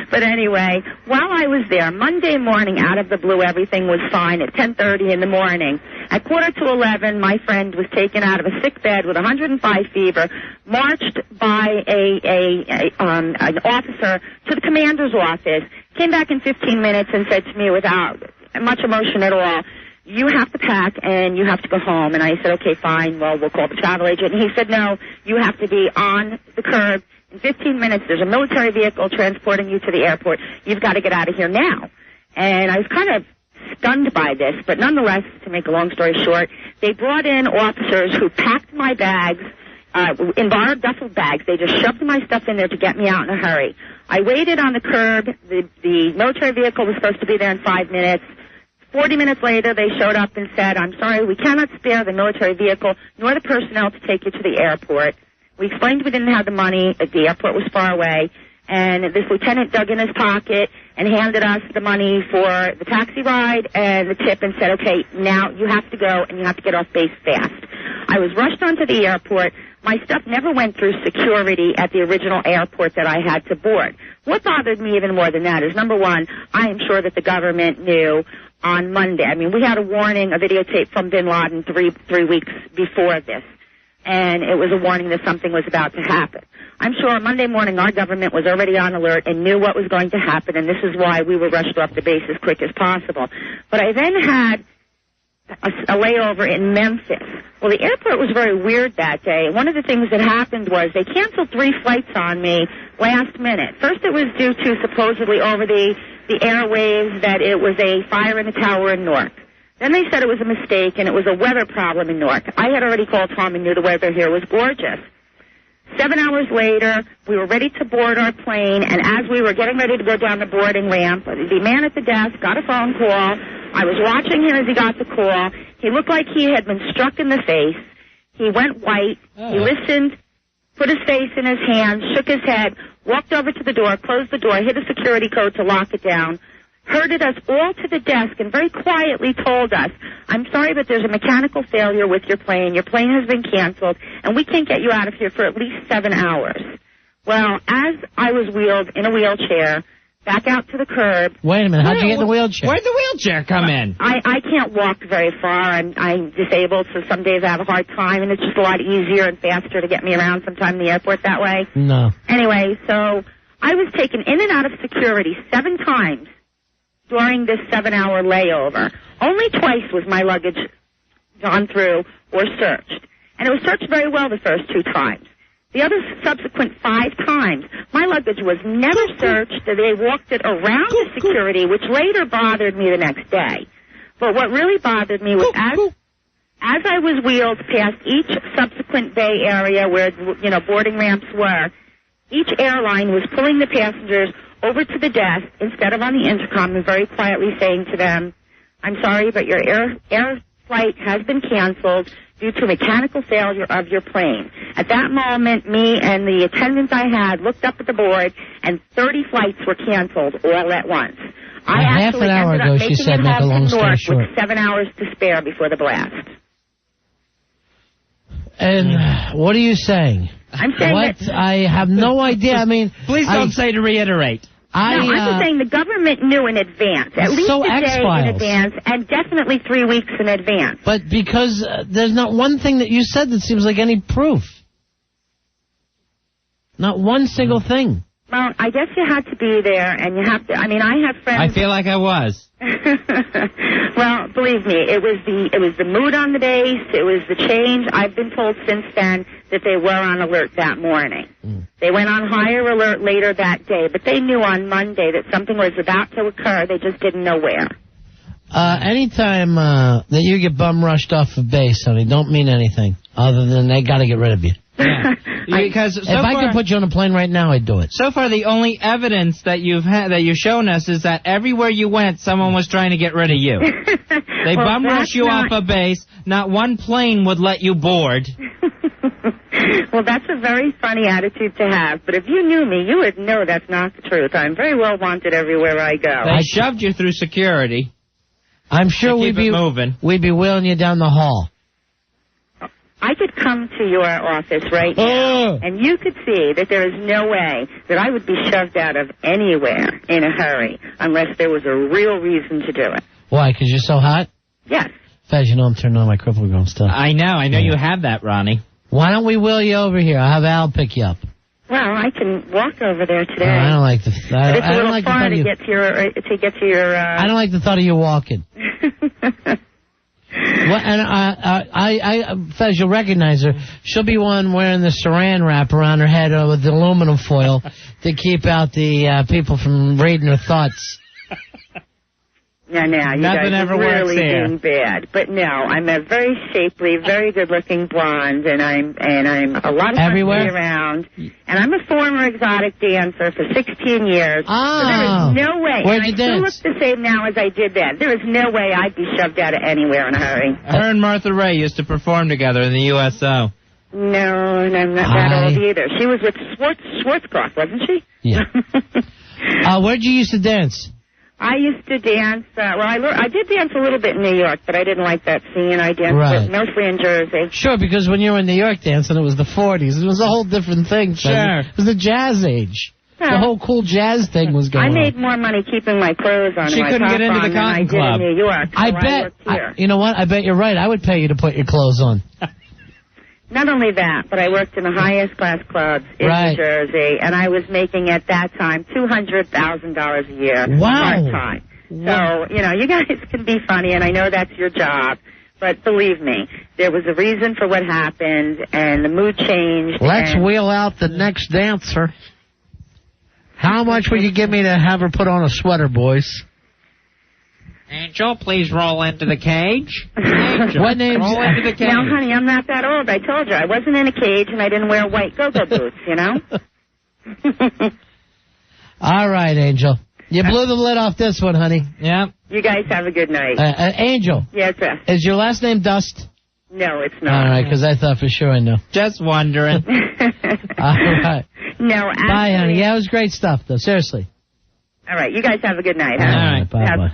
But But anyway, while I was there, Monday morning, out of the blue, everything was fine at 10:30 in the morning. At 10:45, my friend was taken out of a sick bed with 105 fever, marched by an officer to the commander's office, came back in 15 minutes and said to me without much emotion at all, "You have to pack and you have to go home." And I said, "Okay, fine. Well, we'll call the travel agent." And he said, "No, you have to be on the curb. In 15 minutes, there's a military vehicle transporting you to the airport. You've got to get out of here now." And I was kind of stunned by this, but nonetheless, to make a long story short, they brought in officers who packed my bags in borrowed duffel bags. They just shoved my stuff in there to get me out in a hurry. I waited on the curb. The military vehicle was supposed to be there in 5 minutes. 40 minutes later, they showed up and said, "I'm sorry, we cannot spare the military vehicle nor the personnel to take you to the airport." We explained we didn't have the money. The airport was far away. And this lieutenant dug in his pocket and handed us the money for the taxi ride and the tip and said, "Okay, now you have to go and you have to get off base fast." I was rushed onto the airport. My stuff never went through security at the original airport that I had to board. What bothered me even more than that is, number one, I am sure that the government knew on Monday. I mean, we had a warning, a videotape from bin Laden three weeks before this. And it was a warning that something was about to happen. I'm sure Monday morning our government was already on alert and knew what was going to happen, and this is why we were rushed off the base as quick as possible. But I then had a layover in Memphis. Well, the airport was very weird that day. One of the things that happened was they canceled 3 flights on me last minute. First, it was due to supposedly over the airwaves that it was a fire in the tower in Newark. Then they said it was a mistake and it was a weather problem in Newark. I had already called Tom and knew the weather here was gorgeous. 7 hours later, we were ready to board our plane, and as we were getting ready to go down the boarding ramp, the man at the desk got a phone call. I was watching him as he got the call. He looked like he had been struck in the face. He went white. He listened, put his face in his hands, shook his head, walked over to the door, closed the door, hit a security code to lock it down, herded us all to the desk and very quietly told us, "I'm sorry, but there's a mechanical failure with your plane. Your plane has been canceled, and we can't get you out of here for at least 7 hours." Well, as I was wheeled in a wheelchair back out to the curb. Wait a minute, how'd you get in the wheelchair? Where'd the wheelchair come in? I can't walk very far. I'm disabled, so some days I have a hard time, and it's just a lot easier and faster to get me around sometime in the airport that way. No. Anyway, so I was taken in and out of security 7 times during this 7-hour layover. Only twice was my luggage gone through or searched. And it was searched very well the first 2 times. The other subsequent 5 times, my luggage was never searched. They walked it around the security, which later bothered me the next day. But what really bothered me was as I was wheeled past each subsequent bay area where, boarding ramps were, each airline was pulling the passengers over to the desk instead of on the intercom and very quietly saying to them, "I'm sorry, but your air flight has been canceled due to mechanical failure of your plane." At that moment, me and the attendants I had looked up at the board, and 30 flights were canceled all at once. I half an hour ago, she said, make a long story short, with 7 hours to spare before the blast. And what are you saying? I'm saying what? I have no idea. I mean, please don't say to reiterate. I'm just saying the government knew in advance, at least a day in advance, and definitely 3 weeks in advance. But because there's not one thing that you said that seems like any proof. Not one single thing. Well, I guess you had to be there, and you have to. I mean, I have friends. I feel like I was. Well, believe me, it was the mood on the base. It was the change. I've been told since then that they were on alert that morning. They went on higher alert later that day, but they knew on Monday that something was about to occur. They just didn't know where. Anytime that you get bum rushed off of base, honey, don't mean anything other than they got to get rid of you. Yeah. Because if I could put you on a plane right now, I'd do it. So far, the only evidence that you've shown us is that everywhere you went, someone was trying to get rid of you. They bum rush you off a base. Not one plane would let you board. Well, that's a very funny attitude to have. But if you knew me, you would know that's not the truth. I'm very well wanted everywhere I go. They shoved you through security. I'm sure we'd be moving. We'd be wheeling you down the hall. I could come to your office right now, and you could see that there is no way that I would be shoved out of anywhere in a hurry unless there was a real reason to do it. Why? Because you're so hot? Yes. Fez, you know I'm turning on my cripple grown stuff. I know you have that, Ronnie. Why don't we wheel you over here? I'll have Al pick you up. Well, I can walk over there today. I don't like the. But it's a little like far the to get to your. I don't like the thought of you walking. Well, and Fez, you'll recognize her. She'll be one wearing the saran wrap around her head with the aluminum foil to keep out the people from reading her thoughts. No, you Nothing guys ever are works really here. being bad. But no, I'm a very shapely, very good-looking blonde, and I'm a lot of fun to be around. And I'm a former exotic dancer for 16 years. So there is no way. Where'd you and I still look the same now as I did then. There is no way I'd be shoved out of anywhere in a hurry. Her and Martha Ray used to perform together in the USO. No, and I'm not that old either. She was with Schwarzkopf, wasn't she? Yeah. Where'd you used to dance? I used to dance. I did dance a little bit in New York, but I didn't like that scene. I danced mostly in Jersey. Sure, because when you were in New York dancing, it was the 40s. It was a whole different thing. Sure. It was the jazz age. The whole cool jazz thing was going on. I made more money keeping my clothes on She and my couldn't top get into on the than I Cotton did Club. in New York. I so bet. worked here. You know what? I bet you're right. I would pay you to put your clothes on. Not only that, but I worked in the highest class clubs in New Jersey, and I was making at that time $200,000 a year part-time. So, you guys can be funny, and I know that's your job, but believe me, there was a reason for what happened, and the mood changed. Let's wheel out the next dancer. How much would you give me to have her put on a sweater, boys? Angel, please roll into the cage. Angel, What name's roll into the cage. Now, honey, I'm not that old. I told you. I wasn't in a cage, and I didn't wear white go-go boots, All right, Angel. You blew the lid off this one, honey. Yeah. You guys have a good night. Angel. Yes, sir. Is your last name Dust? No, it's not. All right, because I thought for sure I knew. Just wondering. All right. No, actually. Bye, honey. Yeah, it was great stuff, though. Seriously. All right, you guys have a good night. Huh? All right. Bye-bye.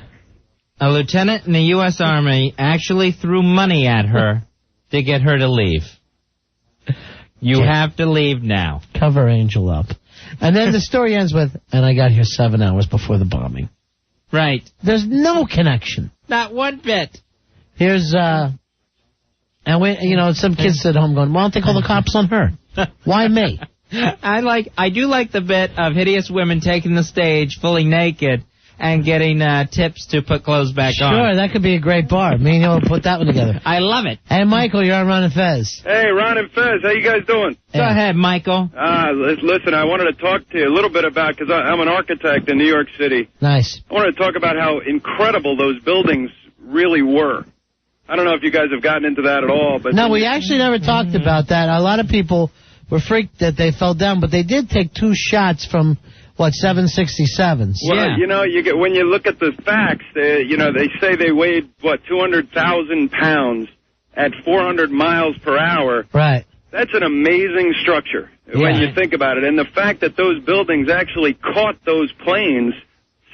A lieutenant in the U.S. Army actually threw money at her to get her to leave. You have to leave now. Cover Angel up. And then the story ends with, and I got here 7 hours before the bombing. Right. There's no connection. Not one bit. Here's, and some kids at home going, why don't they call the cops on her? Why me? I do like the bit of hideous women taking the stage fully naked and getting tips to put clothes back on. Sure, that could be a great bar. Me and you'll put that one together. I love it. Hey, Michael, you're on Ron and Fez. Hey, Ron and Fez, how you guys doing? Go ahead, Michael. Listen, I wanted to talk to you a little bit about, because I'm an architect in New York City. Nice. I wanted to talk about how incredible those buildings really were. I don't know if you guys have gotten into that at all. But no, we actually never talked about that. A lot of people were freaked that they fell down, but they did take 2 shots from... 767s? Well, when you look at the facts, they say they weighed, 200,000 pounds at 400 miles per hour. Right. That's an amazing structure when you think about it. And the fact that those buildings actually caught those planes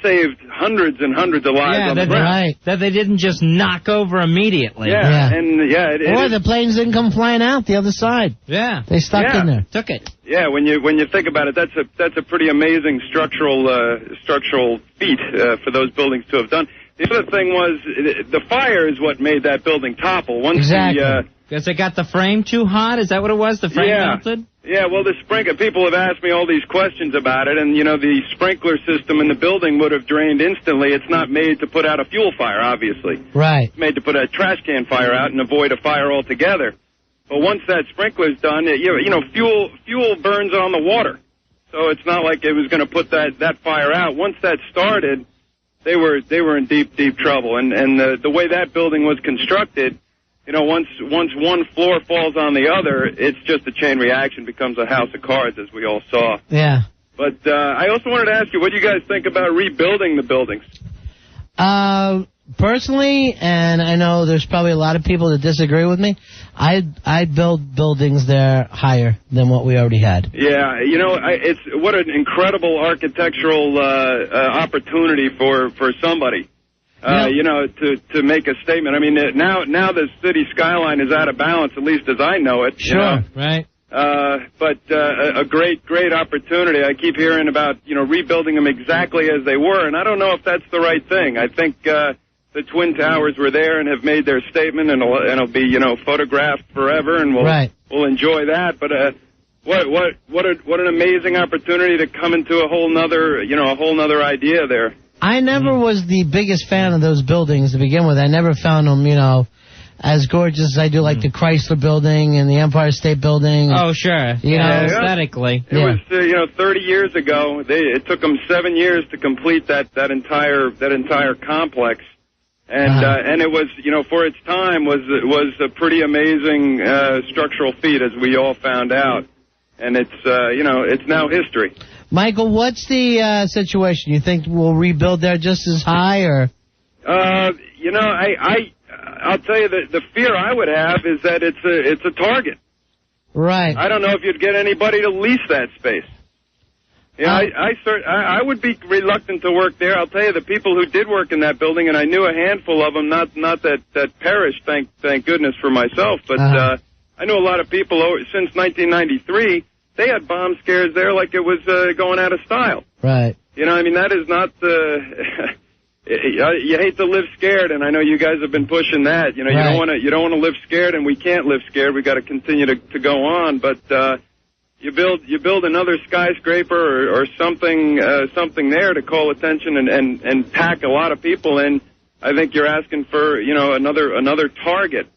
saved hundreds and hundreds of lives on the ground. Right. That they didn't just knock over immediately. Or the planes didn't come flying out the other side. Yeah. They stuck in there. Took it. Yeah, when you think about it, that's a pretty amazing structural feat for those buildings to have done. The other thing was the fire is what made that building topple. Because it got the frame too hot? Is that what it was? The frame melted? Yeah, well, people have asked me all these questions about it, and, the sprinkler system in the building would have drained instantly. It's not made to put out a fuel fire, obviously. Right. It's made to put a trash can fire out and avoid a fire altogether. But once that sprinkler's done, fuel burns on the water. So it's not like it was going to put that fire out. Once that started, they were in deep, deep trouble. And the way that building was constructed, once one floor falls on the other, it's just a chain reaction, becomes a house of cards, as we all saw. Yeah. But I also wanted to ask you, what do you guys think about rebuilding the buildings? Personally, and I know there's probably a lot of people that disagree with me, I'd build buildings there higher than what we already had. Yeah, it's what an incredible architectural opportunity for somebody. to make a statement. I mean, now the city skyline is out of balance, at least as I know it. Sure, right. But a great opportunity. I keep hearing about, rebuilding them exactly as they were, and I don't know if that's the right thing. I think the Twin Towers were there and have made their statement, and it'll be, photographed forever, and we'll enjoy that. But what an amazing opportunity to come into a whole nother idea there. I never was the biggest fan of those buildings to begin with. I never found them, as gorgeous as I do, like the Chrysler Building and the Empire State Building. Oh, sure. Aesthetically. It was, 30 years ago. It took them 7 years to complete that entire complex, and it was, for its time, was a pretty amazing structural feat, as we all found out, and it's now history. Michael, what's the situation? You think we'll rebuild there just as high, or? I'll tell you the fear I would have is that it's a target. Right. I don't know if you'd get anybody to lease that space. I would be reluctant to work there. I'll tell you, the people who did work in that building, and I knew a handful of them, not that perished, thank goodness for myself, but I know a lot of people since 1993. They had bomb scares there like it was going out of style. Right. That is not you hate to live scared, and I know you guys have been pushing that. You don't want to live scared, and we can't live scared. We got to continue to go on. But you build another skyscraper or something there to call attention and pack a lot of people in. I think you're asking for another target.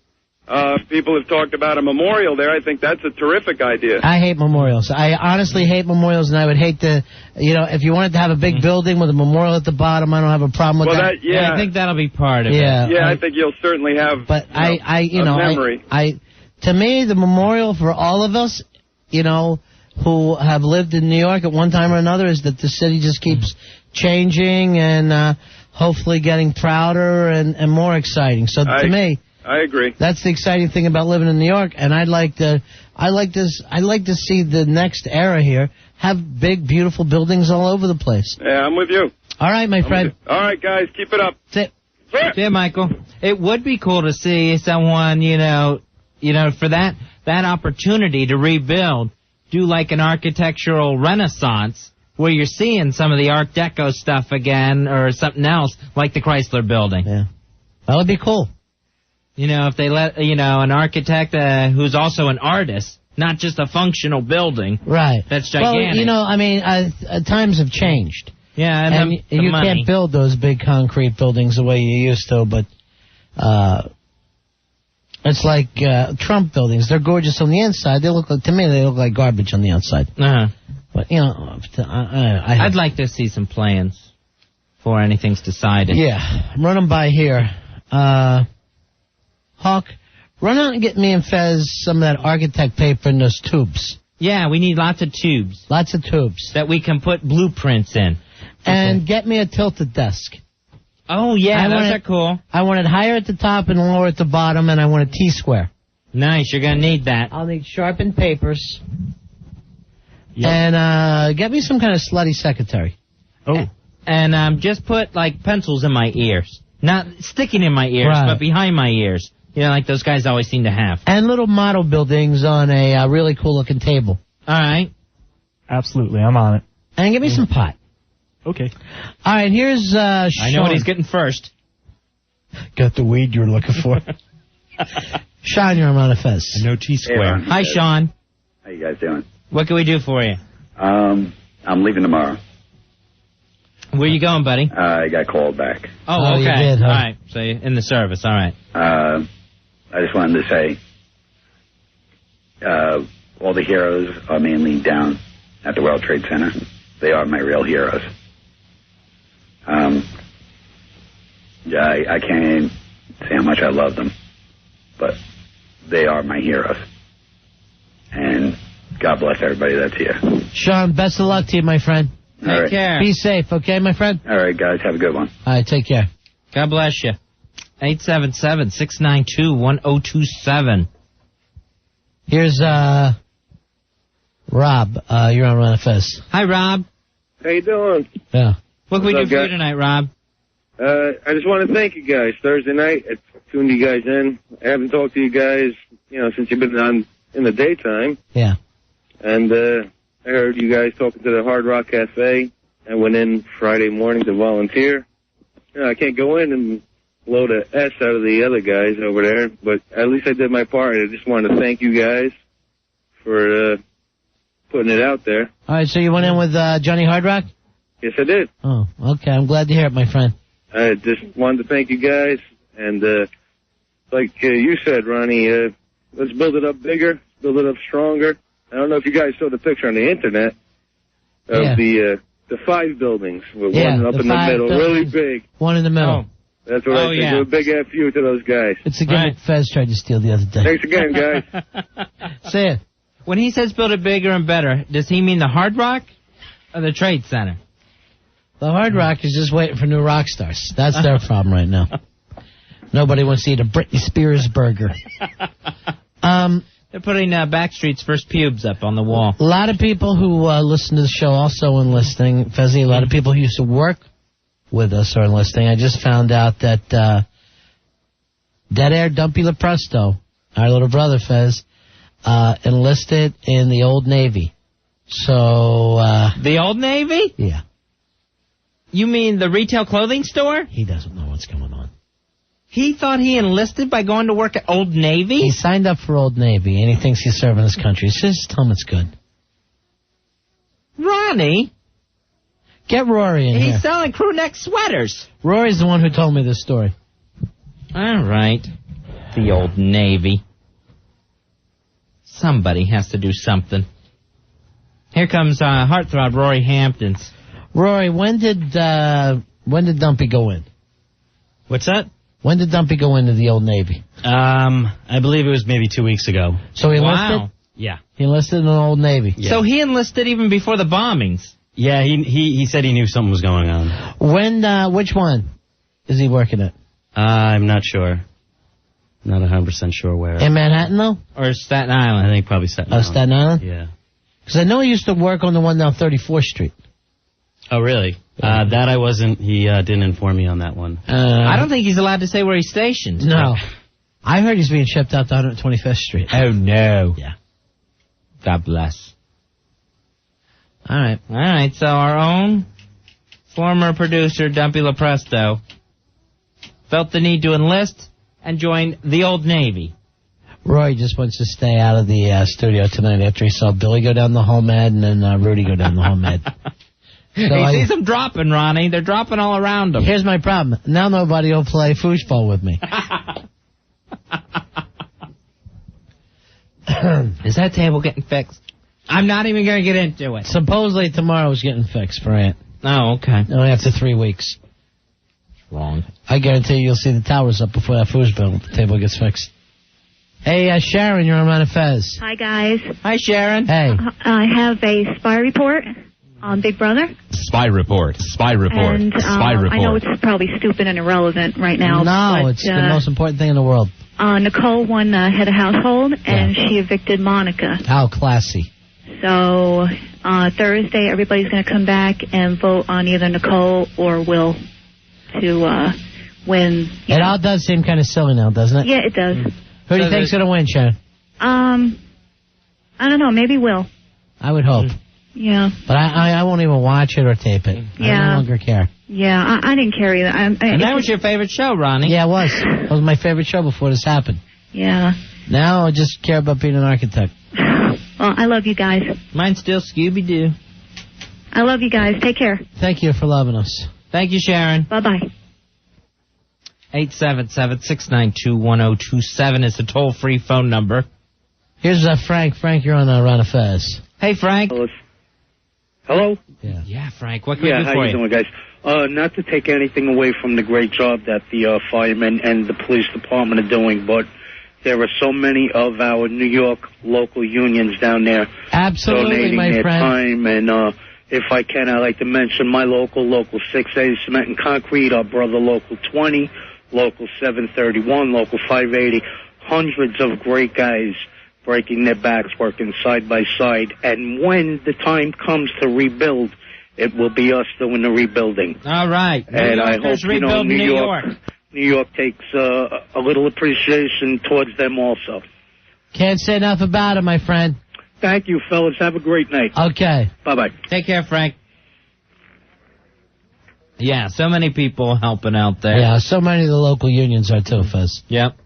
People have talked about a memorial there. I think that's a terrific idea. I hate memorials. I honestly hate memorials, and I would hate to, if you wanted to have a big building with a memorial at the bottom, I don't have a problem with that. I think that'll be part of it. Yeah, I think you'll certainly have. But a memory. To me, the memorial for all of us, who have lived in New York at one time or another, is that the city just keeps changing and hopefully getting prouder and more exciting. So to me, I agree. That's the exciting thing about living in New York, and I'd like to see the next era here have big, beautiful buildings all over the place. Yeah, I'm with you. All right, my friend. All right, guys, keep it up. Yeah, Michael. It would be cool to see someone, for that opportunity to rebuild, do like an architectural renaissance where you're seeing some of the Art Deco stuff again or something else like the Chrysler Building. Yeah, that would be cool. If they let, an architect who's also an artist, not just a functional building. Right. That's gigantic. Well, times have changed. Yeah, and you can't build those big concrete buildings the way you used to, but it's like Trump buildings. They're gorgeous on the inside. They look like garbage on the outside. Uh-huh. But, I'd like to see some plans before anything's decided. Yeah, run them by here. Hawk, run out and get me and Fez some of that architect paper in those tubes. Yeah, we need lots of tubes. Lots of tubes. That we can put blueprints in. And get me a tilted desk. Oh, yeah, those are cool. I want it higher at the top and lower at the bottom, and I want a T-square. Nice, you're going to need that. I'll need sharpened papers. Yep. And get me some kind of slutty secretary. Oh. And just put, pencils in my ears. Not sticking in my ears, but behind my ears. Like those guys always seem to have. And little model buildings on a really cool-looking table. All right. Absolutely, I'm on it. And give me some pot. Okay. All right, here's Sean. I know what he's getting first. Got the weed you were looking for. Sean, you're on a Fez. No T-square. Hi, Sean. How you guys doing? What can we do for you? I'm leaving tomorrow. Where you going, buddy? I got called back. Oh, okay. You did, huh? All right. So you're in the service. All right. I just wanted to say all the heroes are mainly down at the World Trade Center. They are my real heroes. I can't say how much I love them, but they are my heroes. And God bless everybody that's here. Sean, best of luck to you, my friend. Take care. Be safe, okay, my friend? All right, guys. Have a good one. All right, take care. God bless you. 877-692-1027. Here's Rob. You're on Run Fest. Hi, Rob. How you doing? Yeah. What can we do for you tonight, Rob? I just want to thank you guys. Thursday night, I tuned you guys in. I haven't talked to you guys, since you've been on in the daytime. Yeah. And I heard you guys talking to the Hard Rock Cafe. I went in Friday morning to volunteer. I can't go in and blow the S out of the other guys over there, but at least I did my part. I just wanted to thank you guys for putting it out there. All right, so you went in with Johnny Hard Rock? Yes, I did. Oh, okay. I'm glad to hear it, my friend. I just wanted to thank you guys, and like you said, Ronnie, let's build it up bigger, build it up stronger. I don't know if you guys saw the picture on the internet of the 5 buildings with one up in the middle, really big. One in the middle. Oh. That's what I think. A big F.U. to those guys. It's the gimmick Fez tried to steal the other day. Thanks again, guys. Say it. When he says build it bigger and better, does he mean the Hard Rock or the Trade Center? The Hard Rock is just waiting for new rock stars. That's their problem right now. Nobody wants to eat a Britney Spears burger. They're putting Backstreet's first pubes up on the wall. A lot of people who listen to the show also enlisting. Fezzy, a lot of people who used to work with us are enlisting. I just found out that Dead Air Dumpy LaPresto, our little brother Fez, enlisted in the Old Navy. So the Old Navy? Yeah. You mean the retail clothing store? He doesn't know what's going on. He thought he enlisted by going to work at Old Navy? He signed up for Old Navy, and he thinks he's serving his country. Just tell him it's good. Ronnie? Get Rory in here. He's selling crew neck sweaters. Rory's the one who told me this story. All right. The Old Navy. Somebody has to do something. Here comes heartthrob Rory Hamptons. Rory, when did Dumpy go in? What's that? When did Dumpy go into the Old Navy? I believe it was maybe 2 weeks ago. So he enlisted? Wow. Yeah. He enlisted in the Old Navy. Yeah. So he enlisted even before the bombings. Yeah, he said he knew something was going on. When, which one is he working at? I'm not sure. Not 100% sure where. In Manhattan, though? Or Staten Island? I think probably Staten Island. Staten Island? Yeah. Because I know he used to work on the one down 34th Street. Oh, really? That I wasn't. He didn't inform me on that one. I don't think he's allowed to say where he's stationed. No. I heard he's being shipped out to 125th Street. Oh, no. Yeah. God bless. All right. So our own former producer, Dumpy LaPresto, felt the need to enlist and join the Old Navy. Roy just wants to stay out of the studio tonight after he saw Billy go down the home ad and then Rudy go down the home ad. So he sees them dropping, Ronnie. They're dropping all around him. Here's my problem. Now nobody will play foosball with me. Is that table getting fixed? I'm not even going to get into it. Supposedly tomorrow's getting fixed for Ant. Oh, okay. Only after 3 weeks. Wrong. I guarantee you'll see the towers up before that foosball table gets fixed. Hey, Sharon, you're on Ron and Fez. Hi, guys. Hi, Sharon. Hey. I have a spy report on Big Brother. Spy report. Spy report. And, spy report. I know it's probably stupid and irrelevant right now. No, but, it's the most important thing in the world. Nicole won head of household, and she evicted Monica. How classy. So Thursday, everybody's going to come back and vote on either Nicole or Will to win. It all does seem kind of silly now, doesn't it? Yeah, it does. Who do you think's going to win, Sharon? I don't know. Maybe Will. I would hope. Yeah. But I won't even watch it or tape it. Yeah. I no longer care. Yeah, I didn't care either. And that was your favorite show, Ronnie. Yeah, it was. It was my favorite show before this happened. Yeah. Now I just care about being an architect. Well, I love you guys. Mine's still Scooby-Doo. I love you guys. Take care. Thank you for loving us. Thank you, Sharon. Bye-bye. 877-692-1027 is the toll-free phone number. Here's Frank. Frank, you're on Ron and Fez. Hey, Frank. Hello? Yeah, Frank. What can we do how for you doing, guys? Not to take anything away from the great job that the firemen and the police department are doing, but there are so many of our New York local unions down there donating their friend. time. And if I can, I'd like to mention my local 6A Cement and Concrete, our brother Local 20, Local 731, Local 580, hundreds of great guys breaking their backs, working side by side. And when the time comes to rebuild it will be us doing the rebuilding. All right. And I hope, rebuild New York takes a little appreciation towards them also. Can't say enough about it, my friend. Thank you, fellas. Have a great night. Okay. Bye-bye. Take care, Frank. Yeah, so many people helping out there. Yeah, so many of the local unions are too, Fez. Yep.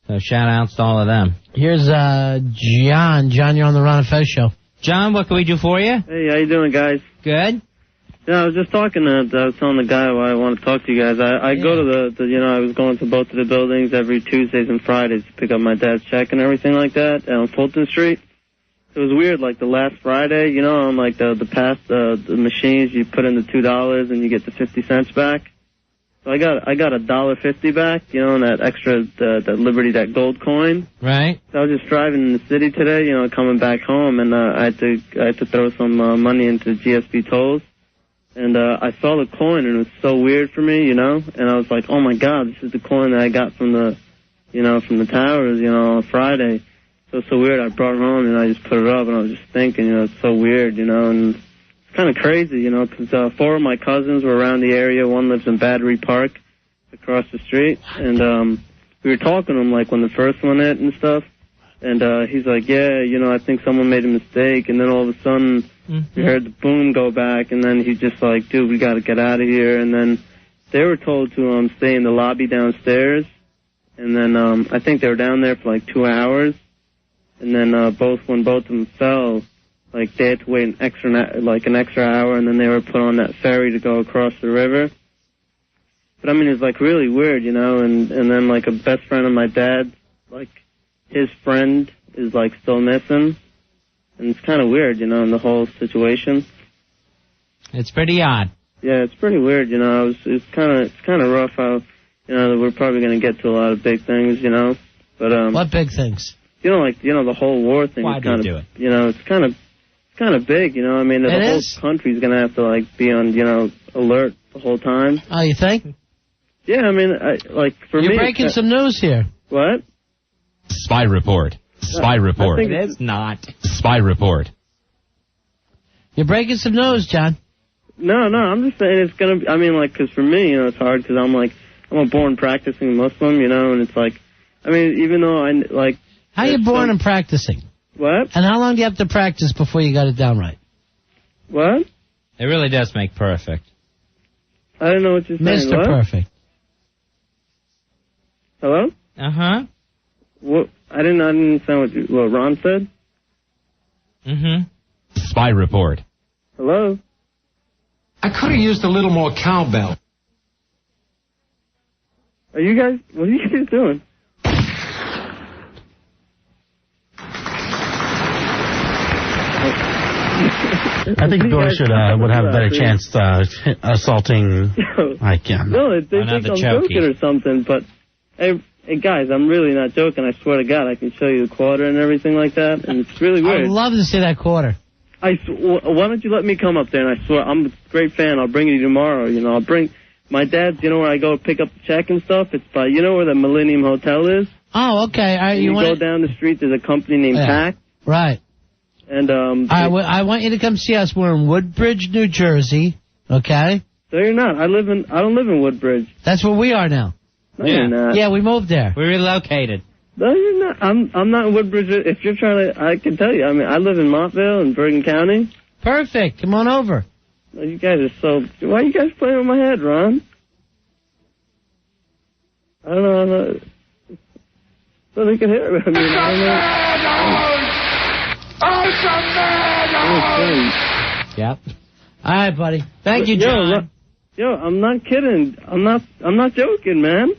So shout outs to all of them. Here's John. John, you're on the Ron and Fez show. John, what can we do for you? Hey, how you doing, guys? Good. Yeah, I was just talking I was telling the guy why I want to talk to you guys. I go to I was going to both of the buildings every Tuesdays and Fridays to pick up my dad's check and everything like that on Fulton Street. It was weird, like the last Friday, on like the machines, you put in the $2 and you get the 50 cents back. So I got $1.50 back, and that extra, that Liberty, that gold coin. Right. So I was just driving in the city today, coming back home, and I had to throw some money into GSP tolls. And I saw the coin, and it was so weird for me, and I was like, oh my God, this is the coin that I got from the towers, on Friday. So it's so weird. I brought it home, and I just put it up, and I was just thinking, it's so weird, and it's kind of crazy, because 4 of my cousins were around the area. One lives in Battery Park across the street, and we were talking to him, like, when the first one hit and stuff, and he's like, yeah, I think someone made a mistake, and then all of a sudden, we heard the boom go back, and then he's just like, dude, we got to get out of here, and then they were told to stay in the lobby downstairs, and then I think they were down there for like 2 hours, and then when both of them fell, like they had to wait an extra hour, and then they were put on that ferry to go across the river. But I mean, it's like really weird, and then like a best friend of my dad's, like his friend is like still missing, and it's kind of weird, in the whole situation. It's pretty odd. Yeah, it's pretty weird, it's kind of rough how, we're probably going to get to a lot of big things, but what big things? The whole war thing. Why is do kind you of, do it? It's kind of big, I mean, the whole country's going to have to like be on, alert the whole time. Oh, you think? Yeah, I mean, for me, you're breaking some news here. What? Spy report. Spy report. I think it is not. Spy report. You're breaking some news, John. No, I'm just saying it's gonna be. I mean, because for me, it's hard because I'm a born practicing Muslim, and it's like, I mean, even though I like. How you born and practicing? What? And how long do you have to practice before you got it down right? What? It really does make perfect. I don't know what you're saying. Mr. What? Perfect. Hello? Uh-huh. What? I didn't understand what Ron said. Mm-hmm. Spy report. Hello? I could have used a little more cowbell. What are you guys doing? I think Dory would have a better chance assaulting. I can't. No, they think I'm joking or something. But hey, guys, I'm really not joking. I swear to God, I can show you the quarter and everything like that, and it's really weird. I'd love to see that quarter. Why don't you let me come up there? And I swear, I'm a great fan. I'll bring you tomorrow. I'll bring my dad's. Where I go pick up the check and stuff. It's by where the Millennium Hotel is. Oh, okay. You go down the street. There's a company named Pack. Right. And I want you to come see us. We're in Woodbridge, New Jersey. Okay. No, you're not. I don't live in Woodbridge. That's where we are now. No, you're not. Yeah, we moved there. We relocated. No, you're not. I'm not in Woodbridge. If you're trying to, I can tell you. I mean, I live in Montville in Bergen County. Perfect. Come on over. No, you guys are so. Why are you guys playing with my head, Ron? I don't know. So they can hear it. I mean, I don't know. Yep. All right, buddy. Thank you, John. Yo, I'm not kidding. I'm not joking, man.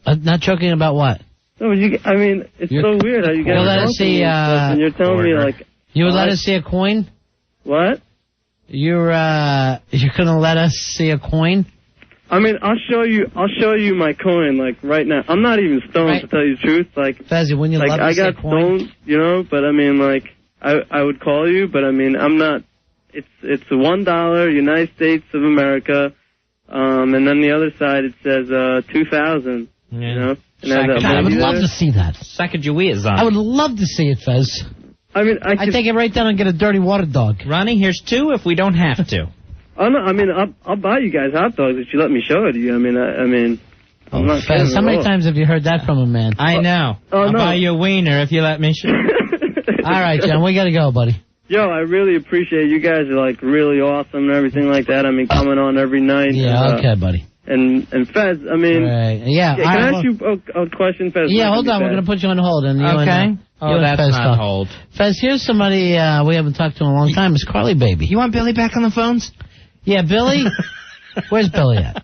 Not joking about what? No, I mean, it's so weird how you guys. You'll let us see. And you're telling me like. You would let us see a coin? What? You're gonna let us see a coin? I mean, I'll show you my coin, like, right now. I'm not even stoned, to tell you the truth. Like, Fezzy, when you like, love I to got say coin? stoned, but I mean, like, I would call you, but I mean, I'm not, it's $1, United States of America, and then the other side, it says, 2000, And God, I would love to see that. Sacagawea on. I would love to see it, Fez. I mean, I take it right down and get a dirty water dog. Ronnie, here's 2 if we don't have to. Oh no, I mean, I'll buy you guys hot dogs if you let me show it to you. I mean, I'm not kidding. Fez, how many times have you heard that from a man? I know. I'll buy you a wiener if you let me show. All right, John, we gotta go, buddy. Yo, I really appreciate you guys are like really awesome and everything like that. I mean, coming on every night. Yeah, okay, buddy. And Fez, I mean, yeah. Can I ask you a question, Fez? Yeah, hold on. We're going to put you on hold. And that's Fez not talk. hold. Fez, here's somebody we haven't talked to in a long time. It's Carly Baby. You want Billy back on the phones? Yeah, Billy? Where's Billy at?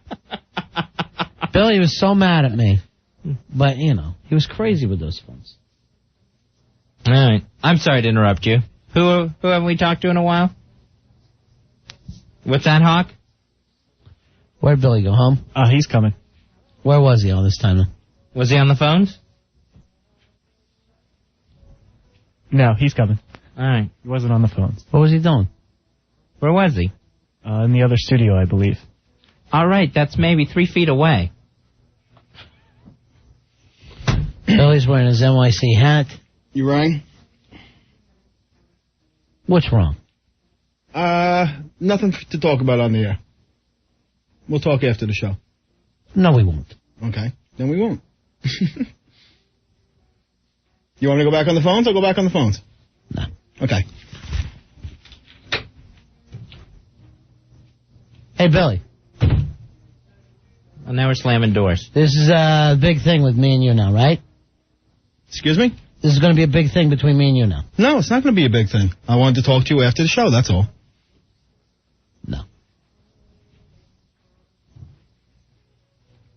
Billy was so mad at me. But, he was crazy with those phones. All right. I'm sorry to interrupt you. Who haven't we talked to in a while? What's that, Hawk? Where'd Billy go? Home? He's coming. Where was he all this time? Was he on the phones? No, he's coming. All right. He wasn't on the phones. What was he doing? Where was he? In the other studio, I believe. All right, that's maybe 3 feet away. Billy's wearing his NYC hat. You rang? What's wrong? Nothing to talk about on the air. We'll talk after the show. No, we won't. Okay, then we won't. You want me to go back on the phones? I'll go back on the phones. No. Okay. Hey, Billy. And now we're slamming doors. This is a big thing with me and you now, right? Excuse me? This is going to be a big thing between me and you now. No, it's not going to be a big thing. I wanted to talk to you after the show, that's all. No.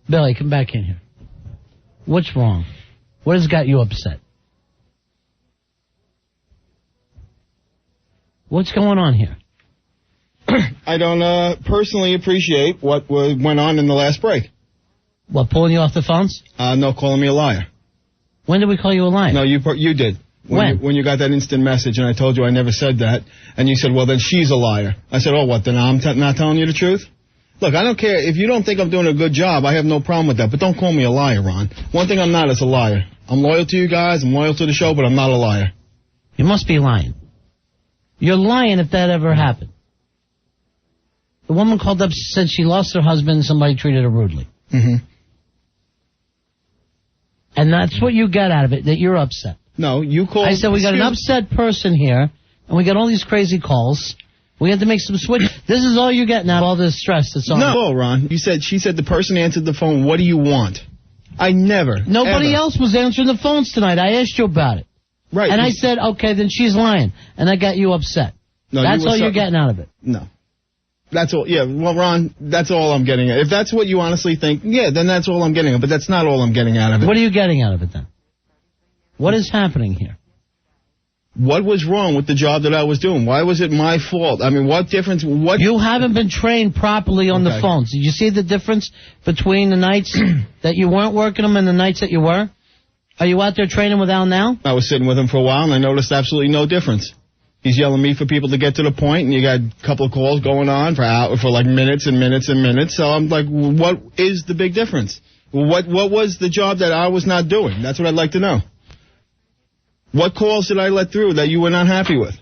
Billy, come back in here. What's wrong? What has got you upset? What's going on here? I don't personally appreciate what went on in the last break. What, pulling you off the phones? No, calling me a liar. When did we call you a liar? No, you did. When you got that instant message and I told you I never said that, and you said, well, then she's a liar. I said, oh, what, then I'm not telling you the truth? Look, I don't care. If you don't think I'm doing a good job, I have no problem with that, but don't call me a liar, Ron. One thing I'm not is a liar. I'm loyal to you guys, I'm loyal to the show, but I'm not a liar. You must be lying. You're lying if that ever happened. The woman called up, said she lost her husband and somebody treated her rudely. Mm-hmm. And that's what you got out of it, that you're upset. No, you called... I said we got an upset person here, and we got all these crazy calls. We had to make some switch. This is all you're getting out of all this stress that's on. No, Ron. She said the person answered the phone, what do you want? I never. Nobody ever. else was answering the phones tonight. I asked you about it. Right. And I said, okay, then she's lying. And I got you upset. No, that's all you're getting out of it. No. That's all. Yeah, well, Ron, that's all I'm getting at. If that's what you honestly think, yeah, then that's all I'm getting at. But that's not all I'm getting out of it. What are you getting out of it then? What is happening here? What was wrong with the job that I was doing? Why was it my fault? I mean, what difference? What? You haven't been trained properly on the phones. Did you see the difference between the nights that you weren't working them and the nights that you were? Are you out there training with Al now? I was sitting with him for a while, and I noticed absolutely no difference. He's yelling at me for people to get to the point, and you got a couple of calls going on for like minutes and minutes and minutes. So I'm like, what is the big difference? What was the job that I was not doing? That's what I'd like to know. What calls did I let through that you were not happy with?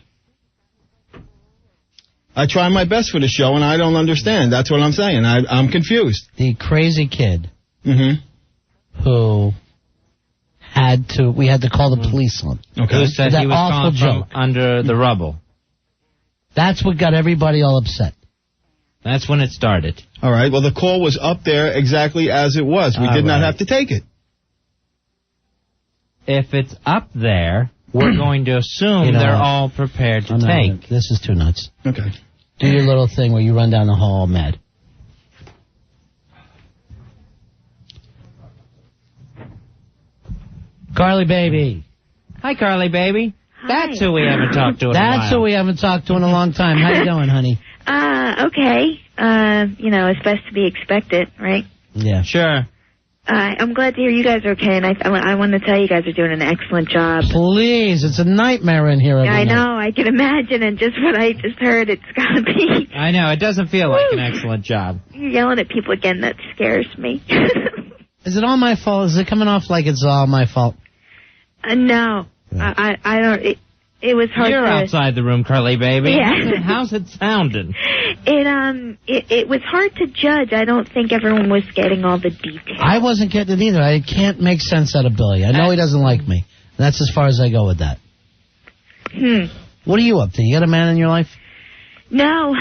I try my best for the show, and I don't understand. That's what I'm saying. I'm confused. The crazy kid who we had to call the police on. Okay. Who said he was calling from under the rubble. That's what got everybody all upset. That's when it started. All right. Well, the call was up there exactly as it was. We did not have to take it. If it's up there, we're going to assume they're all prepared to take. This is too nuts. Okay. Do your little thing where you run down the hall mad. Carly Baby. Hi, Carly Baby. Hi. That's who we haven't talked to in a while. That's who we haven't talked to in a long time. How you doing, honey? Okay. It's best to be expected, right? Yeah. Sure. I'm glad to hear you guys are okay, and I want to tell you guys are doing an excellent job. Please, it's a nightmare in here every night. I know, I can imagine, and just what I just heard, it's got to be. I know, it doesn't feel like an excellent job. You're yelling at people again, that scares me. Is it all my fault? Is it coming off like it's all my fault? No, I don't. It was hard You're to... outside the room, Curly baby. Yeah. How's it sounding? It was hard to judge. I don't think everyone was getting all the details. I wasn't getting it either. I can't make sense out of Billy. I know he doesn't like me. That's as far as I go with that. What are you up to? You got a man in your life? No.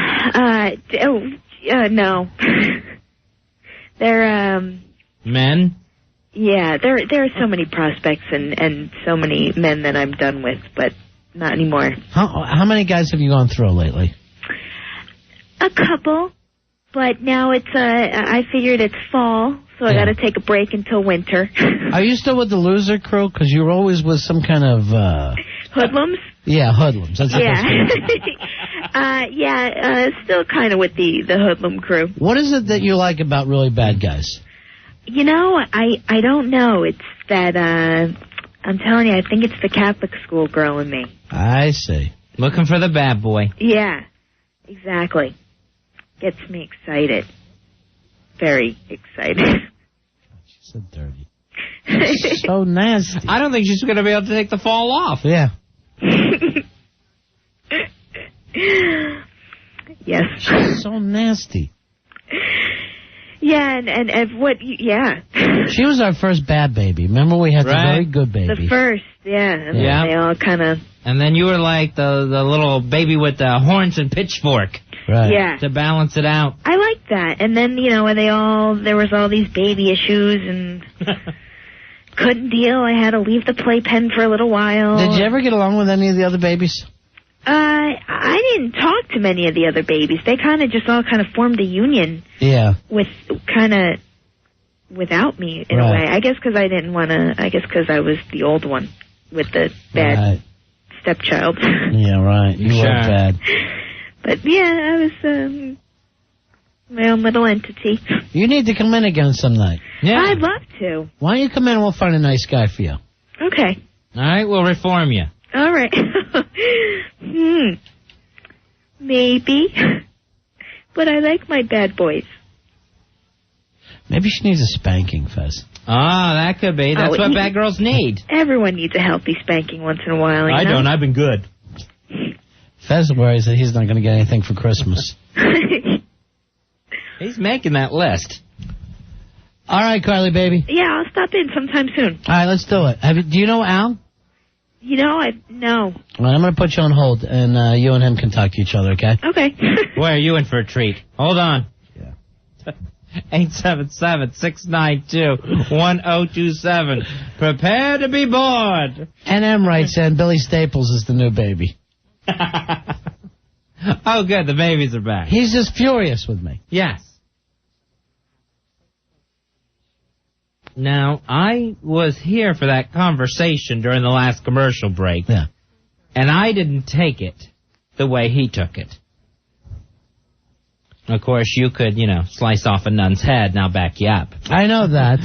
No. They're, Men? Yeah, there are so many prospects and so many men that I'm done with, but not anymore. How many guys have you gone through lately? A couple, but now it's, I figured it's fall, so I gotta take a break until winter. Are you still with the loser crew? Because you were always with some kind of, Hoodlums? Yeah, hoodlums. That's Still kind of with the hoodlum crew. What is it that you like about really bad guys? You know, I don't know. It's that, I'm telling you, I think it's the Catholic school girl in me. I see. Looking for the bad boy. Yeah, exactly. Gets me excited. Very excited. She's so dirty. So nasty. I don't think she's going to be able to take the fall off. Yeah. Yes. She's so nasty. Yeah, and what, yeah. She was our first bad baby. Remember we had the very good baby. The first, yeah. And then they all kind of... And then you were like the little baby with the horns and pitchfork. Right. Yeah. To balance it out. I liked that. And then, you know, there was all these baby issues and couldn't deal. I had to leave the playpen for a little while. Did you ever get along with any of the other babies? I didn't talk to many of the other babies. They kind of just all kind of formed a union. Yeah. Without me, in a way. I guess because I didn't want to, because I was the old one with the bad stepchild. Yeah, right. You were bad. But, yeah, I was my own little entity. You need to come in again some night. Yeah. I'd love to. Why don't you come in and we'll find a nice guy for you. Okay. All right, we'll reform you. All right. Maybe. But I like my bad boys. Maybe she needs a spanking, Fez. Ah, that could be. That's what bad girls need. Everyone needs a healthy spanking once in a while. I don't. I've been good. Fez worries that he's not going to get anything for Christmas. He's making that list. All right, Carly, baby. Yeah, I'll stop in sometime soon. All right, let's do it. Do you know Al? You know, no. All right, I'm going to put you on hold, and you and him can talk to each other, okay? Okay. Boy, are you in for a treat. Hold on. Yeah. 877-692-1027. Prepare to be bored. NM writes in, Billy Staples is the new baby. Oh, good. The babies are back. He's just furious with me. Yes. Now, I was here for that conversation during the last commercial break. Yeah. And I didn't take it the way he took it. Of course, you could, slice off a nun's head and I'll back you up. I know that.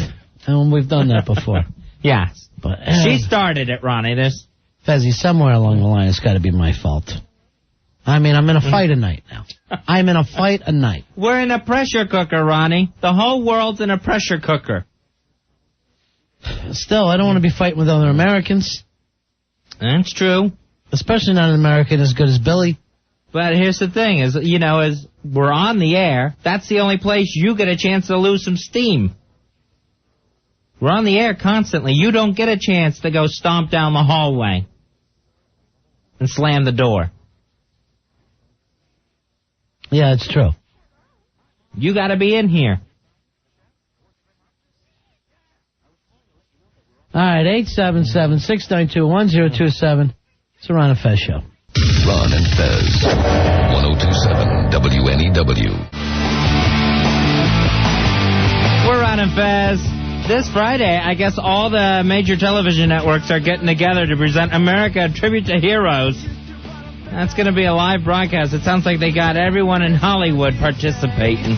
And we've done that before. Yes. But she started it, Ronnie. Fezzy, somewhere along the line, it's got to be my fault. I mean, I'm in a fight a night now. I'm in a fight a night. We're in a pressure cooker, Ronnie. The whole world's in a pressure cooker. Still, I don't want to be fighting with other Americans. That's true. Especially not an American as good as Billy. But here's the thing, as we're on the air, that's the only place you get a chance to lose some steam. We're on the air constantly. You don't get a chance to go stomp down the hallway and slam the door. Yeah, it's true. You got to be in here. All right, 877-692-1027. It's the Ron and Fez Show. Ron and Fez, 1027 WNEW. We're Ron and Fez. This Friday, I guess all the major television networks are getting together to present America, a Tribute to Heroes. That's going to be a live broadcast. It sounds like they got everyone in Hollywood participating.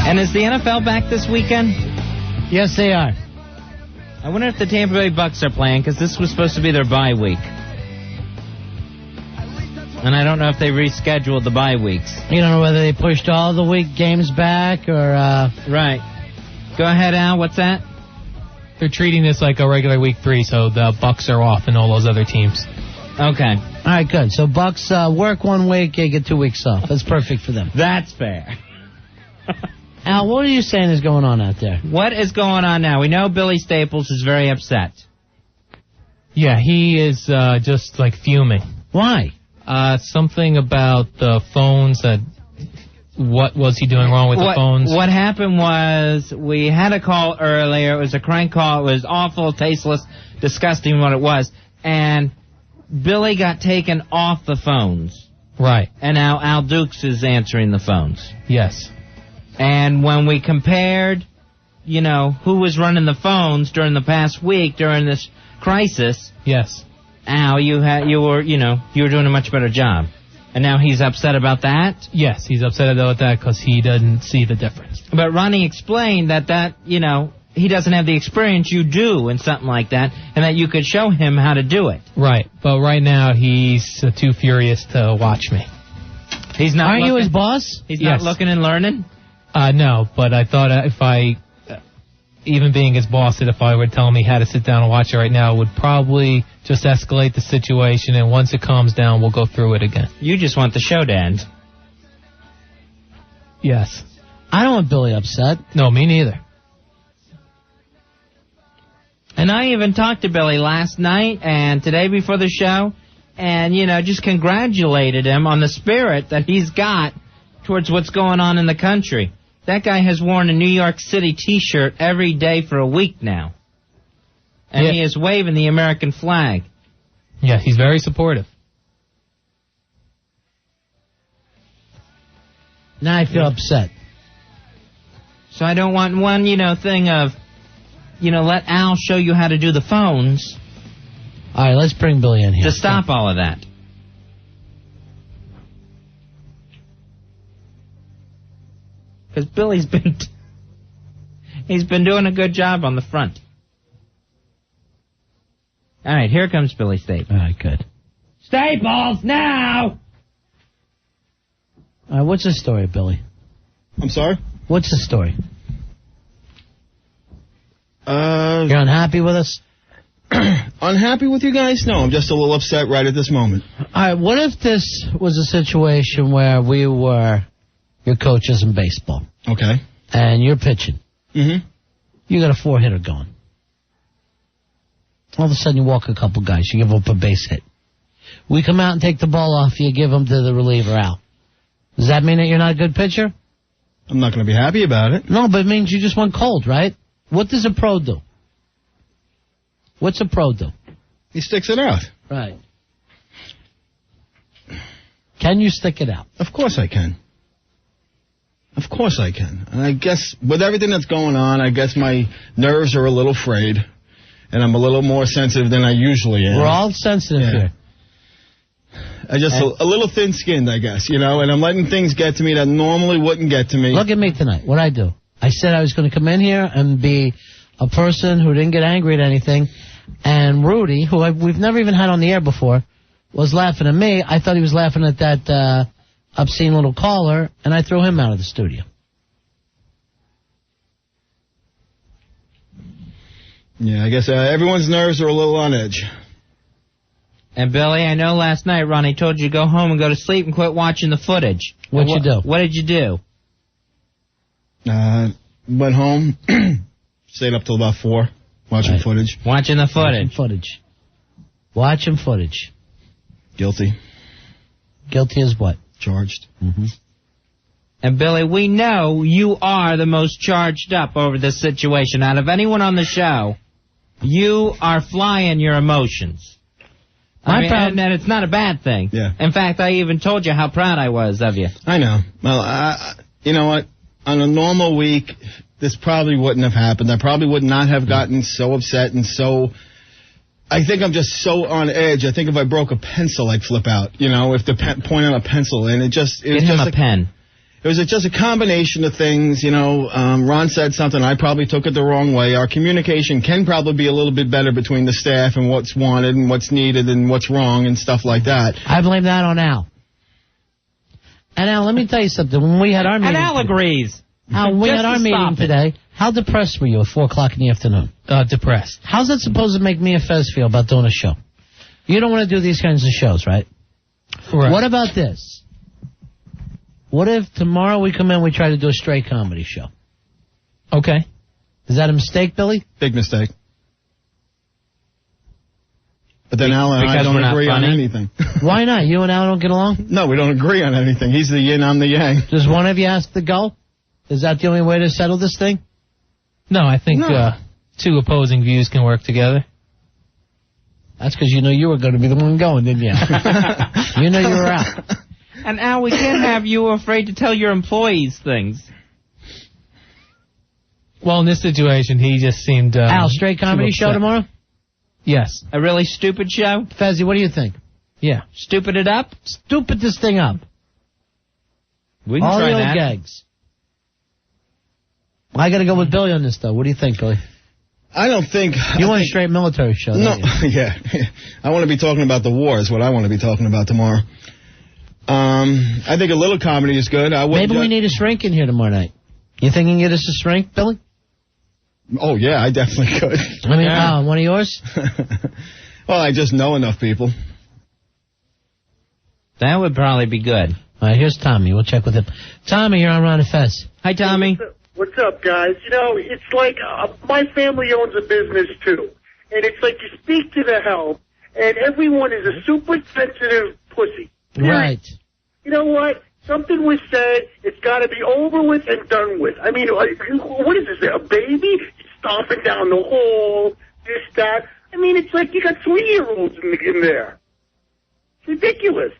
And is the NFL back this weekend? Yes, they are. I wonder if the Tampa Bay Bucks are playing, because this was supposed to be their bye week. And I don't know if they rescheduled the bye weeks. You don't know whether they pushed all the week games back or... Right. Go ahead, Al. What's that? They're treating this like a regular week 3, so the Bucks are off and all those other teams. Okay. All right, good. So Bucks work 1 week, they get 2 weeks off. That's perfect for them. That's fair. Al, what are you saying is going on out there? What is going on now? We know Billy Staples is very upset. Yeah, he is just like fuming. Why? Something about the phones that... What was he doing wrong with the phones? What happened was we had a call earlier. It was a crank call. It was awful, tasteless, disgusting what it was. And Billy got taken off the phones. Right. And now Al Dukes is answering the phones. Yes. And when we compared, who was running the phones during the past week during this crisis. Yes. Al, you were doing a much better job. And now he's upset about that? Yes, he's upset about that because he doesn't see the difference. But Ronnie explained that he doesn't have the experience you do in something like that, and that you could show him how to do it. Right, but right now he's too furious to watch me. He's not. Aren't you his boss? He's not looking and learning? No, but I thought even being his boss, that if I were telling me how to sit down and watch it right now, it would probably just escalate the situation, and once it calms down, we'll go through it again. You just want the show to end. Yes. I don't want Billy upset. No, me neither. And I even talked to Billy last night and today before the show, and, just congratulated him on the spirit that he's got towards what's going on in the country. That guy has worn a New York City T-shirt every day for a week now. And he is waving the American flag. Yeah, he's very supportive. Now I feel upset. So I don't want one, thing of, let Al show you how to do the phones. All right, let's bring Billy in here. To stop all of that. Because Billy's been doing a good job on the front. All right, here comes Billy Staples. All right, good. Staples, now! All right, what's the story, Billy? I'm sorry? What's the story? You're unhappy with us? Unhappy with you guys? No, I'm just a little upset right at this moment. All right, what if this was a situation where we were your coaches in baseball? Okay. And you're pitching. Mm-hmm. You got a 4-hitter going. All of a sudden you walk a couple guys. You give up a base hit. We come out and take the ball off you, give them to the reliever out. Does that mean that you're not a good pitcher? I'm not going to be happy about it. No, but it means you just went cold, right? What does a pro do? What's a pro do? He sticks it out. Right. Can you stick it out? Of course I can. Of course I can. And I guess with everything that's going on, I guess my nerves are a little frayed. And I'm a little more sensitive than I usually am. We're all sensitive here. I just a little thin-skinned, I guess, and I'm letting things get to me that normally wouldn't get to me. Look at me tonight. What I do? I said I was going to come in here and be a person who didn't get angry at anything. And Rudy, who we've never even had on the air before, was laughing at me. I thought he was laughing at that obscene little caller, and I threw him out of the studio. Yeah, I guess everyone's nerves are a little on edge. And Billy, I know last night Ronnie told you to go home and go to sleep and quit watching the footage. What'd you do? What did you do? Went home, stayed up till about 4, watching footage. Watching the footage. Watching footage. Guilty. Guilty as what? Charged. Mm-hmm. And Billy, we know you are the most charged up over this situation. Out of anyone on the show, you are flying your emotions. And it's not a bad thing. Yeah. In fact, I even told you how proud I was of you. I know. Well, you know what? On a normal week, this probably wouldn't have happened. I probably would not have gotten so upset and so... I think I'm just so on edge. I think if I broke a pencil, I'd flip out. If the point on a pencil, and it was Get him a pen. It was just a combination of things, Ron said something, I probably took it the wrong way. Our communication can probably be a little bit better between the staff and what's wanted and what's needed and what's wrong and stuff like that. I blame that on Al. And Al, let me tell you something. When we had our meeting... And Al agrees. We had our meeting today. How depressed were you at 4 o'clock in the afternoon? Depressed. How's that supposed to make me and Fez feel about doing a show? You don't want to do these kinds of shows, right? Right. What about this? What if tomorrow we come in and we try to do a straight comedy show? Okay. Is that a mistake, Billy? Big mistake. But then Alan and I don't agree on anything. Why not? You and Alan don't get along? No, we don't agree on anything. He's the yin, I'm the yang. Does one of you ask to go? Is that the only way to settle this thing? No, I think two opposing views can work together. That's because you know you were going to be the one going, didn't you? You know you were out. And Al, we can't have you afraid to tell your employees things. Well, in this situation, he just seemed... Al, straight comedy show tomorrow? Yes. A really stupid show? Fezzy, what do you think? Yeah. Stupid it up? Stupid this thing up. We can all try the old that. gags. I got to go with Billy on this, though. What do you think, Billy? I don't think... You want a straight military show, No, don't you? yeah. I want to be talking about the war is what I want to be talking about tomorrow. I think a little comedy is good. Maybe we need a shrink in here tomorrow night. You think you can get us a shrink, Billy? Oh, yeah, I definitely could. I mean, one of yours? Well, I just know enough people. That would probably be good. All right, here's Tommy. We'll check with him. Tommy, you're on Ron and Fez. Hi, Tommy. What's up, guys? You know, it's like my family owns a business, too. And it's like you speak to the helm, and everyone is a super sensitive pussy. Right. You know what? Something was said. It's got to be over with and done with. I mean, what is this, a baby? Stomping down the hall, this, that. I mean, it's like you got 3-year-olds in there. It's ridiculous.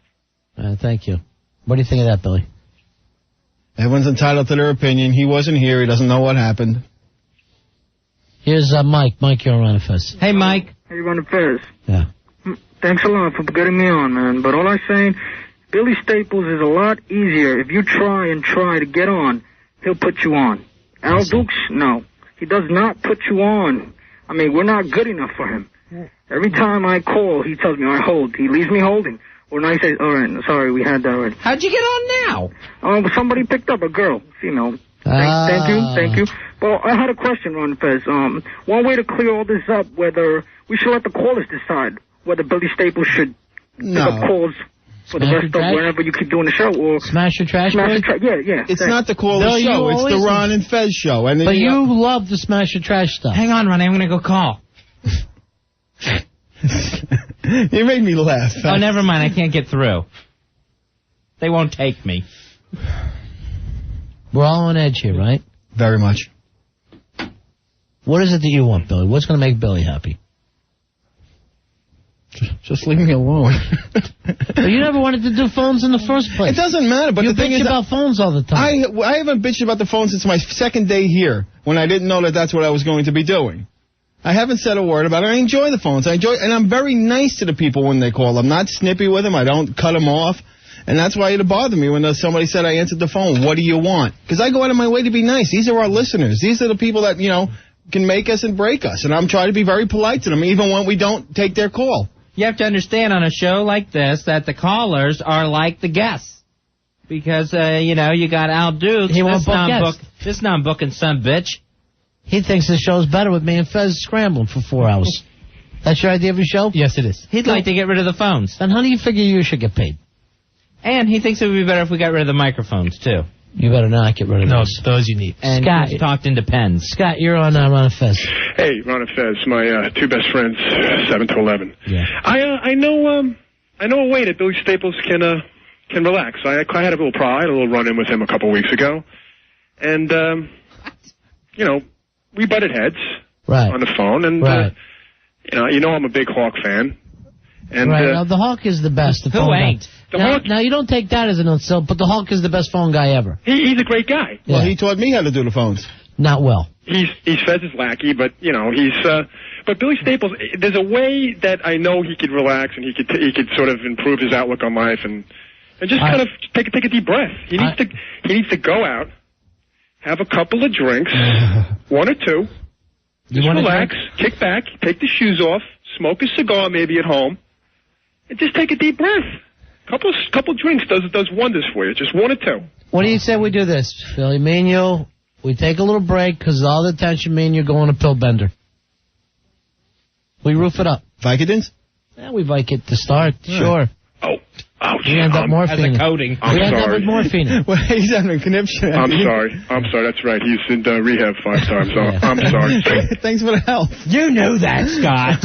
Thank you. What do you think of that, Billy? Everyone's entitled to their opinion. He wasn't here. He doesn't know what happened. Here's Mike. Mike, you're on Ron and Fez. Hey, Mike. Hey, Ron and Fez. Yeah. Thanks a lot for getting me on, man. But all I'm saying, Billy Staples is a lot easier. If you try to get on, he'll put you on. Al Dukes, no. He does not put you on. I mean, we're not good enough for him. Every time I call, he tells me, all right, hold. He leaves me holding. When I say, all right, sorry, we had that already. How'd you get on now? Somebody picked up a girl, female. Thank you. Well, I had a question, Ron Fez. One way to clear all this up, whether we should let the callers decide whether Billy Staples should pick up calls for the rest of wherever you keep doing the show, or Smash Your Trash. Yeah. It's not the caller show. It's the Ron and Fez show. And but you love the Smash Your Trash stuff. Hang on, Ronnie. I'm going to go call. You made me laugh. Oh, never mind. I can't get through. They won't take me. We're all on edge here, right? Very much. What is it that you want, Billy? What's going to make Billy happy? Just leave me alone. But you never wanted to do phones in the first place. It doesn't matter. But you the thing bitch is, about phones all the time. I haven't bitched about the phone since my second day here, when I didn't know that that's what I was going to be doing. I haven't said a word about it. I enjoy the phones. And I'm very nice to the people when they call. I'm not snippy with them. I don't cut them off. And that's why it bothered me when somebody said I answered the phone. What do you want? Because I go out of my way to be nice. These are our listeners. These are the people that, can make us and break us. And I'm trying to be very polite to them, even when we don't take their call. You have to understand on a show like this that the callers are like the guests. Because, you got Al Dukes. He won't book guests. This non-booking son bitch. He thinks the show's better with me and Fez scrambling for 4 hours. That's your idea of a show? Yes, it is. He'd like to get rid of the phones. Then how do you figure you should get paid? And he thinks it would be better if we got rid of the microphones, too. You better not get rid of those. No, those you need. And Scott, he's talked into pens. Scott, you're on Ron and Fez. Hey, Ron and Fez, my two best friends, 7 to 11. Yeah. I know a way that Billy Staples can relax. I had a little run-in with him a couple weeks ago, and we butted heads on the phone, and I'm a big Hawk fan. And, now the Hawk is the best. The who ain't? Now you don't take that as an insult, but the Hawk is the best phone guy ever. He's a great guy. Yeah. Well, he taught me how to do the phones. Not well. He's Fez's lackey, but but Billy Staples. There's a way that I know he could relax and he could sort of improve his outlook on life and just kind of take a deep breath. He needs to go out, have a couple of drinks, 1 or 2, just relax, kick back, take the shoes off, smoke a cigar maybe at home, and just take a deep breath. Couple drinks does wonders for you. Just 1 or 2. What do you say we do this, Billy? Me and you We take a little break because all the attention mean you're going to pill bender. We roof it up. Vicodins? Yeah, we Vicodin to start, sure. Oh, ouch. We end up morphine. As a coating. We end up with morphine. Well, he's having a conniption. I'm sorry. That's right. He's in rehab 5 times. I'm sorry. Thanks for the help. You knew that, Scott.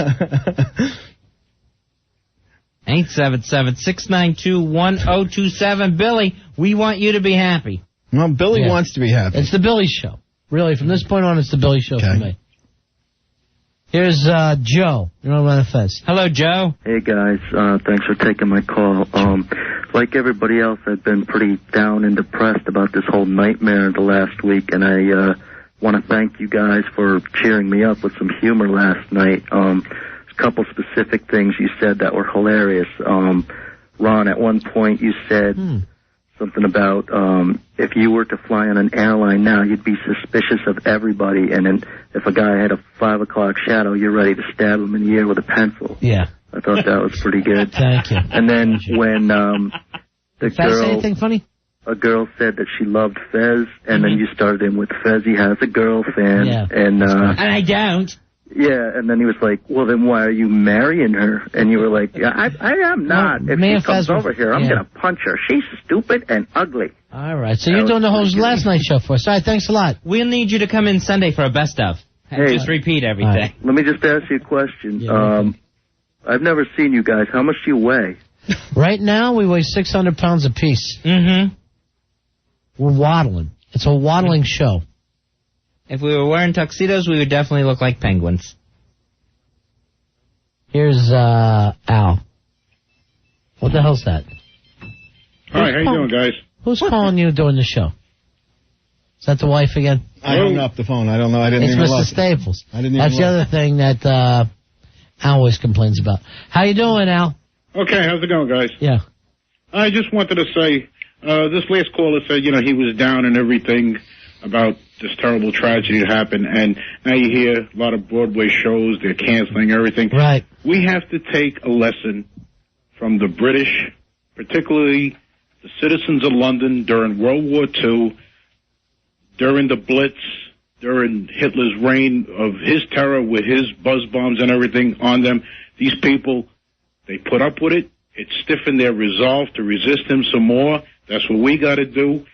877-692-1027. Billy, we want you to be happy. Well, Billy wants to be happy. It's the Billy Show. Really, from this point on, it's the Billy Show for me. Here's Joe. You're on the Fez. Hello, Joe. Hey, guys. Thanks for taking my call. Like everybody else, I've been pretty down and depressed about this whole nightmare the last week, and I want to thank you guys for cheering me up with some humor last night. A couple specific things you said that were hilarious. Ron, at one point you said something about if you were to fly on an airline now, you'd be suspicious of everybody, and then if a guy had a 5 o'clock shadow, you're ready to stab him in the ear with a pencil. Yeah. I thought that was pretty good. Thank you. And then when Fez say anything funny? a girl said that she loved Fez, and then you started in with Fez, he has a girlfriend, and I don't. Yeah, and then he was like, well, then why are you marrying her? And you were like, yeah, I am not. If she comes over here, I'm going to punch her. She's stupid and ugly. All right, so you're doing the whole last night show for us. All right, thanks a lot. We'll need you to come in Sunday for a best of. Hey, just repeat everything. Right. Let me just ask you a question. I've never seen you guys. How much do you weigh? Right now, we weigh 600 pounds apiece. Mm-hmm. We're waddling. It's a waddling show. If we were wearing tuxedos, we would definitely look like penguins. Here's Al. What the hell's that? Hi, how you doing, guys? Who's calling you during the show? Is that the wife again? I hung up the phone. I don't know. I didn't it's even Mr. look. Staples. I didn't even That's the look. other thing that Al always complains about. How you doing, Al? Okay, how's it going, guys? Yeah. I just wanted to say, this last caller said, you know, he was down and everything about this terrible tragedy that happened, and now you hear a lot of Broadway shows, they're canceling everything. Right. We have to take a lesson from the British, particularly the citizens of London during World War II, during the Blitz, during Hitler's reign of his terror with his buzz bombs and everything on them. These people, they put up with it. It stiffened their resolve to resist him some more. That's what we got to do.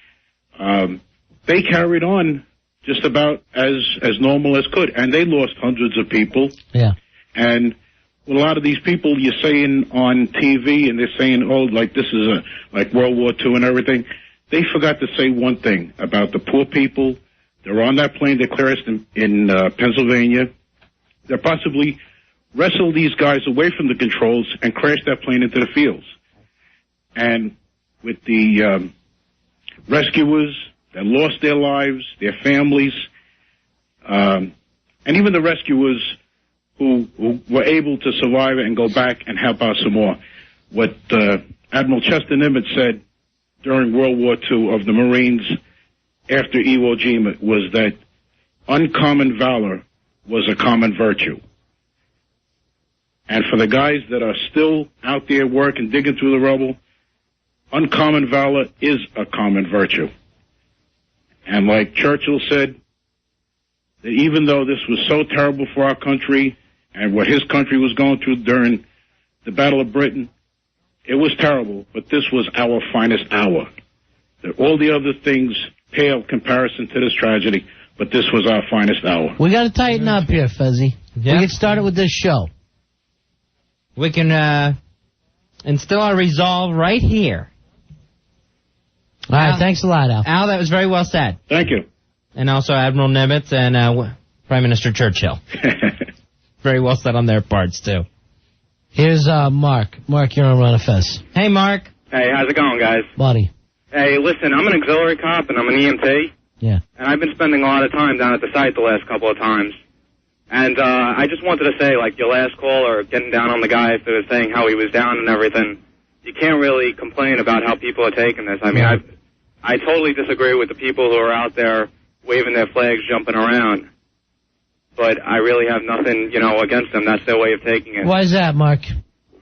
They carried on just about as normal as could, and they lost hundreds of people. Yeah. And a lot of these people you're saying on TV, and they're saying, oh, like this is like World War II and everything. They forgot to say one thing about the poor people. They're on that plane. They crashed in Pennsylvania. They possibly wrestled these guys away from the controls and crashed that plane into the fields. And with the rescuers that lost their lives, their families, and even the rescuers who were able to survive and go back and help out some more. What Admiral Chester Nimitz said during World War II of the Marines after Iwo Jima was that uncommon valor was a common virtue. And for the guys that are still out there working, digging through the rubble, uncommon valor is a common virtue. And like Churchill said, that even though this was so terrible for our country and what his country was going through during the Battle of Britain, it was terrible, but this was our finest hour. That all the other things pale comparison to this tragedy, but this was our finest hour. We got to tighten up here, Fezzy. We get started with this show. We can instill our resolve right here. All right, thanks a lot, Al. Al, that was very well said. Thank you. And also Admiral Nimitz and Prime Minister Churchill. Very well said on their parts, too. Here's Mark. Mark, you're on Run of Fez. Hey, Mark. Hey, how's it going, guys? Buddy. Hey, listen, I'm an auxiliary cop and I'm an EMT. Yeah. And I've been spending a lot of time down at the site the last couple of times. And I just wanted to say, like, your last call or getting down on the guy if they were saying how he was down and everything, you can't really complain about how people are taking this. I mean, I totally disagree with the people who are out there waving their flags, jumping around. But I really have nothing, against them. That's their way of taking it. Why is that, Mark?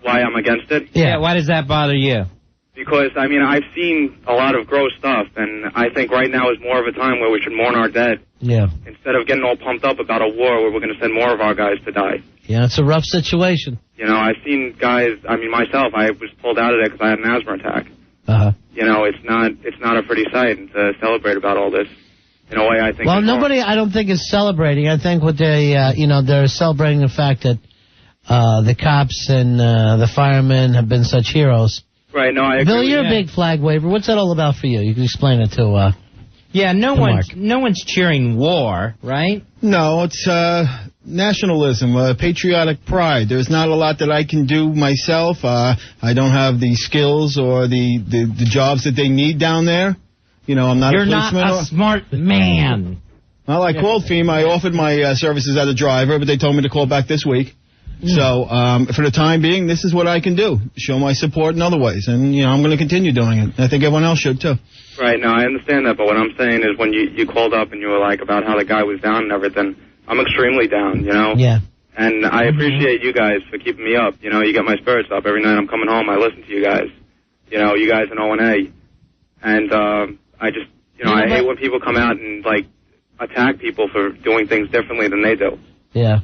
Why I'm against it? Yeah, why does that bother you? Because, I mean, I've seen a lot of gross stuff, and I think right now is more of a time where we should mourn our dead. Yeah. Instead of getting all pumped up about a war where we're going to send more of our guys to die. Yeah, it's a rough situation. You know, I've seen guys, I mean, myself, I was pulled out of there because I had an asthma attack. Uh-huh. You know, it's not a pretty sight, and to celebrate about all this, in a way, I think... Well, nobody, I don't think, is celebrating. I think what they, they're celebrating the fact that the cops and the firemen have been such heroes. Right, no, I agree. Bill, you're a big flag waver. What's that all about for you? You can explain it to Yeah, no one's cheering war, right? No, it's nationalism, patriotic pride. There's not a lot that I can do myself. I don't have the skills or the jobs that they need down there. You know, I'm not You're a policeman. not a smart man. Well, I called FEMA. I offered my services as a driver, but they told me to call back this week. So, for the time being, this is what I can do. Show my support in other ways. And, I'm going to continue doing it. I think everyone else should, too. Right, no, I understand that, but what I'm saying is when you called up and you were like about how the guy was down and everything, I'm extremely down, you know? Yeah. And I appreciate you guys for keeping me up. You know, you get my spirits up. Every night I'm coming home, I listen to you guys. You know, you guys in O&A. And, I just, I hate when people come out and, like, attack people for doing things differently than they do. Yeah.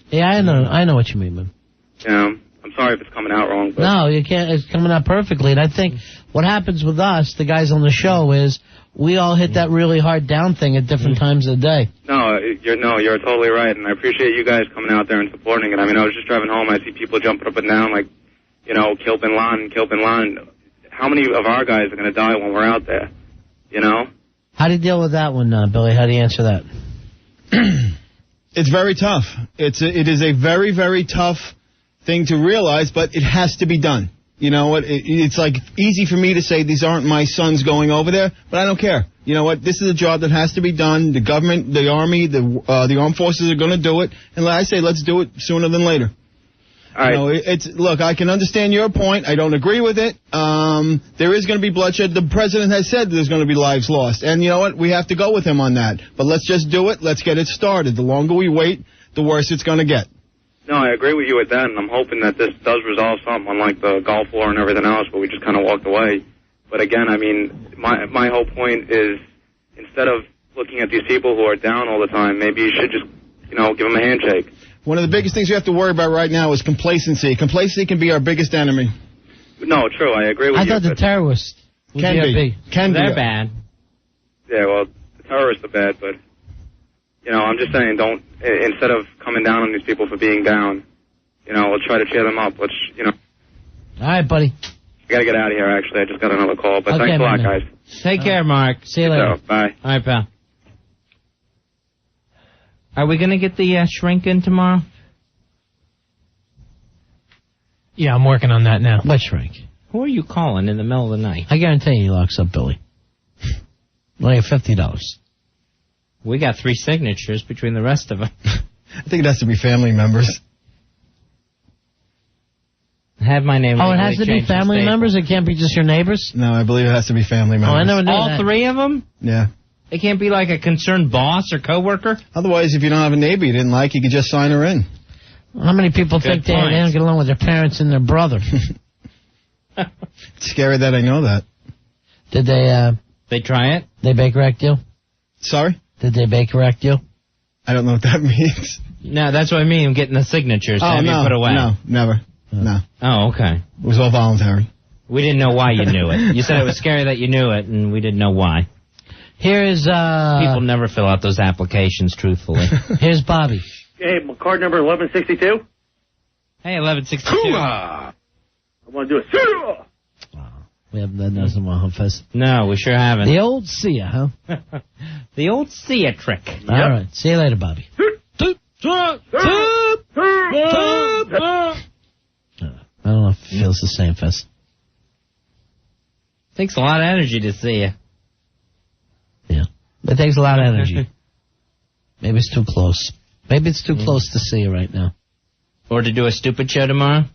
Yeah, I know what you mean, man. You know, I'm sorry if it's coming out wrong. But No, you can't. It's coming out perfectly. And I think what happens with us, the guys on the show, is we all hit that really hard down thing at different times of the day. No, you're totally right, and I appreciate you guys coming out there and supporting it. I mean, I was just driving home, I see people jumping up and down like, kill Bin Laden, kill Bin Laden. How many of our guys are going to die when we're out there? You know? How do you deal with that one, Billy? How do you answer that? It's very tough. It is a very, very tough thing to realize, but it has to be done. You know what? It's like easy for me to say these aren't my sons going over there, but I don't care. You know what? This is a job that has to be done. The government, the Army, the armed forces are going to do it, and like I say, let's do it sooner than later. All right. Look, I can understand your point. I don't agree with it. There is going to be bloodshed. The president has said there's going to be lives lost. And you know what? We have to go with him on that. But let's just do it. Let's get it started. The longer we wait, the worse it's going to get. No, I agree with you with that, and I'm hoping that this does resolve something, unlike the Gulf War and everything else, where we just kind of walked away. But again, I mean, my whole point is, instead of looking at these people who are down all the time, maybe you should just, give them a handshake. One of the biggest things you have to worry about right now is complacency. Complacency can be our biggest enemy. No, true, I agree with you. I thought the terrorists can be. They're bad. Yeah, well, the terrorists are bad, but, I'm just saying, instead of coming down on these people for being down, let's try to cheer them up. Let's, All right, buddy. I got to get out of here, actually. I just got another call, but thanks a lot, guys. Take care, Mark. See you later. So, bye. All right, pal. Are we going to get the shrink in tomorrow? Yeah, I'm working on that now. What shrink? Who are you calling in the middle of the night? I guarantee he locks up Billy. Only $50. We got 3 signatures between the rest of them. I think it has to be family members. Have my name. Oh, it has to be family members? It can't be just your neighbors? No, I believe it has to be family members. Oh, I never knew All that. 3 of them? Yeah. It can't be like a concerned boss or coworker? Otherwise, if you don't have a neighbor you didn't like, you could just sign her in. How many people think they don't get along with their parents and their brother? It's scary that I know that. Did they... They try it? They Baker-act you? Sorry? Did they Baker-act you? I don't know what that means. No, that's what I mean. I'm getting the signatures. Oh, Have no. you put away? No, never. No. Oh, okay. It was all voluntary. We didn't know why you knew it. You said it was scary that you knew it, and we didn't know why. Here's, People never fill out those applications truthfully. Here's Bobby. Hey, my card number 1162. Hey, 1162. I want to do a We haven't done that in a while, Fez. No, we sure haven't. The old see ya, huh? The old see ya trick. All right. See you later, Bobby. I don't know if it feels the same, Fez. Takes a lot of energy to see you. Yeah. It takes a lot of energy. Maybe it's too close. Maybe it's too close to see you right now. Or to do a stupid show tomorrow?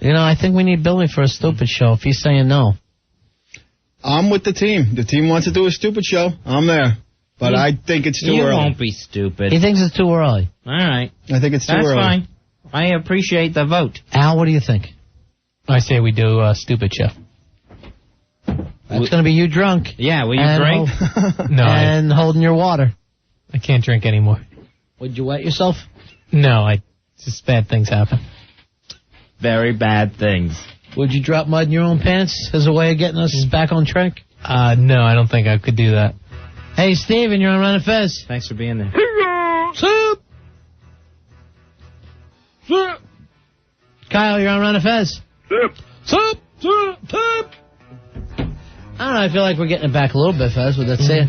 I think we need Billy for a stupid show if he's saying no. I'm with the team. The team wants to do a stupid show. I'm there. But I think it's too early. You won't be stupid. He thinks it's too early. All right. I think it's too early. That's fine. I appreciate the vote. Al, what do you think? I say we do Stupid Chef. That's going to be you drunk. Yeah, will you drink? No. And holding your water. I can't drink anymore. Would you wet yourself? No, just bad things happen. Very bad things. Would you drop mud in your own pants as a way of getting us back on track? No, I don't think I could do that. Hey, Steven, you're on Run and Fez. Thanks for being there. Soup! Soup! Kyle, you're on Run and Fez. Soup! Soup! Soup! Soup! I don't know, I feel like we're getting it back a little bit, Fez, with that saying.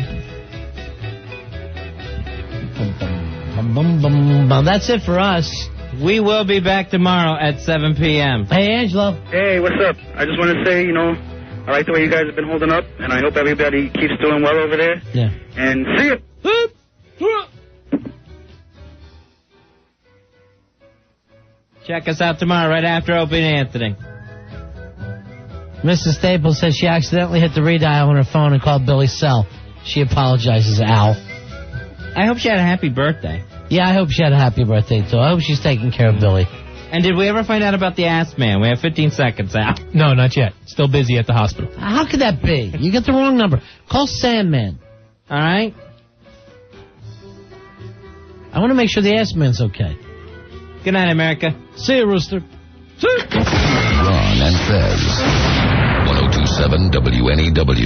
That's it for us. We will be back tomorrow at 7 p.m. Hey, Angelo. Hey, what's up? I just want to say, I like the way you guys have been holding up, and I hope everybody keeps doing well over there. Yeah. And see you. Check us out tomorrow right after Opie and Anthony. Mrs. Staples says she accidentally hit the redial on her phone and called Billy Sell. She apologizes, Al. I hope she had a happy birthday. Yeah, I hope she had a happy birthday, too. I hope she's taking care of Billy. And did we ever find out about the ass man? We have 15 seconds, Al. No, not yet. Still busy at the hospital. How could that be? You get the wrong number. Call Sandman. All right? I want to make sure the ass man's okay. Good night, America. See you, Rooster. Ron and Fez. 1027 WNEW.